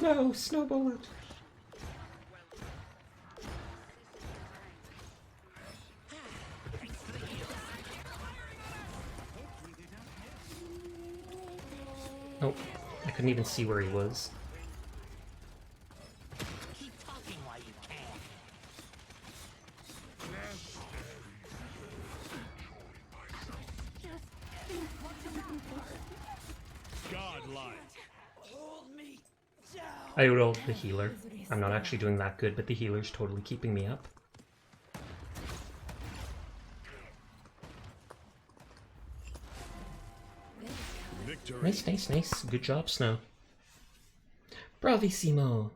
No, snow bullet! Oh, I couldn't even see where he was. Godlike. I rolled the healer. I'm not actually doing that good, but the healer's totally keeping me up. Victory. Nice, nice, nice. Good job, Snow. Bravissimo!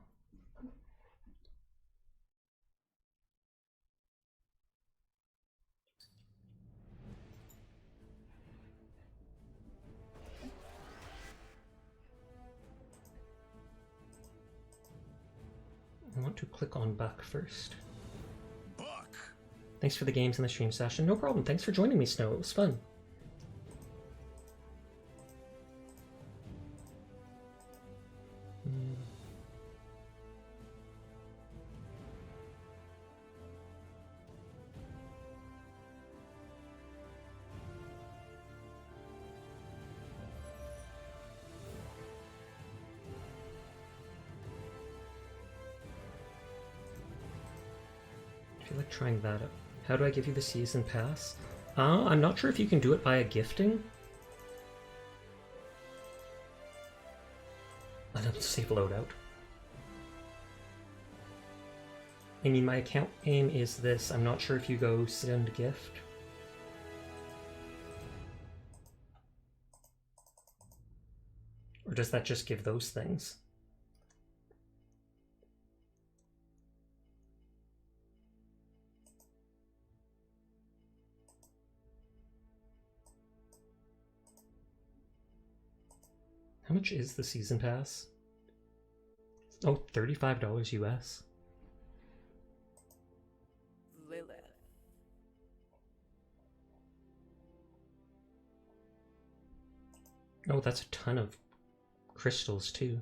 I want to click on Buck first. Buck! Thanks for the games and the stream session. No problem. Thanks for joining me, Snow. It was fun. I feel like trying that out. How do I give you the season pass? I'm not sure if you can do it via gifting. I don't save loadout. I mean, my account name is this. I'm not sure if you go send gift. Or does that just give those things? How much is the season pass? Oh, $35 US. Lilith. Oh, that's a ton of crystals too.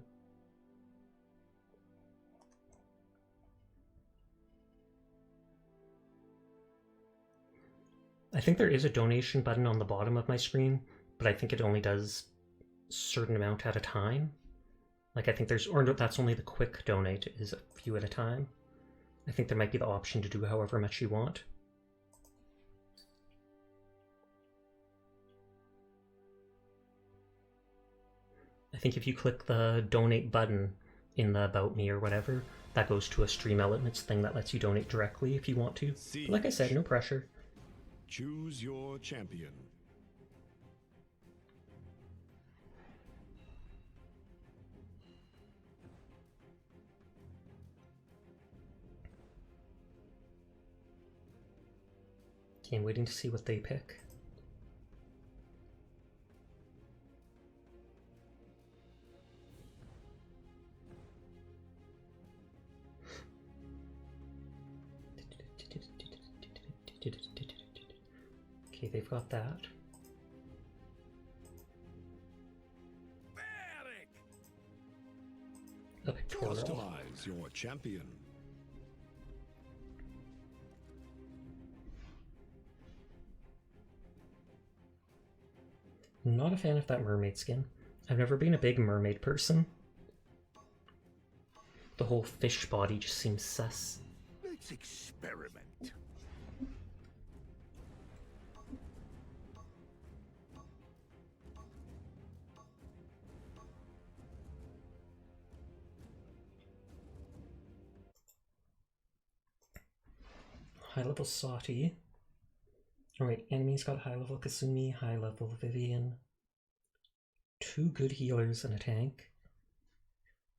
I think there is a donation button on the bottom of my screen, but I think it only does a certain amount at a time. Like I think there's, or no, that's only the quick donate is a few at a time. I think there might be the option to do however much you want. I think if you click the donate button in the About Me or whatever, that goes to a Stream Elements thing that lets you donate directly if you want to. But like I said, no pressure. Choose your champion. Okay, I'm waiting to see what they pick. Okay, they've got that. A pictorial. Customize your champion. Not a fan of that mermaid skin. I've never been a big mermaid person. The whole fish body just seems sus. Let's experiment. High level Sati. Alright, enemies got high level Kasumi, high level Vivian. 2 good healers and a tank.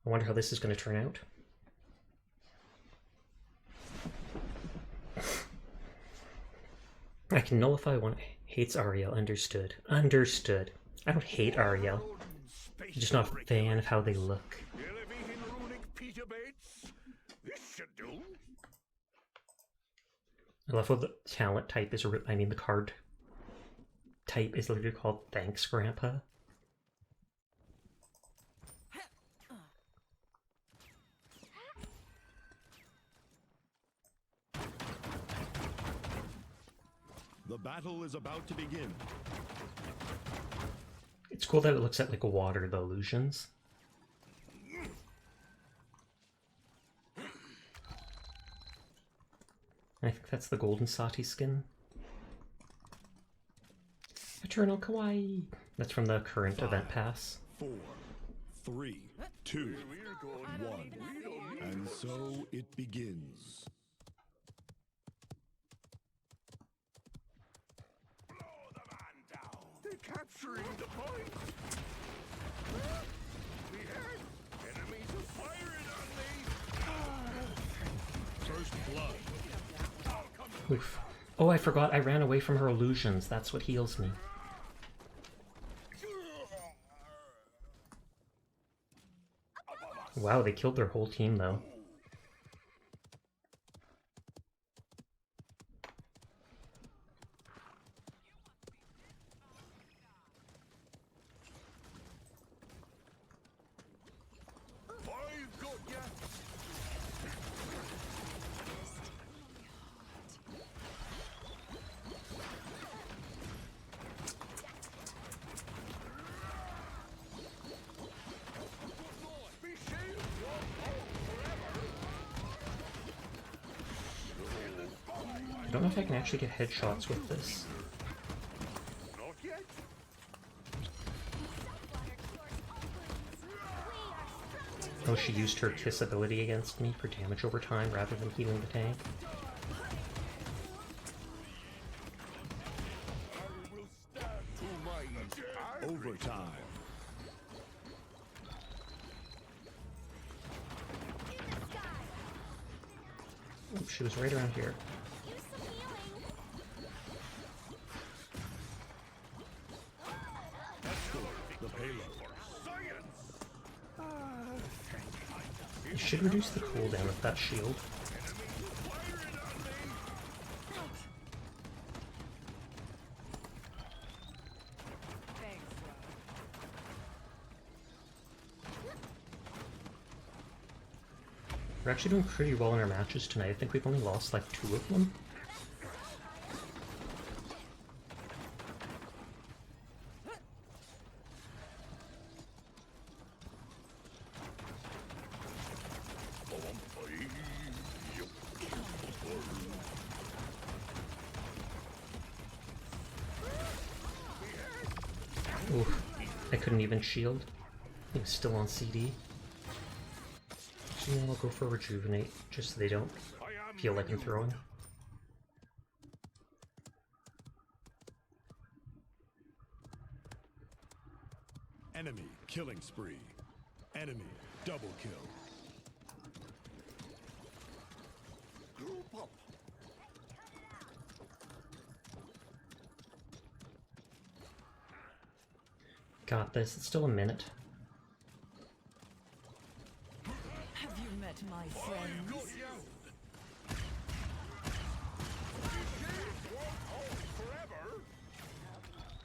I wonder how this is going to turn out. I can nullify one. Hates Ariel. Understood. Understood. I don't hate Ariel. I'm just not a fan of how they look. Elevating runic Peter Bates. This should do. I love how the talent type is, the card type is literally called Thanks, Grandpa. The battle is about to begin. It's cool that it looks at like water, the illusions. I think that's the Golden Sati skin. Eternal Kawaii! That's from the current event pass. 4, 3, 2, 1. And so it begins. Blow the man down. They're capturing the point. We hit. Enemies are firing on me. First blood. Oof. Oh, I forgot I ran away from her illusions. That's what heals me. Wow, they killed their whole team though. I've got ya. I don't know if I can actually get headshots with this. Not yet. Water source opens. We are strong Oh, she used her Kiss ability against me for damage over time rather than healing the tank. Overtime. Oh, she was right around here. The payload. You should reduce the cooldown of that shield. We're actually doing pretty well in our matches tonight. I think we've only lost like 2 of them. Oof, I couldn't even shield. He was still on CD. Actually, I'll go for Rejuvenate, just so they don't feel like I'm throwing. Enemy killing spree. Enemy double kill. Group up. Got this, it's still a minute. Have you met my friends?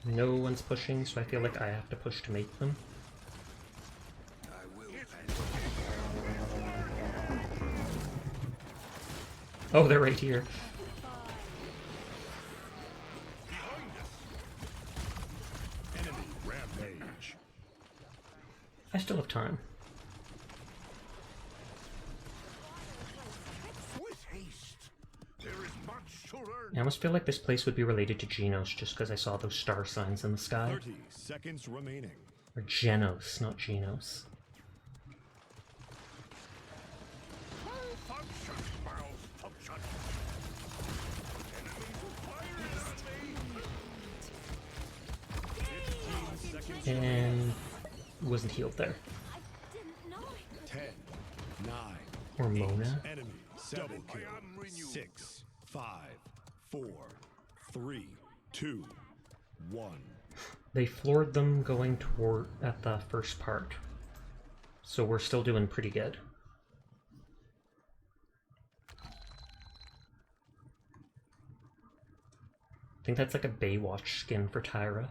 No one's pushing, so I feel like I have to push to make them. Oh, they're right here. Enemy rampage. I still have time. With haste. There is much to learn. I almost feel like this place would be related to Genos just because I saw those star signs in the sky. 30 seconds remaining. Or Genos, not Genos. Function, malfunction. And wasn't healed there. 10, 9, Or Mona. enemy double kill. 6, 5, 4, 3, 2, 1. They floored them going toward at the first part. So we're still doing pretty good. I think that's like a Baywatch skin for Tyra.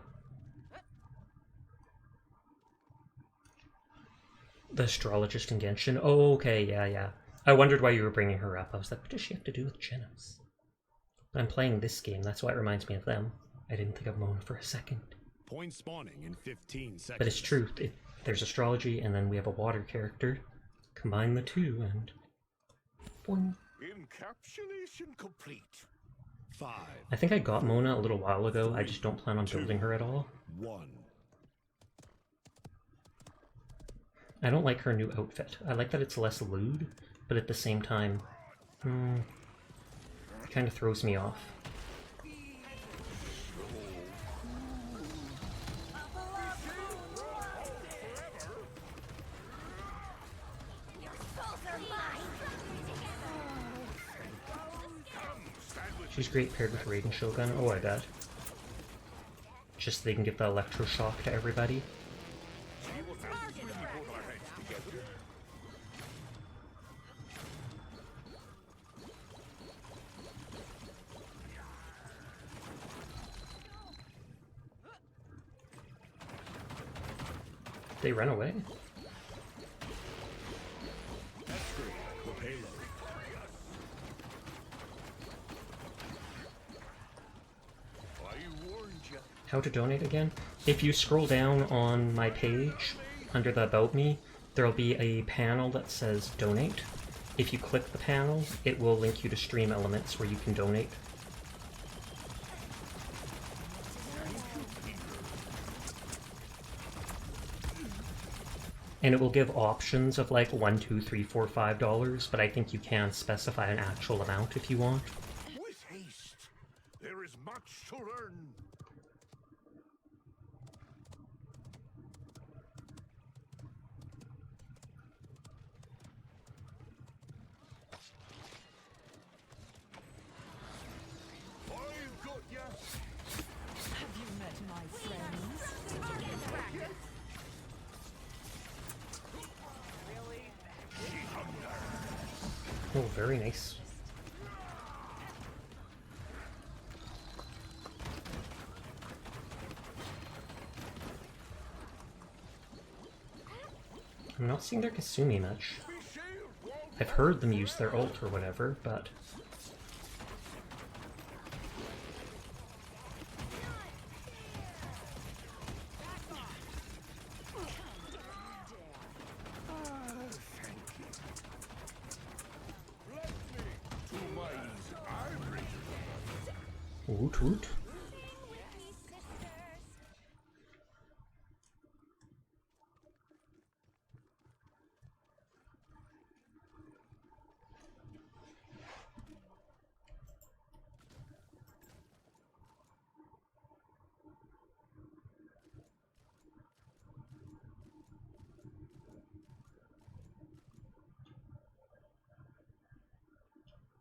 The astrologist in Genshin. Oh, okay, yeah. I wondered why you were bringing her up. I was like, what does she have to do with Genos? But I'm playing this game, that's why it reminds me of them. I didn't think of Mona for a second. Point spawning in 15 seconds. But it's true. There's astrology, and then we have a water character. Combine the two, and... boing. Encapsulation complete. 5, I think I got Mona a little while ago. I just don't plan on building her at all. 1. I don't like her new outfit. I like that it's less lewd, but at the same time, it kind of throws me off. She's great paired with Raiden Shogun. Oh, I bet. Just so they can give the electroshock to everybody. They run away. The payload. How to donate again? If you scroll down on my page, under the About Me, there'll be a panel that says Donate. If you click the panel, it will link you to Stream Elements where you can donate. And it will give options of like $1, $2, $3, $4, $5, but I think you can specify an actual amount if you want. With haste, there is much to learn. I've got ya. Have you met my friends? Oh, very nice. I'm not seeing their Kasumi much. I've heard them use their ult or whatever, but... Woot woot.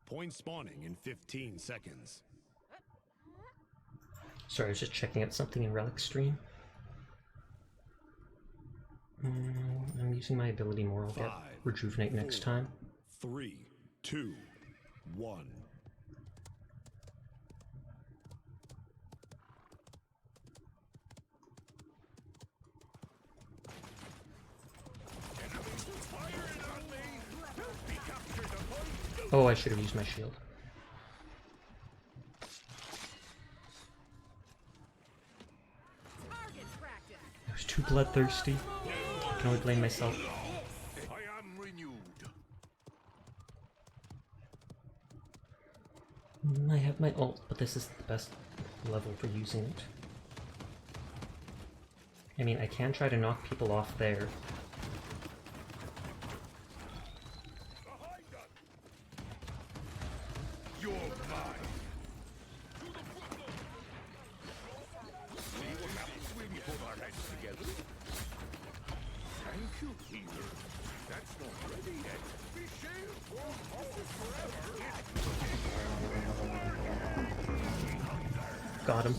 Point spawning in 15 seconds. Sorry, I was just checking out something in Relic stream. I'm using my ability more. I'll get 5, Rejuvenate next 4, time. 3, 2, 1. Oh, I should have used my shield. I was too bloodthirsty. I can only blame myself. I am renewed. I have my ult, but this is the best level for using it. I mean, I can try to knock people off there. You're mine. See what happens when we put our heads together? Thank you, healer. That's not ready yet. Be shield won't hold forever. Got him.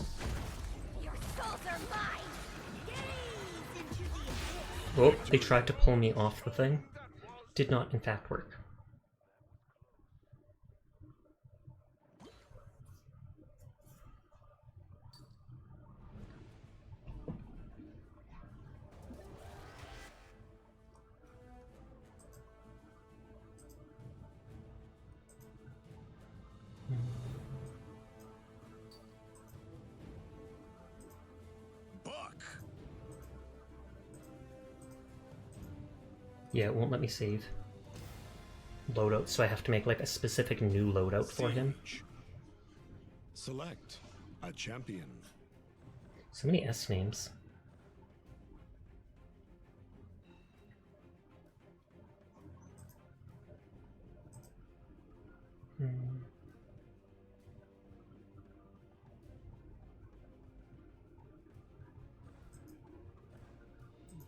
Your souls are mine! Gaze into the abyss! Oh, they tried to pull me off the thing. Did not, in fact, work. Buck. Yeah, it won't let me save loadout, so I have to make like a specific new loadout for him. Siege. Select a champion. So many S names.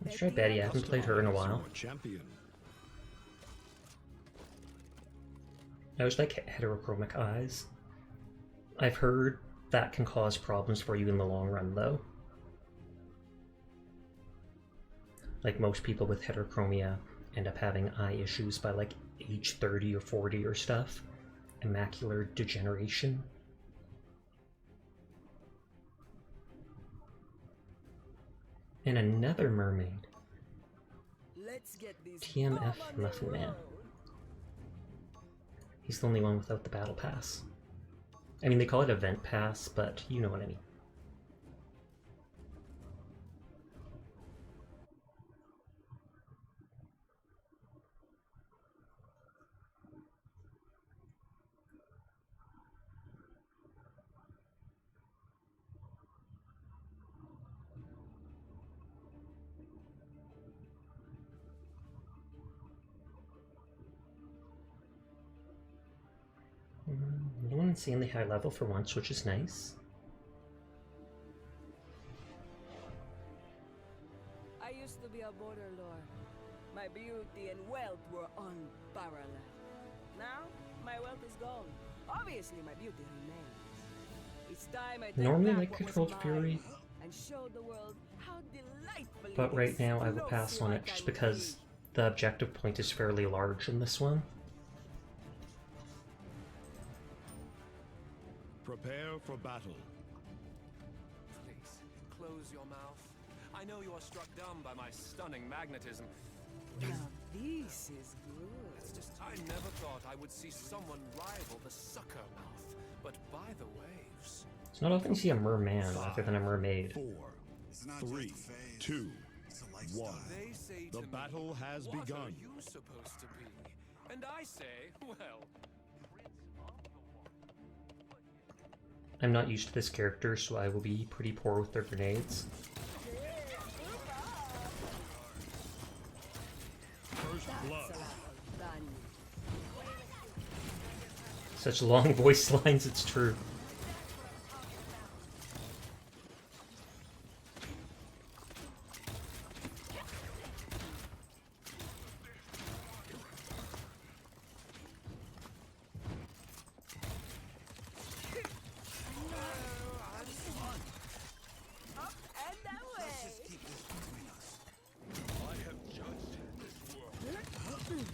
Let's try Betty. I haven't played her in a while. Your champion. I always like heterochromic eyes. I've heard that can cause problems for you in the long run, though. Like, most people with heterochromia end up having eye issues by like age 30 or 40 or stuff. And macular degeneration. And another mermaid. Let's get this TMF Muffin Man. He's the only one without the battle pass. I mean, they call it event pass, but you know what I mean. No one insanely high level for once, which is nice. I used to be a border lord. My beauty and wealth were unparalleled. Now, my wealth is gone. Obviously, my beauty remains. It's time I take Normally back like what was Controlled mine Fury, and show the world how delightfully but right this now I will looks pass on it like just I because the objective point is fairly large in this one. Prepare for battle. Please, close your mouth. I know you are struck dumb by my stunning magnetism. Now this is good. It's just, I never thought I would see someone rival the sucker mouth. But by the waves. It's not often you see a merman rather than a mermaid. 4, It's not 3, just a phase. 2, It's a lifestyle. 1. They say The to battle me, has what begun. are you supposed to be? And I say, well, I'm not used to this character, so I will be pretty poor with their grenades. First blood. Done. Such long voice lines, it's true. And that way. Keep this between us. I have judged this world.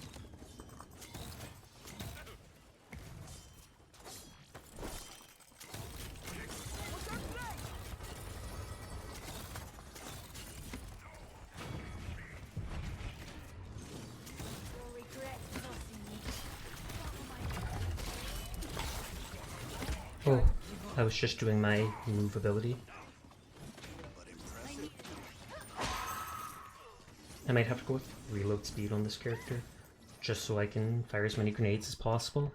You'll regret crossing me. Oh, I was just doing my move ability. But impressive. I might have to go with reload speed on this character, just so I can fire as many grenades as possible.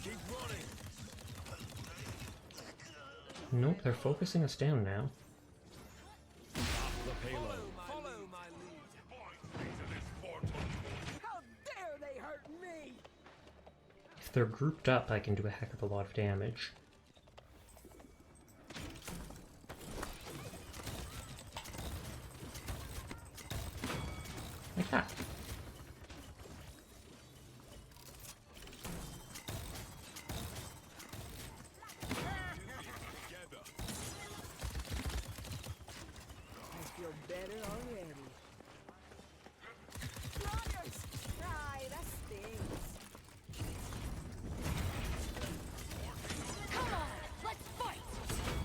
Keep running. Nope, they're focusing us down now. The payload. follow my lead. How dare they hurt me? If they're grouped up, I can do a heck of a lot of damage. Like that. Together. I feel better already. Flyers! Right, that stings. Come on, let's fight!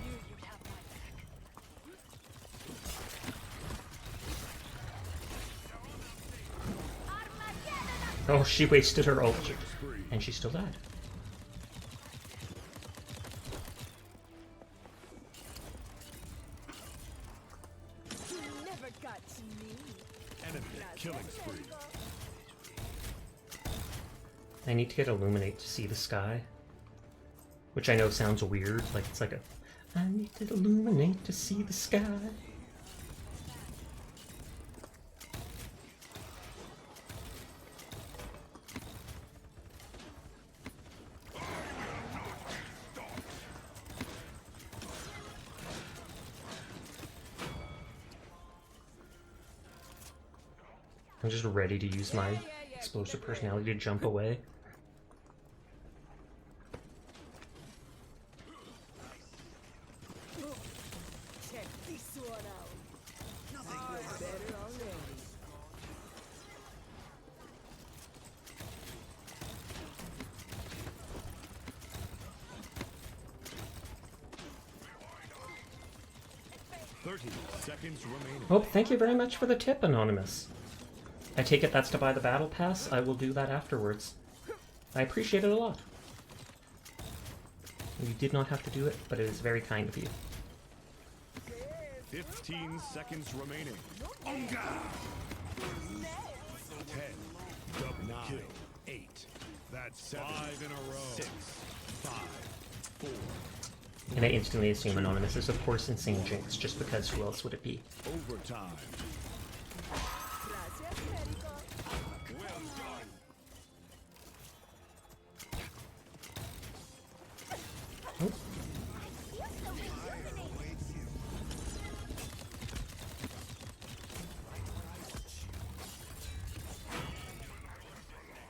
Knew you'd have my back. Oh, she wasted her ult, and she still died. You never got to me. Enemy killing spree. I need to get Illuminate to see the sky. Which I know sounds weird, like it's like a... I need to illuminate to see the sky. I'm just ready to use my explosive personality to jump away. Check this one out. Nothing feels better already. Thirty seconds remaining. Oh, thank you very much for the tip, Anonymous. I take it that's to buy the battle pass. I will do that afterwards. I appreciate it a lot. You did not have to do it, but it is very kind of you. 15 seconds remaining. 10, 9, 8. That's 5 in a row. 6, 5, And I instantly assume Anonymous is, of course, Insane Jinx, just because who else would it be? Overtime. Gracias, médico. Well done. Oh.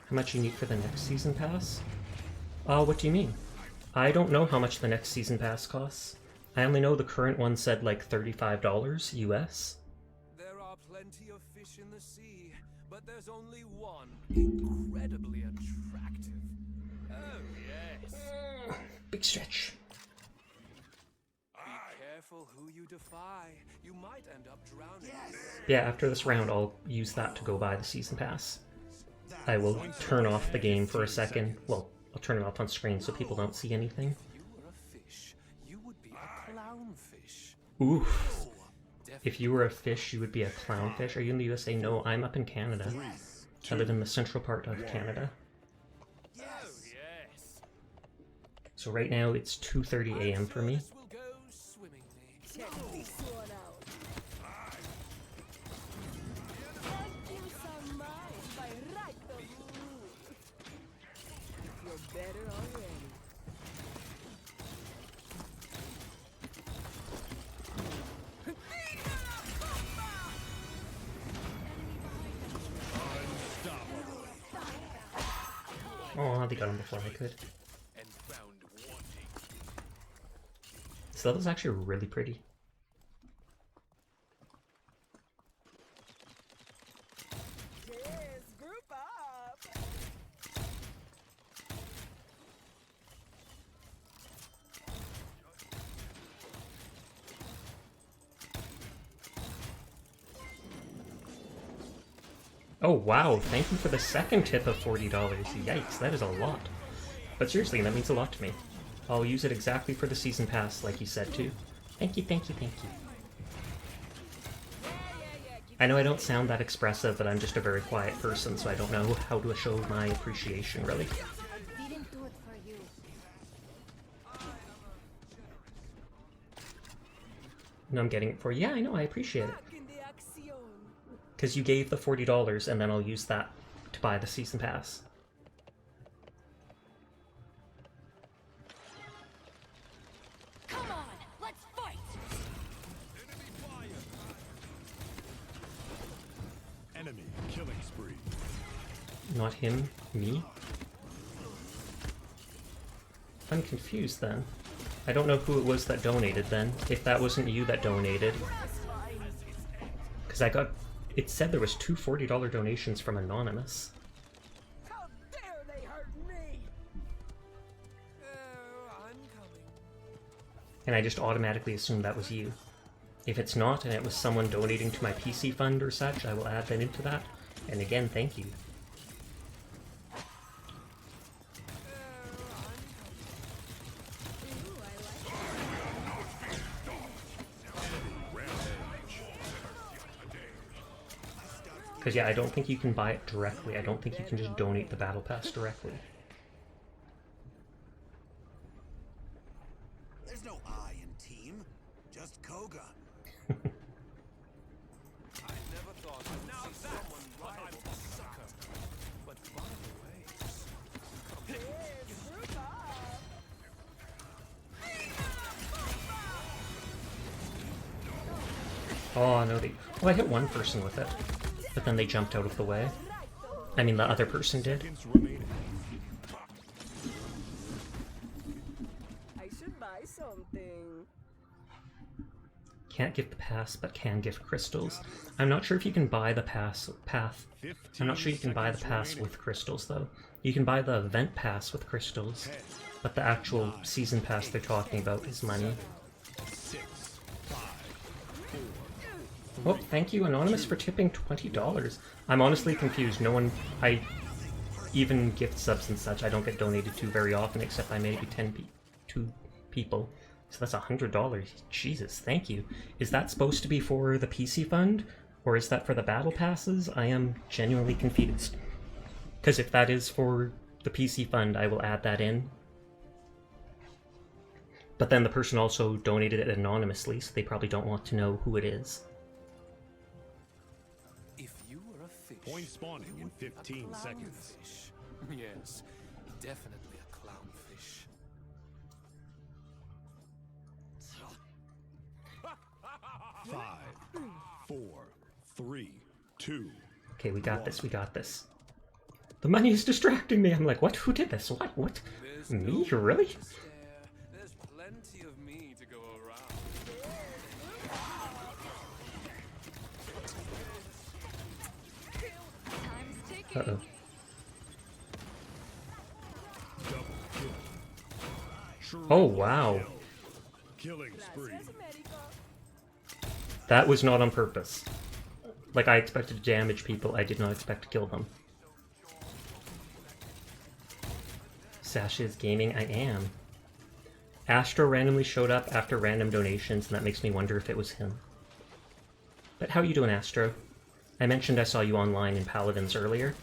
How much you need for the next season pass? What do you mean? I don't know how much the next season pass costs. I only know the current one said like $35 US. There are plenty of fish in the sea, but there's only one incredibly attractive. Oh, yes. Big stretch. Be careful who you defy. You might end up drowning. Yeah, after this round, I'll use that to go buy the season pass. I will turn off the game for a second. Well, I'll turn it off on screen so people don't see anything. If you were a fish, you would be a clownfish. Oof. If you were a fish, you would be a clownfish. Are you in the USA? No, I'm up in Canada. I live in the central part of Canada. Oh, yes. So right now it's 2:30 a.m. for me. This will go swimmingly. Check this one out. Thank you so much. By right of rule. You're better already. Oh, they got him before I could. And found wanting. This level's actually really pretty. Yes, group up. Oh wow, thank you for the second tip of $40. Yikes, that is a lot. But seriously, that means a lot to me. I'll use it exactly for the season pass, like you said too. Thank you, thank you, thank you. I know I don't sound that expressive, but I'm just a very quiet person, so I don't know how to show my appreciation, really. Didn't do it for you. No, I'm getting it for you. Yeah, I know, I appreciate it. Back in the action. Because you gave the $40, and then I'll use that to buy the season pass. Come on, let's fight! Enemy killing spree. Not him, me? I'm confused then. I don't know who it was that donated then, if that wasn't you that donated. Because I got... It said there was two $40 donations from Anonymous. How dare they hurt me? Oh, I'm coming. And I just automatically assumed that was you. If it's not, and it was someone donating to my PC fund or such, I will add that into that. And again, thank you. Because yeah, I don't think you can buy it directly. I don't think you can just donate the battle pass directly. There's no I in team, just Koga. I never thought I'd see someone rival the sucker. But by the way, Yes, group up. Oh no, they... Oh, I hit one person with it. But then they jumped out of the way. I mean, the other person did. Seconds remaining. I should buy something. Can't give the pass, but can give crystals. I'm not sure if you can buy the path. I'm not sure you can buy the pass with crystals, though. You can buy the event pass with crystals, but the actual season pass they're talking about is money. 6, 5, 4. Well, thank you, Anonymous, for tipping $20. I'm honestly confused. No one... I... Even gift subs and such, I don't get donated to very often, except by maybe 2 people. So that's $100. Jesus, thank you. Is that supposed to be for the PC fund? Or is that for the battle passes? I am genuinely confused. Because if that is for the PC fund, I will add that in. But then the person also donated it anonymously, so they probably don't want to know who it is. If you were a fish, Point spawning in 15 seconds. clownfish. Yes, definitely a clownfish. 5, 4, 3, 2. Okay, we got this, we got this. The money is distracting me. I'm like, what? Who did this? What? There's Me? no Really? need to stare. There's plenty of me to go around. Time's ticking. Uh-oh. Oh, wow. Killing spree. That was not on purpose. Like, I expected to damage people, I did not expect to kill them. Sasha's gaming, I am. Astro randomly showed up after random donations, and that makes me wonder if it was him. But how you doing, Astro? I mentioned I saw you online in Paladins earlier.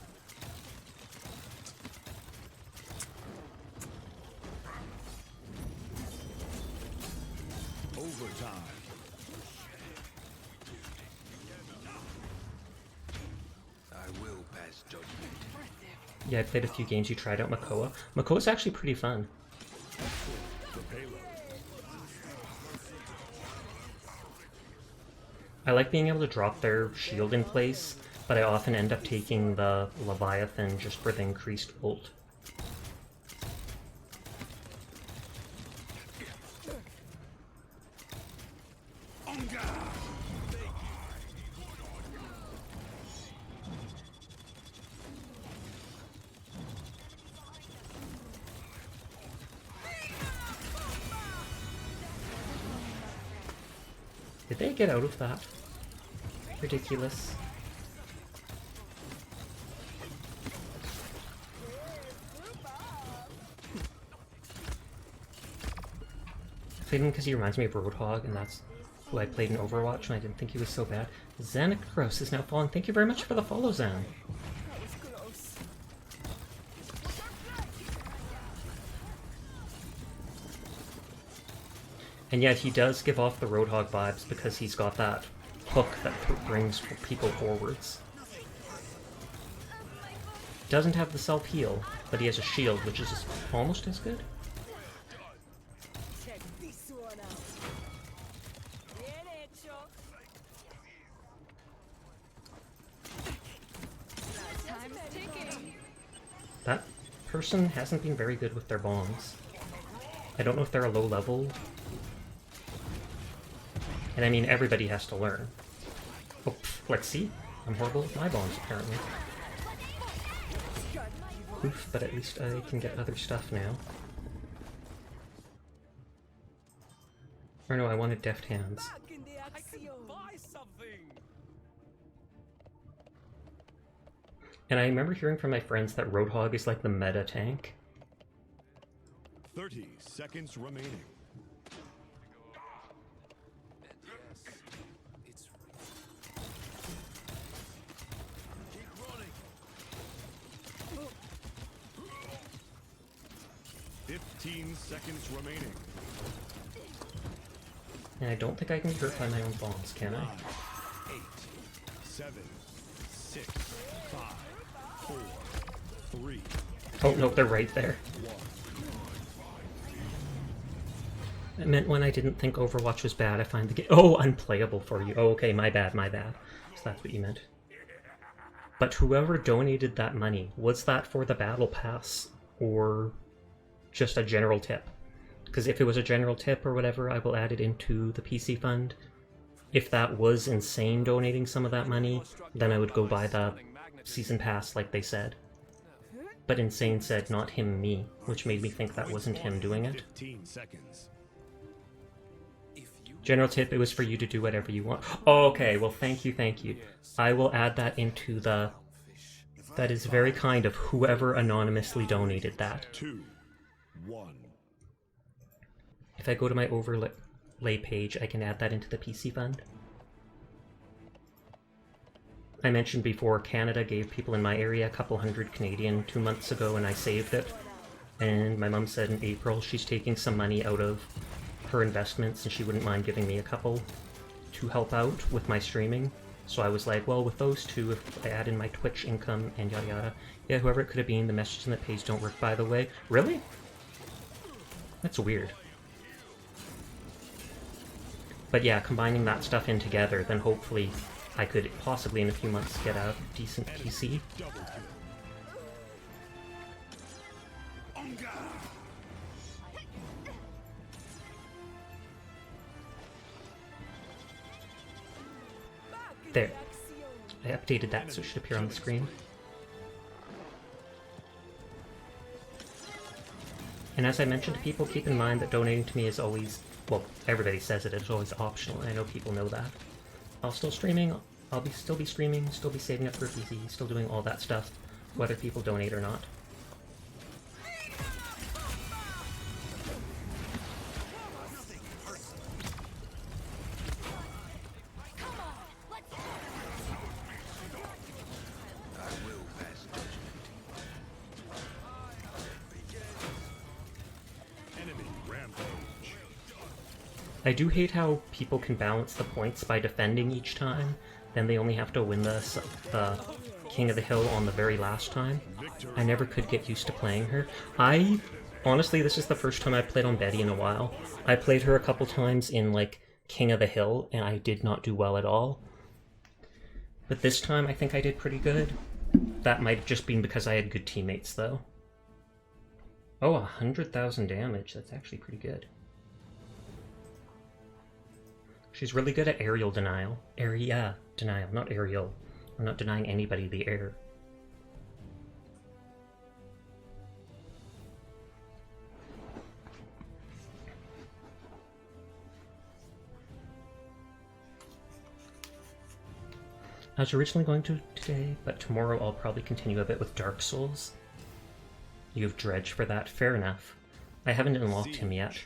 Overtime. I will pass judgment. Yeah, I played a few games. You tried out Makoa. Makoa's actually pretty fun. The payload. I like being able to drop their shield in place, but I often end up taking the Leviathan just for the increased ult. Did they get out of that? Ridiculous. I played him because he reminds me of Roadhog, and that's who I played in Overwatch, and I didn't think he was so bad. Xanacros is now following. Thank you very much for the follow, Zan. And yet he does give off the Roadhog vibes because he's got that hook that brings people forwards. Doesn't have the self-heal, but he has a shield, which is almost as good. Check this one out. Bien hecho. Time's ticking. That person hasn't been very good with their bombs. I don't know if they're a low level. And I mean, everybody has to learn. Oh, let's see. I'm horrible with my bombs, apparently. Oof, but at least I can get other stuff now. Or no, I wanted deft hands. Back in the I can action. buy something. And I remember hearing from my friends that Roadhog is like the meta tank. 30 seconds remaining. And yes, it's keep running. 15 seconds remaining. And I don't think I can be hurt by my own bombs, can I? 9, 8, 7, 6, 5, 4, 3, Oh no, they're right there. 1. I meant when I didn't think Overwatch was bad, I find the game— oh, unplayable for you. Oh, okay, my bad, my bad. So that's what you meant. But whoever donated that money, was that for the battle pass, or just a general tip? Because if it was a general tip or whatever, I will add it into the PC fund. If that was insane donating some of that money, then I would go buy the season pass like they said. But Insane said not him, me, which made me think that wasn't him doing it. 15 seconds. If you General tip, it was for you to do whatever you want. Oh, okay, well thank you, thank you. I will add that into the— that is very kind of whoever anonymously donated that. 2, 1. If I go to my overlay page, I can add that into the PC fund. I mentioned before, Canada gave people in my area a couple hundred Canadian 2 months ago, and I saved it. And my mum said in April she's taking some money out of her investments, and she wouldn't mind giving me a couple to help out with my streaming. So I was like, well, with those two, if I add in my Twitch income and yada yada. Yeah, whoever it could have been, the messaging that pays don't work, by the way. Really? That's weird. But yeah, combining that stuff in together, then hopefully I could possibly in a few months get a decent PC. There. I updated that so it should appear on the screen. And as I mentioned to people, keep in mind that donating to me is always, well, everybody says it's always optional, and I know people know that. I'll still streaming, still be streaming, still be saving up for a PC, still doing all that stuff, whether people donate or not. I do hate how people can balance the points by defending each time, then they only have to win the King of the Hill on the very last time. I never could get used to playing her. Honestly, this is the first time I've played on Betty in a while. I played her a couple times in, like, King of the Hill, and I did not do well at all. But this time, I think I did pretty good. That might have just been because I had good teammates, though. Oh, 100,000 damage. That's actually pretty good. She's really good at aerial denial. Area denial, not aerial. I'm not denying anybody the air. I was originally going to today, but tomorrow I'll probably continue a bit with Dark Souls. You have Dredge for that, fair enough. I haven't unlocked him yet.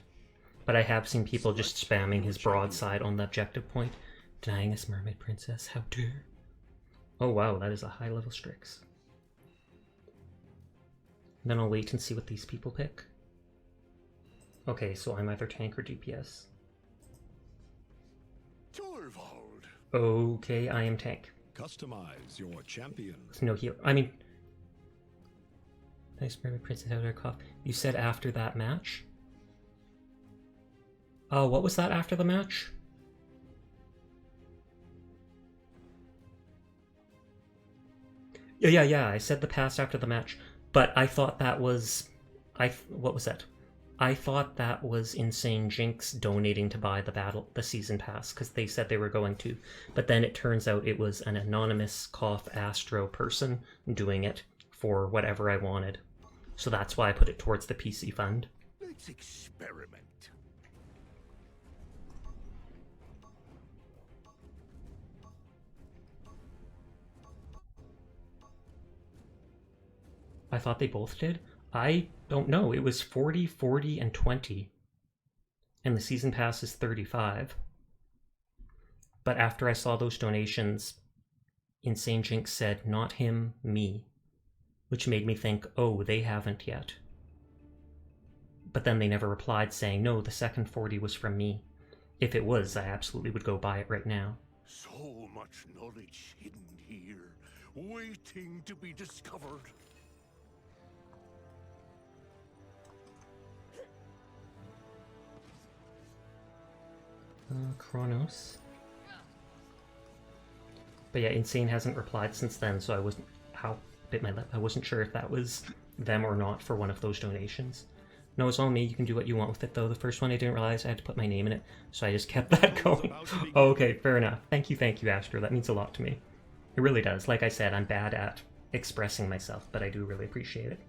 But I have seen people just spamming his broadside on the objective point. Denying us Mermaid Princess, how dare. Oh wow, that is a high level Strix. And then I'll wait and see what these people pick. Okay, so I'm either tank or DPS. Torvald. Okay, I am tank. Customize your champion. With no heal. I mean... Nice Mermaid Princess, how dare cough. You said after that match? Oh, what was that after the match? Yeah, I said the pass after the match, but I thought that was... what was that? I thought that was Insane Jinx donating to buy the season pass, because they said they were going to, but then it turns out it was an anonymous Cough Astro person doing it for whatever I wanted. So that's why I put it towards the PC fund. Let's experiment. I thought they both did. I don't know. It was 40, 40, and 20. And the season pass is 35. But after I saw those donations, Insane Jinx said, not him, me. Which made me think, oh, they haven't yet. But then they never replied saying, no, the second 40 was from me. If it was, I absolutely would go buy it right now. So much knowledge hidden here, waiting to be discovered. Kronos. But yeah, Insane hasn't replied since then, so I wasn't... bit my lip. I wasn't sure if that was them or not for one of those donations. No, it's all me. You can do what you want with it, though. The first one I didn't realize I had to put my name in it, so I just kept that going. Oh, okay, fair enough. Thank you, Astro. That means a lot to me. It really does. Like I said, I'm bad at expressing myself, but I do really appreciate it.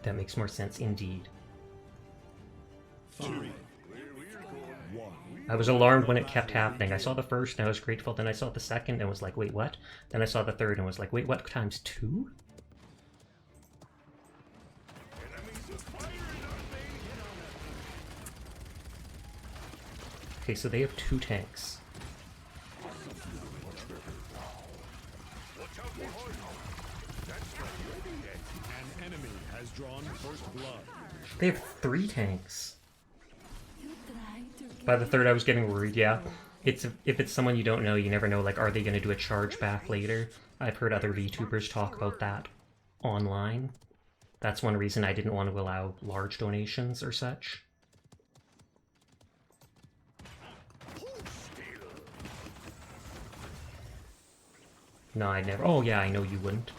That makes more sense indeed. 3, 1. I was alarmed when it kept happening. I saw the first and I was grateful, then I saw the second and was like, wait, what? Then I saw the third and was like, wait, what, times 2? Okay, so they have 2 tanks. They have 3 tanks. By the third, I was getting worried, yeah. If it's someone you don't know, you never know, like, are they going to do a charge back later? I've heard other VTubers talk about that online. That's one reason I didn't want to allow large donations or such. No, I never. Oh, yeah, I know you wouldn't.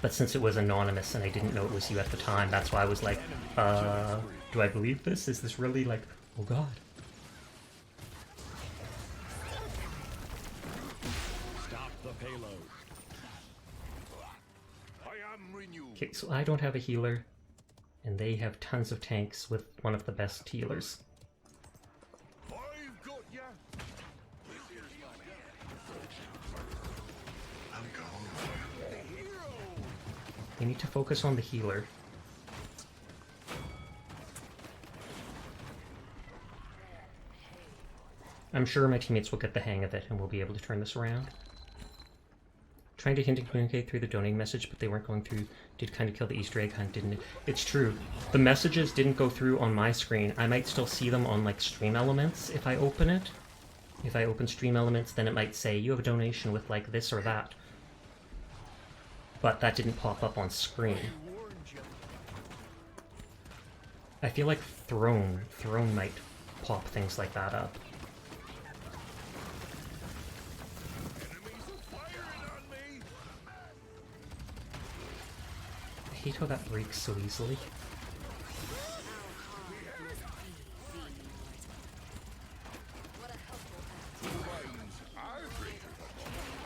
But since it was anonymous and I didn't know it was you at the time, that's why I was like, do I believe this? Is this really like, oh god. Stop the payload. I am renewed. Okay, so I don't have a healer, and they have tons of tanks with one of the best healers. I've got ya. I'm gone. You need to focus on the healer. I'm sure my teammates will get the hang of it and we'll be able to turn this around. Trying to hint and communicate through the donating message, but they weren't going through. Did kind of kill the Easter egg hunt, didn't it? It's true. The messages didn't go through on my screen. I might still see them on like Stream Elements if I open it. If I open Stream Elements, then it might say you have a donation with like this or that. But that didn't pop up on screen. I feel like Throne might pop things like that up. I hate how that breaks so easily.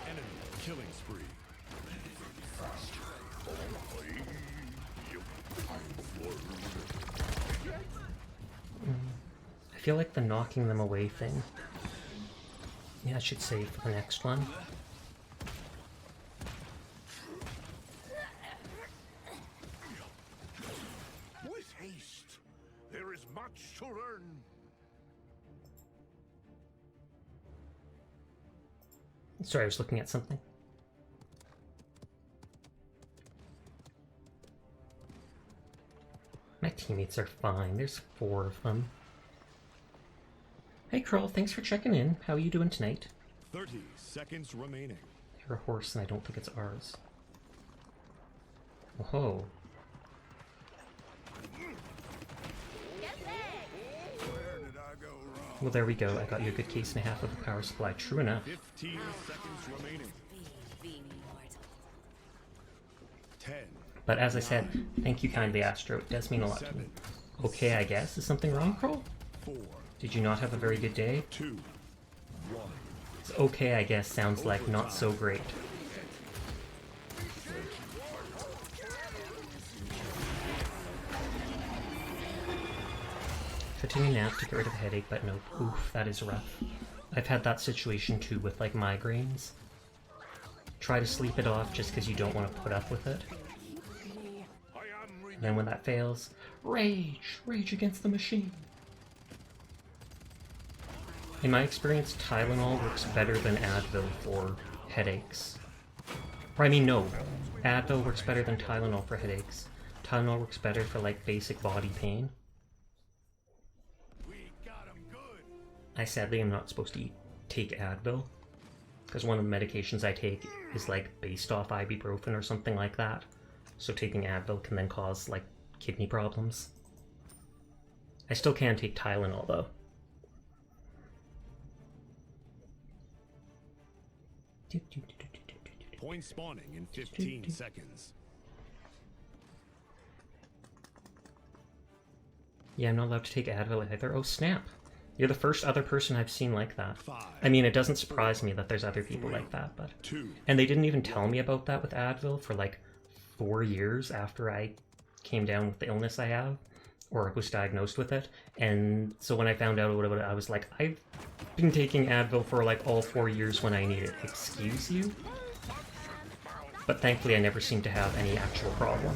Enemy killing spree. I feel like the knocking them away thing. Yeah, I should save for the next one. With haste, there is much to learn. Sorry, I was looking at something. My teammates are fine. There's 4 of them. Hey, Curl, thanks for checking in. How are you doing tonight? 30 seconds remaining. You're a horse, and I don't think it's ours. Oh. Where did I go wrong? Well, there we go. I got you a good case and a half of the power supply. True enough. 15 seconds remaining. 10. But as I said, thank you kindly, Astro. It does mean a lot to me. Okay, I guess. Is something wrong, Curl? 4. Did you not have a very good day? 2. 1. It's okay, I guess. Sounds like not so great. Should take a nap to get rid of a headache, but nope. Oof, that is rough. I've had that situation too with like migraines. Try to sleep it off just because you don't want to put up with it. And then when that fails, rage! Rage against the machine! In my experience, Tylenol works better than Advil for headaches. Or I mean, no. Advil works better than Tylenol for headaches. Tylenol works better for like basic body pain. I sadly am not supposed to take Advil, because one of the medications I take is like based off ibuprofen or something like that. So taking Advil can then cause like kidney problems. I still can take Tylenol though. Point spawning in 15 seconds. Yeah, I'm not allowed to take Advil either. Oh snap! You're the first other person I've seen like that. 5. I mean, it doesn't surprise me that there's other people like that, but... 2. And they didn't even tell me about that with Advil for like 4 years after I came down with the illness I have, or was diagnosed with it. And so when I found out about it, I was like, I've been taking Advil for like all 4 years when I need it. Excuse you? But thankfully I never seemed to have any actual problem.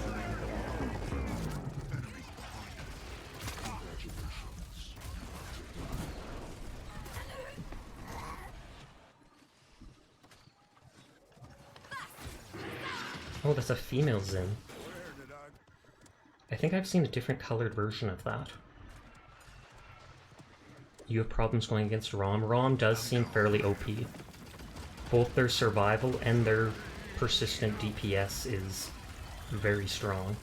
Oh, that's a female Zin. I think I've seen a different colored version of that. You have problems going against Rom. Rom does seem fairly OP. Both their survival and their persistent DPS is very strong.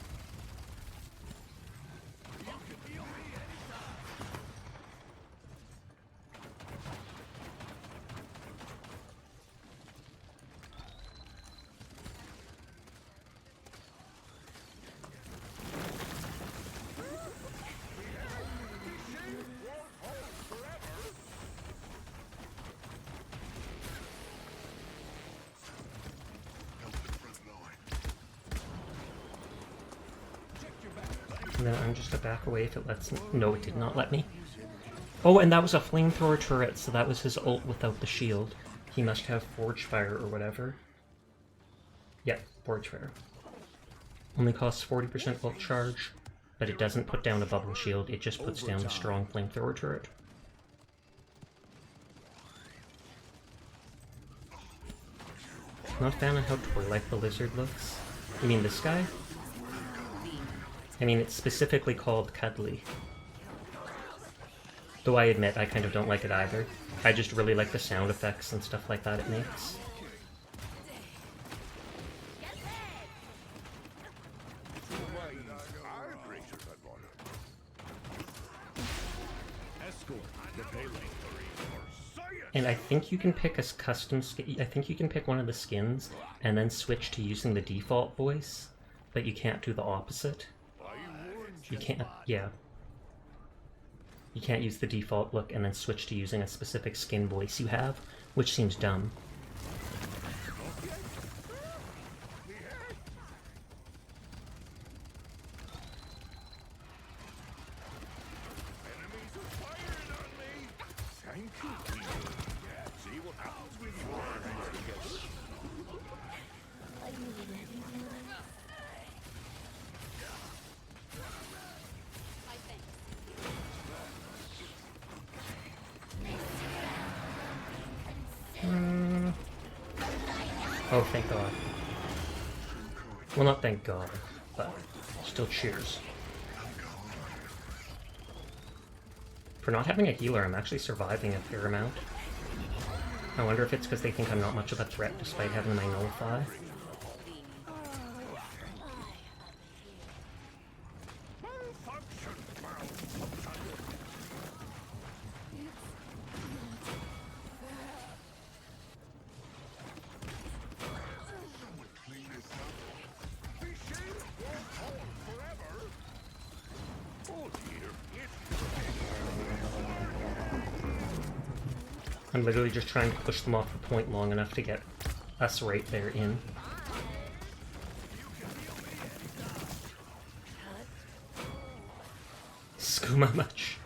And then I'm just to back away if it lets me. No, it did not let me. Oh, and that was a flamethrower turret, so that was his ult without the shield. He must have Forge Fire or whatever. Yeah, Forge Fire. Only costs 40% ult charge, but it doesn't put down a bubble shield, it just puts down a strong flamethrower turret. Not a fan of how toy-like the lizard looks. You mean this guy? I mean, it's specifically called Cuddly. Though I admit, I kind of don't like it either. I just really like the sound effects and stuff like that it makes. And I think you can pick a custom skin. I think you can pick one of the skins and then switch to using the default voice, but you can't do the opposite. You can't, yeah. You can't use the default look and then switch to using a specific skin voice you have, which seems dumb. Oh, thank God. Well, not thank God, but still cheers. For not having a healer, I'm actually surviving a fair amount. I wonder if it's because they think I'm not much of a threat despite having my nullify. I'm literally just trying to push them off the point long enough to get us right there in. Skooma much.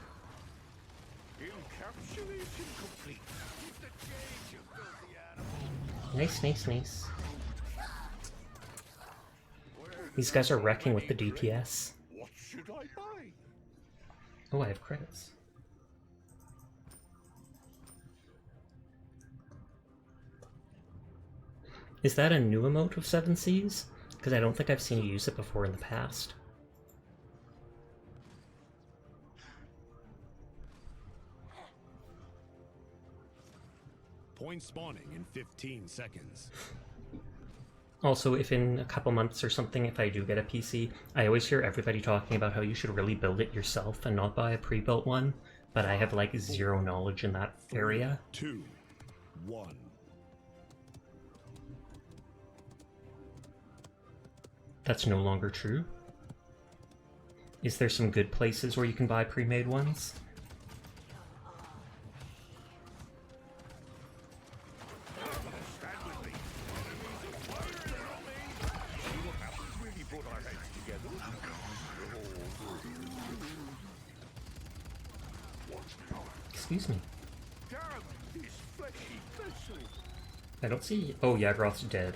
Nice, nice, nice. These guys are wrecking with the DPS. What should I buy? Oh, I have credits. Is that a new emote of 7 Seas? Because I don't think I've seen you use it before in the past. Point spawning in 15 seconds. Also, if in a couple months or something, if I do get a PC, I always hear everybody talking about how you should really build it yourself and not buy a pre-built one, but I have like zero knowledge in that area. 2, 1. That's no longer true. Is there some good places where you can buy pre-made ones? Excuse me. I don't see... Oh, Yagroth's dead.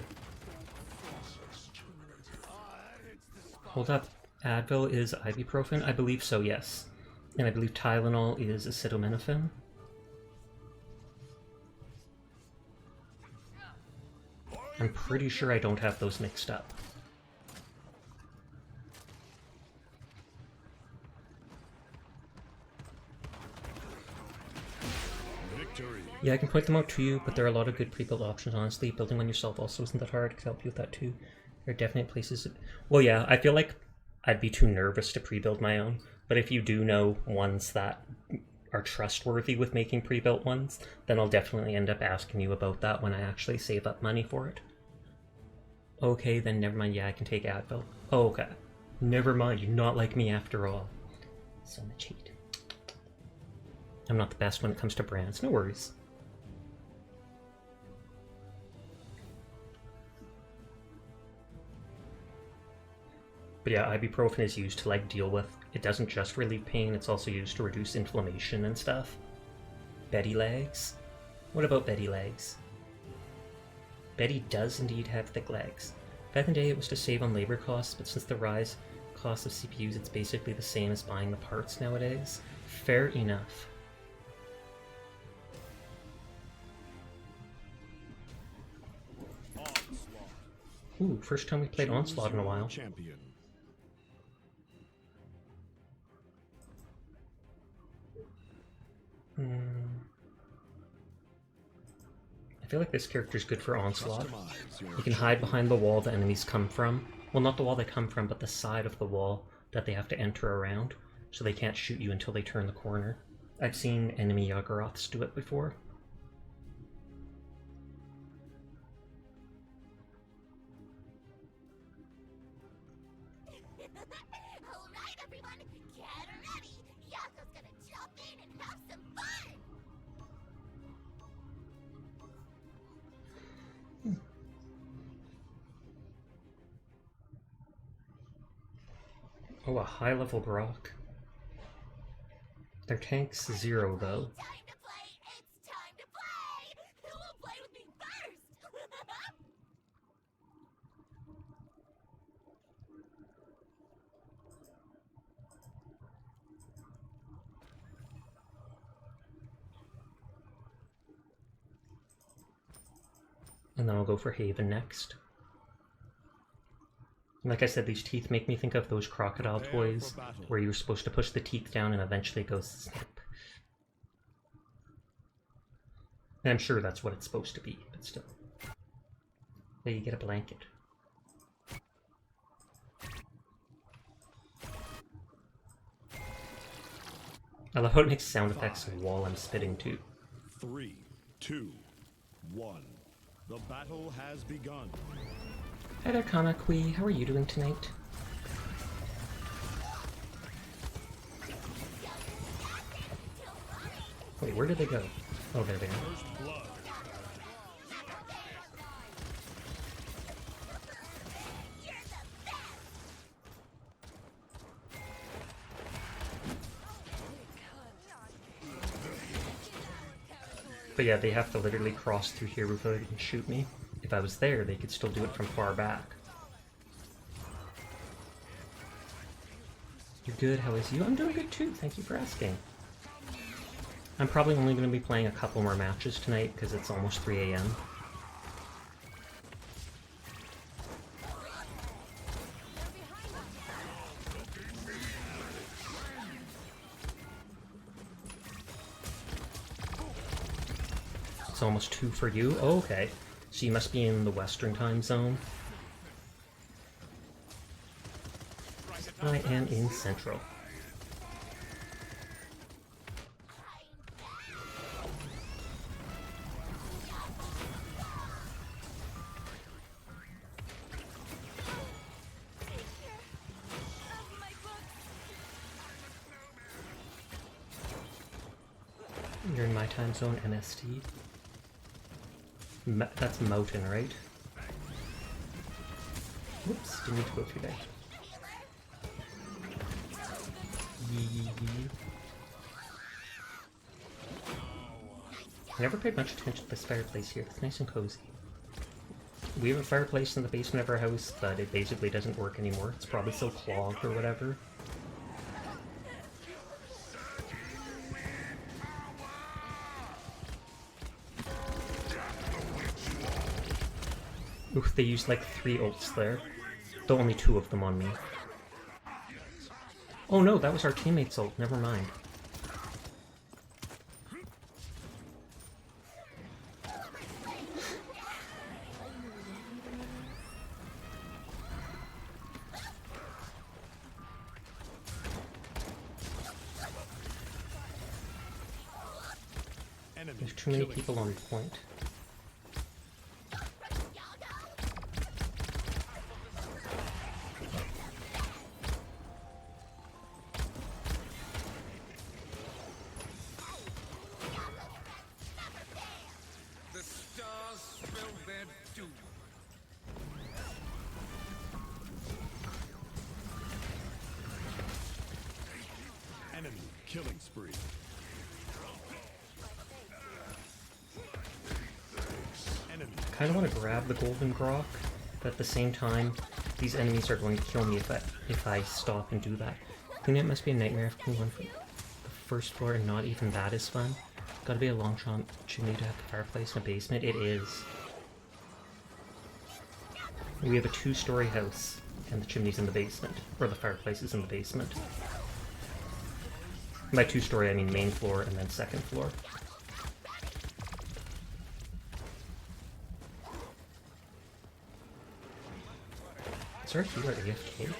Hold up. Advil is ibuprofen? I believe so, yes. And I believe Tylenol is acetaminophen. I'm pretty sure I don't have those mixed up. Yeah, I can point them out to you, but there are a lot of good pre-built options, honestly. Building one yourself also isn't that hard. I can help you with that too. There are definite places... Well, yeah, I feel like I'd be too nervous to pre-build my own, but if you do know ones that are trustworthy with making pre-built ones, then I'll definitely end up asking you about that when I actually save up money for it. Okay, then never mind. Yeah, I can take Advil. Oh, okay. Never mind, you're not like me after all. So much hate. I'm not the best when it comes to brands, no worries. But yeah, ibuprofen is used to like deal with, it doesn't just relieve pain, it's also used to reduce inflammation and stuff. Betty legs? What about Betty legs? Betty does indeed have thick legs. Back in the day it was to save on labor costs, but since the rise cost of CPUs, it's basically the same as buying the parts nowadays. Fair enough. Ooh, first time we played Onslaught in a while. Champion. I feel like this character's good for Onslaught. You can hide behind the wall the enemies come from. Well, not the wall they come from, but the side of the wall that they have to enter around, so they can't shoot you until they turn the corner. I've seen enemy Yagoroths do it before. Alright, everyone, get ready! Yako's gonna jump in and have some fun! Oh, a high-level Grok. Their tank's 0, though. Time to play! It's time to play! Who will play with me first? And then I'll go for Haven next. Like I said, these teeth make me think of those crocodile toys where you're supposed to push the teeth down and eventually it goes snap. And I'm sure that's what it's supposed to be, but still. There you get a blanket. I love how it makes sound effects while I'm spitting too. 3, 2, 1. The battle has begun. Hi there, Kanakui. How are you doing tonight? Wait, where did they go? Oh, there they are. First blood. But yeah, they have to literally cross through here before they can shoot me. If I was there, they could still do it from far back. You're good, how is you? I'm doing good too, thank you for asking. I'm probably only going to be playing a couple more matches tonight because it's almost 3 AM. It's almost 2 for you? Oh, okay. So you must be in the Western time zone. I am in Central. You're in my time zone, MST. That's Mountain, right? Whoops, didn't need to go through that. I never paid much attention to this fireplace here. It's nice and cozy. We have a fireplace in the basement of our house, but it basically doesn't work anymore. It's probably still clogged or whatever. Oof, they used like 3 ults there. Though only 2 of them on me. Oh no, that was our teammate's ult. Never mind. Enemy There's too many killing people on point. The stars spell their doom. Enemy killing spree. Enemy Kind of want to grab the golden grok, but at the same time, these enemies are going to kill me if I stop and do that. I think it must be a nightmare if one from the first floor and not even that is fun. Gotta be a long chimney to have a fireplace in a basement. It is. We have a 2-story house, and the chimney's in the basement, or the fireplace is in the basement. By 2-story, I mean main floor and then 2nd floor. Is our healer AFK?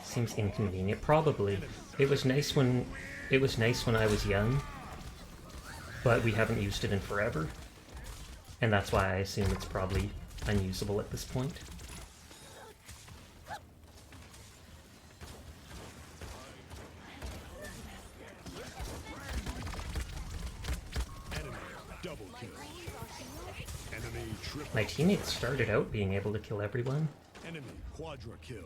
Seems inconvenient. Probably. It was nice when I was young, but we haven't used it in forever, and that's why I assume it's probably unusable at this point. enemy double kill. Enemy triple. My teammates started out being able to kill everyone. Enemy quadra kill.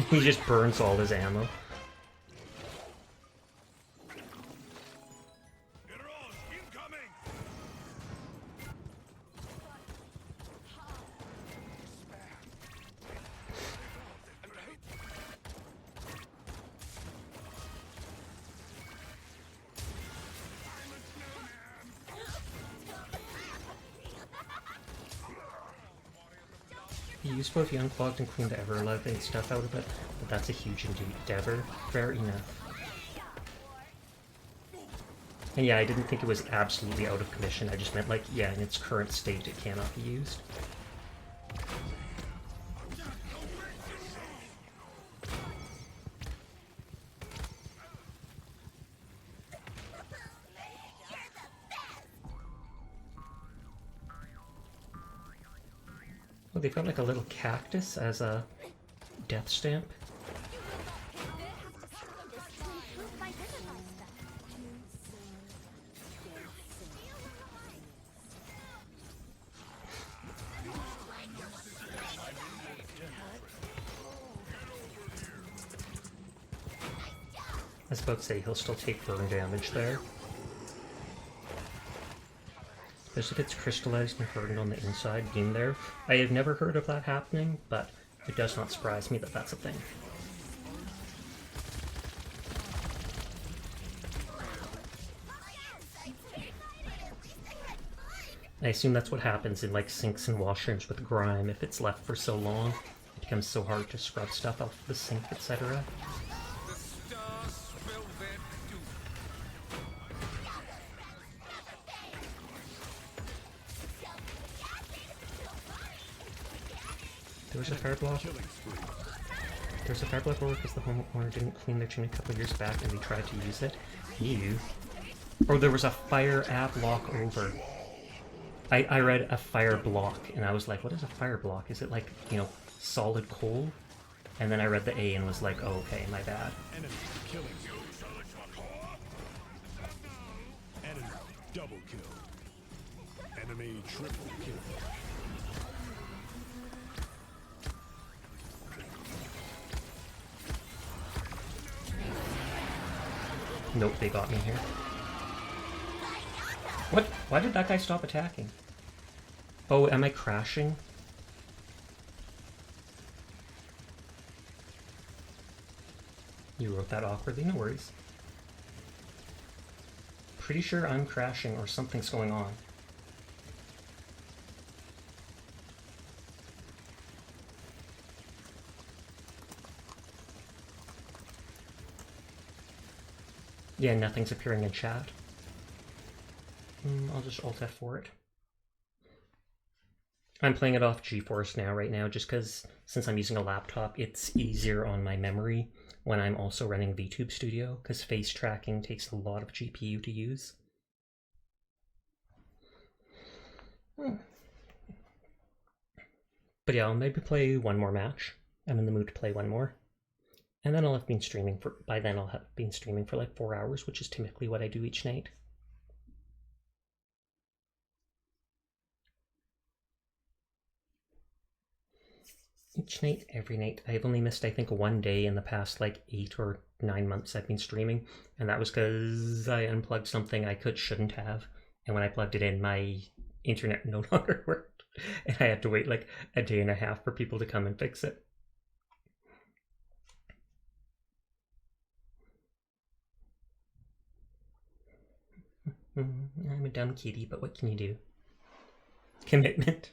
He just burns all his ammo. Heroes incoming! You used both the unclogged and cleaned the ever-loving stuff out of it, but that's a huge endeavor. Fair enough. And yeah, I didn't think it was absolutely out of commission. I just meant, like, yeah, in its current state, it cannot be used. Oh, they've got like a little cactus as a death stamp. I was about to say he'll still take burn damage there. Especially if it's crystallized and hardened on the inside, being there. I have never heard of that happening, but it does not surprise me that that's a thing. I assume that's what happens in like sinks and washrooms with grime. If it's left for so long, it becomes so hard to scrub stuff out of the sink, etc. The stars spell their doom. There was a fire block. Killing spree. There's a fire block over because the homeowner didn't clean their chimney a couple of years back and we tried to use it. Ew. Or there was a fire block over. I read a fire block and I was like, what is a fire block? Is it like, you know, solid coal? And then I read the A and was like, oh, okay, my bad. Enemy killing spree. Enemy double kill. Enemy triple kill. Nope, they got me here. What? Why did that guy stop attacking? Oh, am I crashing? You wrote that awkwardly, no worries. Pretty sure I'm crashing or something's going on. Yeah, nothing's appearing in chat. I'll just Alt F for it. I'm playing it off GeForce now, right now, just because since I'm using a laptop, it's easier on my memory when I'm also running VTube Studio, because face tracking takes a lot of GPU to use. But yeah, I'll maybe play one more match. I'm in the mood to play one more. And then I'll have been streaming for, by then I'll have been streaming for like 4 hours, which is typically what I do each night. Each night, every night. I've only missed, I think, one day in the past like 8 or 9 months I've been streaming, and that was because I unplugged something I shouldn't have, and when I plugged it in, my internet no longer worked, and I had to wait like a day and a half for people to come and fix it. I'm a dumb kitty, but what can you do? Commitment.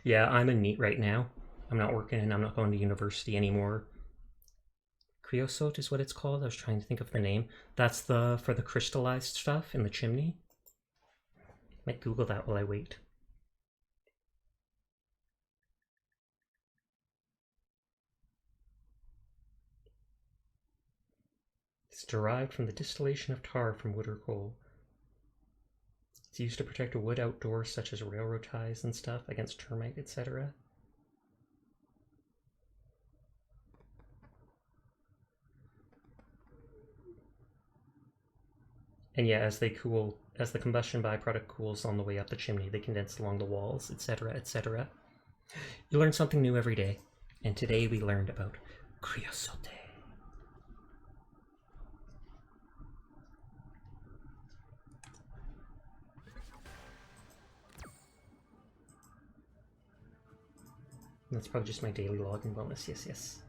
Yeah, I'm a NEET right now. I'm not working and I'm not going to university anymore. Creosote is what it's called. I was trying to think of the name. That's for the crystallized stuff in the chimney. Might Google that while I wait. It's derived from the distillation of tar from wood or coal. It's used to protect wood outdoors, such as railroad ties and stuff, against termite, etc. And yeah, as they cool, as the combustion byproduct cools on the way up the chimney, they condense along the walls, etc., etc. You learn something new every day, and today we learned about creosote. That's probably just my daily login bonus, yes.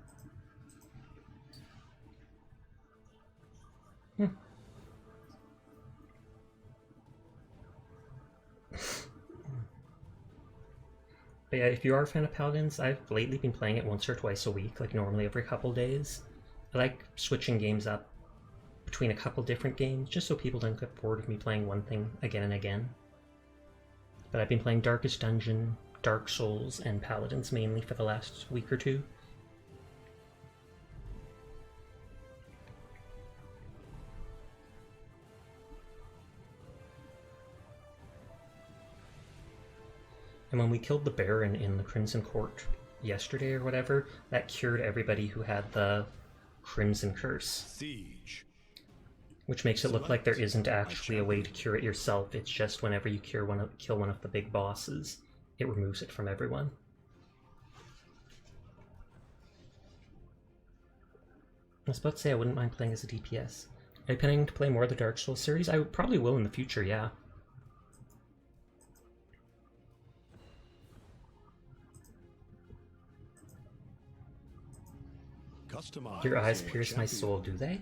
But yeah, if you are a fan of Paladins, I've lately been playing it once or twice a week, like normally every couple days. I like switching games up between a couple different games, just so people don't get bored of me playing one thing again and again. But I've been playing Darkest Dungeon, Dark Souls, and Paladins mainly for the last week or two. And when we killed the Baron in the Crimson Court yesterday or whatever, that cured everybody who had the Crimson Curse. Siege. Which makes it look like there isn't actually a way to cure it yourself. It's just whenever you kill one of the big bosses, it removes it from everyone. I was about to say I wouldn't mind playing as a DPS. Are you planning to play more of the Dark Souls series? I probably will in the future, yeah. Your eyes pierce my soul, do they?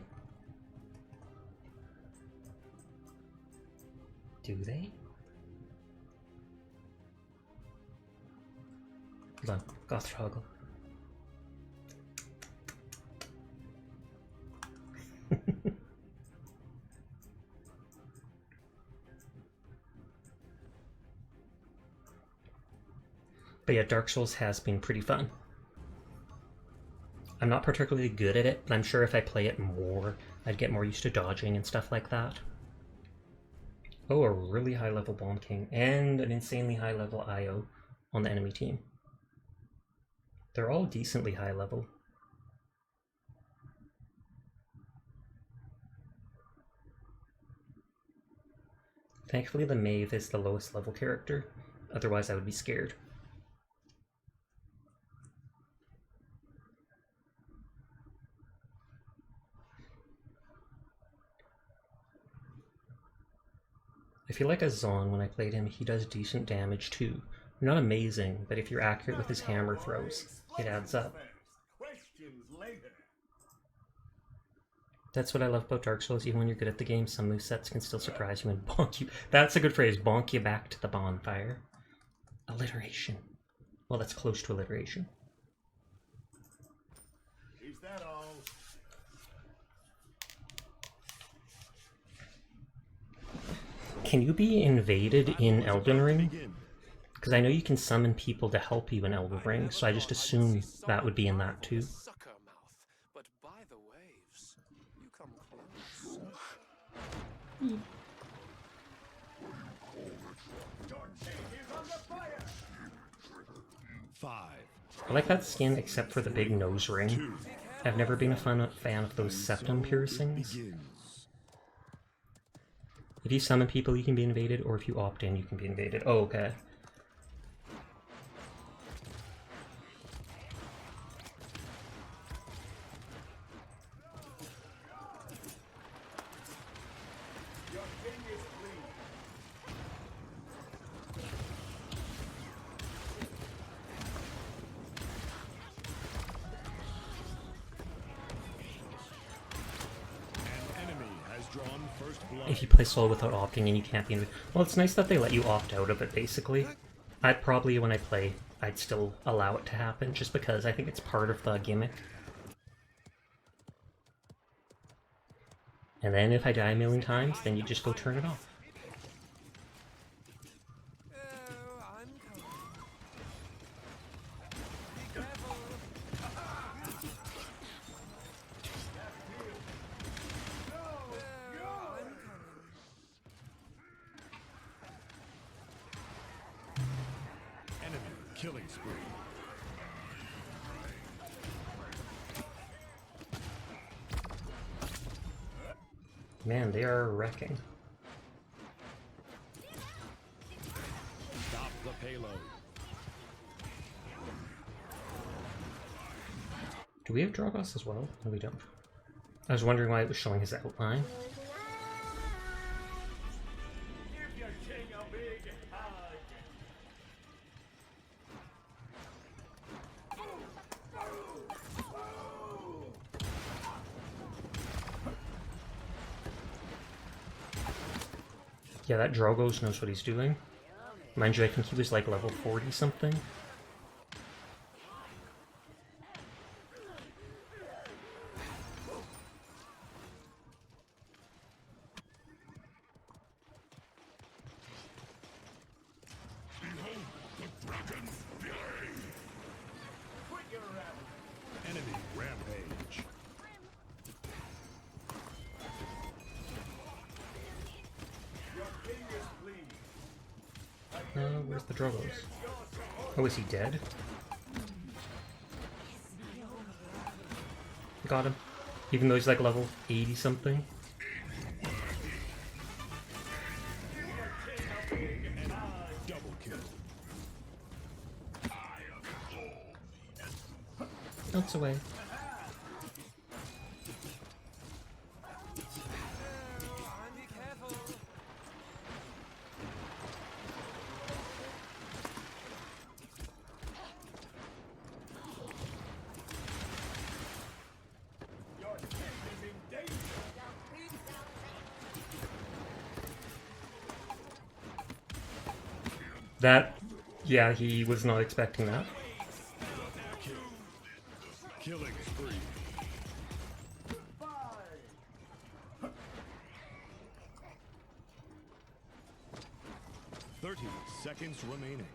Do they? Hold on, Gothroggle. But yeah, Dark Souls has been pretty fun. I'm not particularly good at it, but I'm sure if I play it more, I'd get more used to dodging and stuff like that. Oh, a really high level Bomb King, and an insanely high level IO on the enemy team. They're all decently high level. Thankfully the Maeve is the lowest level character, otherwise I would be scared. I feel like Azon, when I played him, he does decent damage too. Not amazing, but if you're accurate with his hammer throws, it adds up. That's what I love about Dark Souls. Even when you're good at the game, some movesets can still surprise you and bonk you. That's a good phrase, bonk you back to the bonfire. Alliteration. Well, that's close to alliteration. Is that all? Can you be invaded in Elden Ring? Begin. Because I know you can summon people to help you in Elden Ring, so I just assume that would be in that too. Sucker mouth, but by the waves, you come close. 5, I like that skin except for the big nose ring. 2, I've never been a fan of those septum piercings. begins. If you summon people, you can be invaded, or if you opt in, you can be invaded. Oh, okay. An enemy has drawn first blood. If you play solo without opting in, you can't be invaded. Well, it's nice that they let you opt out of it, basically. I'd probably, when I play, I'd still allow it to happen, just because I think it's part of the gimmick. And then if I die a million times, then you just go turn it off. Oh, I'm coming. Be careful. Oh, I'm coming. Enemy killing spree. Man, they are wrecking. Stop the payload. Do we have Dragos as well? No, we don't. I was wondering why it was showing his outline. Yeah, that Drogos knows what he's doing. Mind you, I think he was like level 40 something. Enemy rampage. Where's the Drogos? Oh, is he dead? Got him. Even though he's like level 80 something. Double kill. Melts away. Be careful. That, yeah, he was not expecting that. Killing spree. 30 seconds remaining.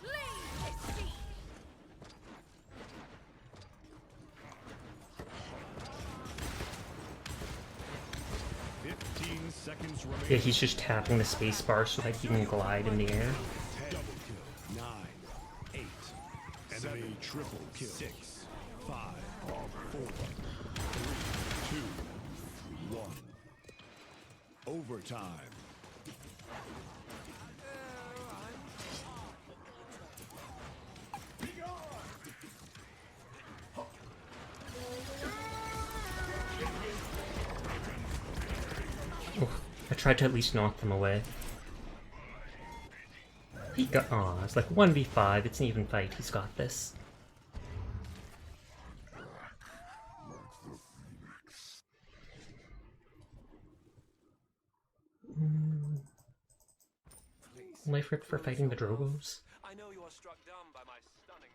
Leave the sea. 15 seconds remaining. Yeah, he's just tapping the space bar so that he can glide in the air. 10, double kill. 9, 8, enemy triple kill. 6, 5, 4, 3, 2, 1. Overtime. Oh, I tried to at least knock them away. He got. Aw, it's like 1v5, it's an even fight, he's got this. Life rip for fighting the Drogos. I know you are struck dumb by my stunning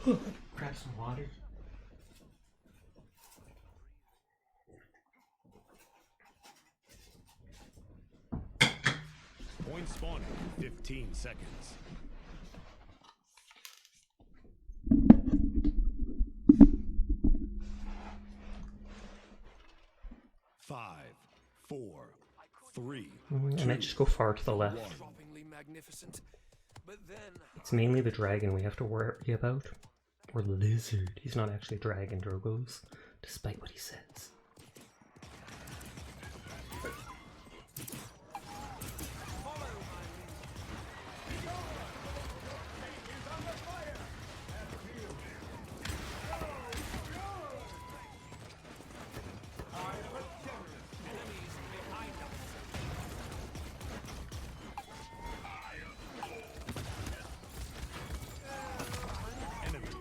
magnetism. Grab some water. Point spawning in 15 seconds. 5, 4, 3. I might just go far to the left. Droppingly magnificent. But then It's mainly the dragon we have to worry about. Or the lizard. He's not actually a dragon, Drogos, despite what he says.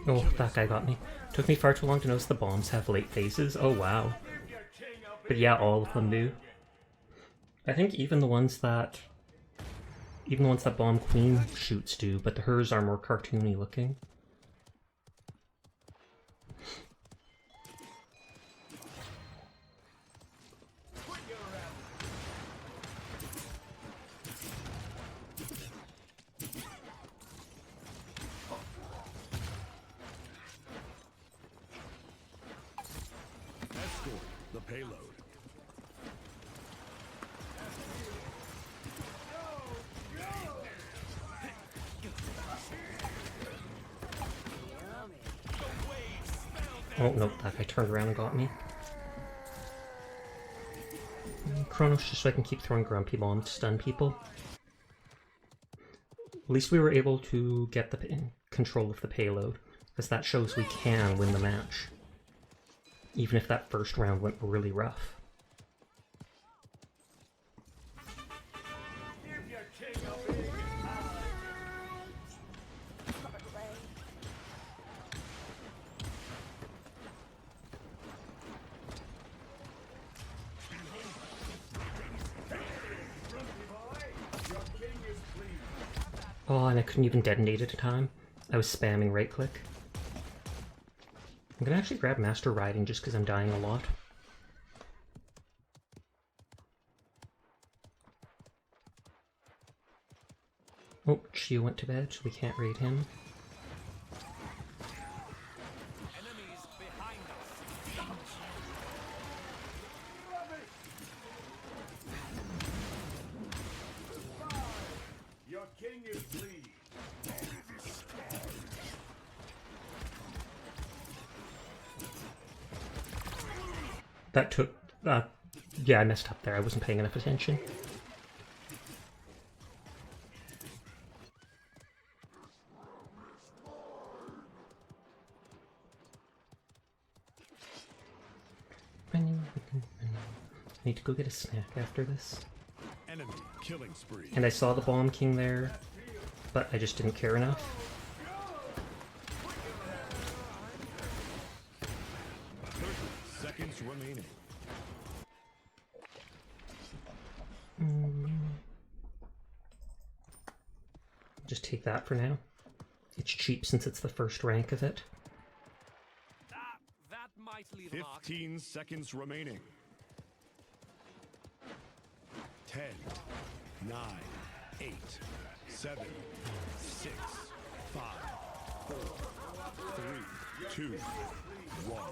Oh, that guy got me. Took me far too long to notice the bombs have late phases. Oh wow. But yeah, all of them do. I think even the ones that Bomb Queen shoots do, but hers are more cartoony looking. Escort the payload. Oh no, that guy turned around and got me. Chronos just so I can keep throwing grumpy bombs to stun people. At least we were able to get the control of the payload, because that shows we can win the match. Even if that first round went really rough. Oh, and I couldn't even detonate at a time. I was spamming right click. I'm gonna actually grab Master Riding just because I'm dying a lot. Oh, Chiu went to bed, so we can't raid him. enemies behind us. Your king is bleeding. That took... yeah, I messed up there. I wasn't paying enough attention. I need to go get a snack after this. Enemy killing spree. And I saw the Bomb King there, but I just didn't care enough. 30 seconds remaining. Just take that for now. It's cheap since it's the first rank of it. That might leave a mark. 15 seconds remaining. 10, 9, 8, 7, 6, 5, 4, 3, 2, 1.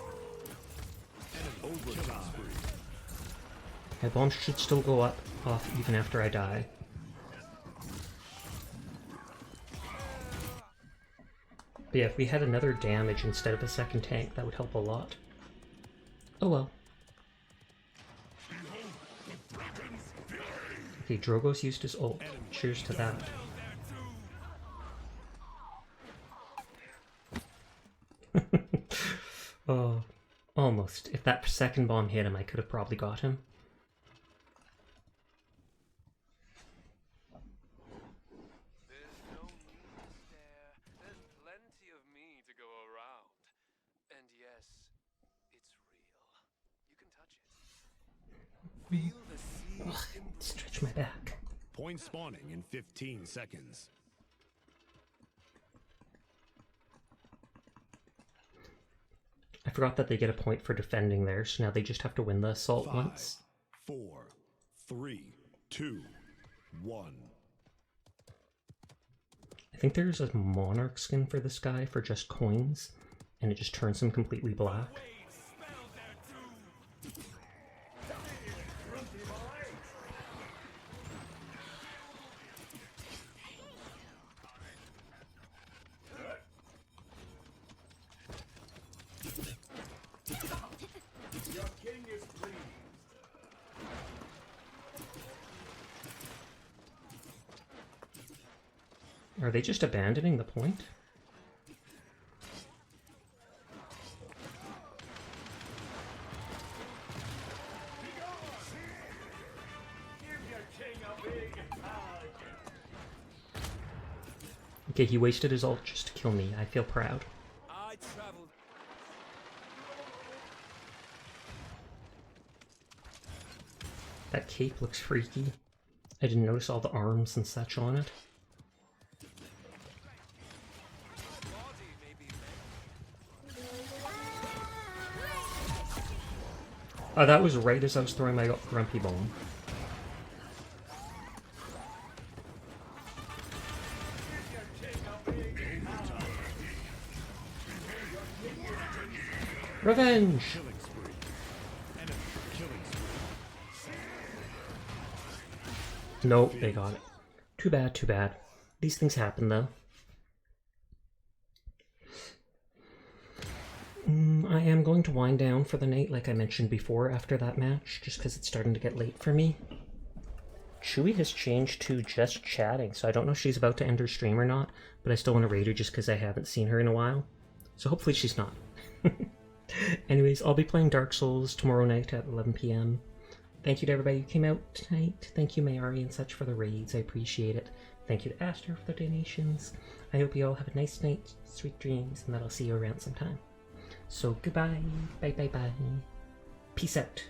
Enemy overtime. My bombs should still go off even after I die. But yeah, if we had another damage instead of a second tank, that would help a lot. Oh well. Okay, Drogo's used his ult. Cheers to that. Oh, almost. If that second bomb hit him, I could have probably got him. There's no need to stare. There's plenty of me to go around. And yes, it's real. You can touch it. Feel the sea Stretch my back. Point spawning in 15 seconds. I forgot that they get a point for defending there, so now they just have to win the assault 5, once. 4, 3, 2, 1. I think there's a monarch skin for this guy for just coins, and it just turns him completely black. Are they just abandoning the point? Okay, he wasted his ult just to kill me. I feel proud. I traveled. That cape looks freaky. I didn't notice all the arms and such on it. Oh, that was right as I was throwing my grumpy bomb. Revenge! Killing spree. Enemy killing spree. Nope, they got it. Too bad, too bad. These things happen, though. I am going to wind down for the night, like I mentioned before, after that match, just because it's starting to get late for me. Chewie has changed to just chatting, so I don't know if she's about to end her stream or not, but I still want to raid her just because I haven't seen her in a while. So hopefully she's not. Anyways, I'll be playing Dark Souls tomorrow night at 11 PM. Thank you to everybody who came out tonight. Thank you, Mayari and such, for the raids. I appreciate it. Thank you to Aster for the donations. I hope you all have a nice night, sweet dreams, and that I'll see you around sometime. So goodbye, bye bye bye, peace out.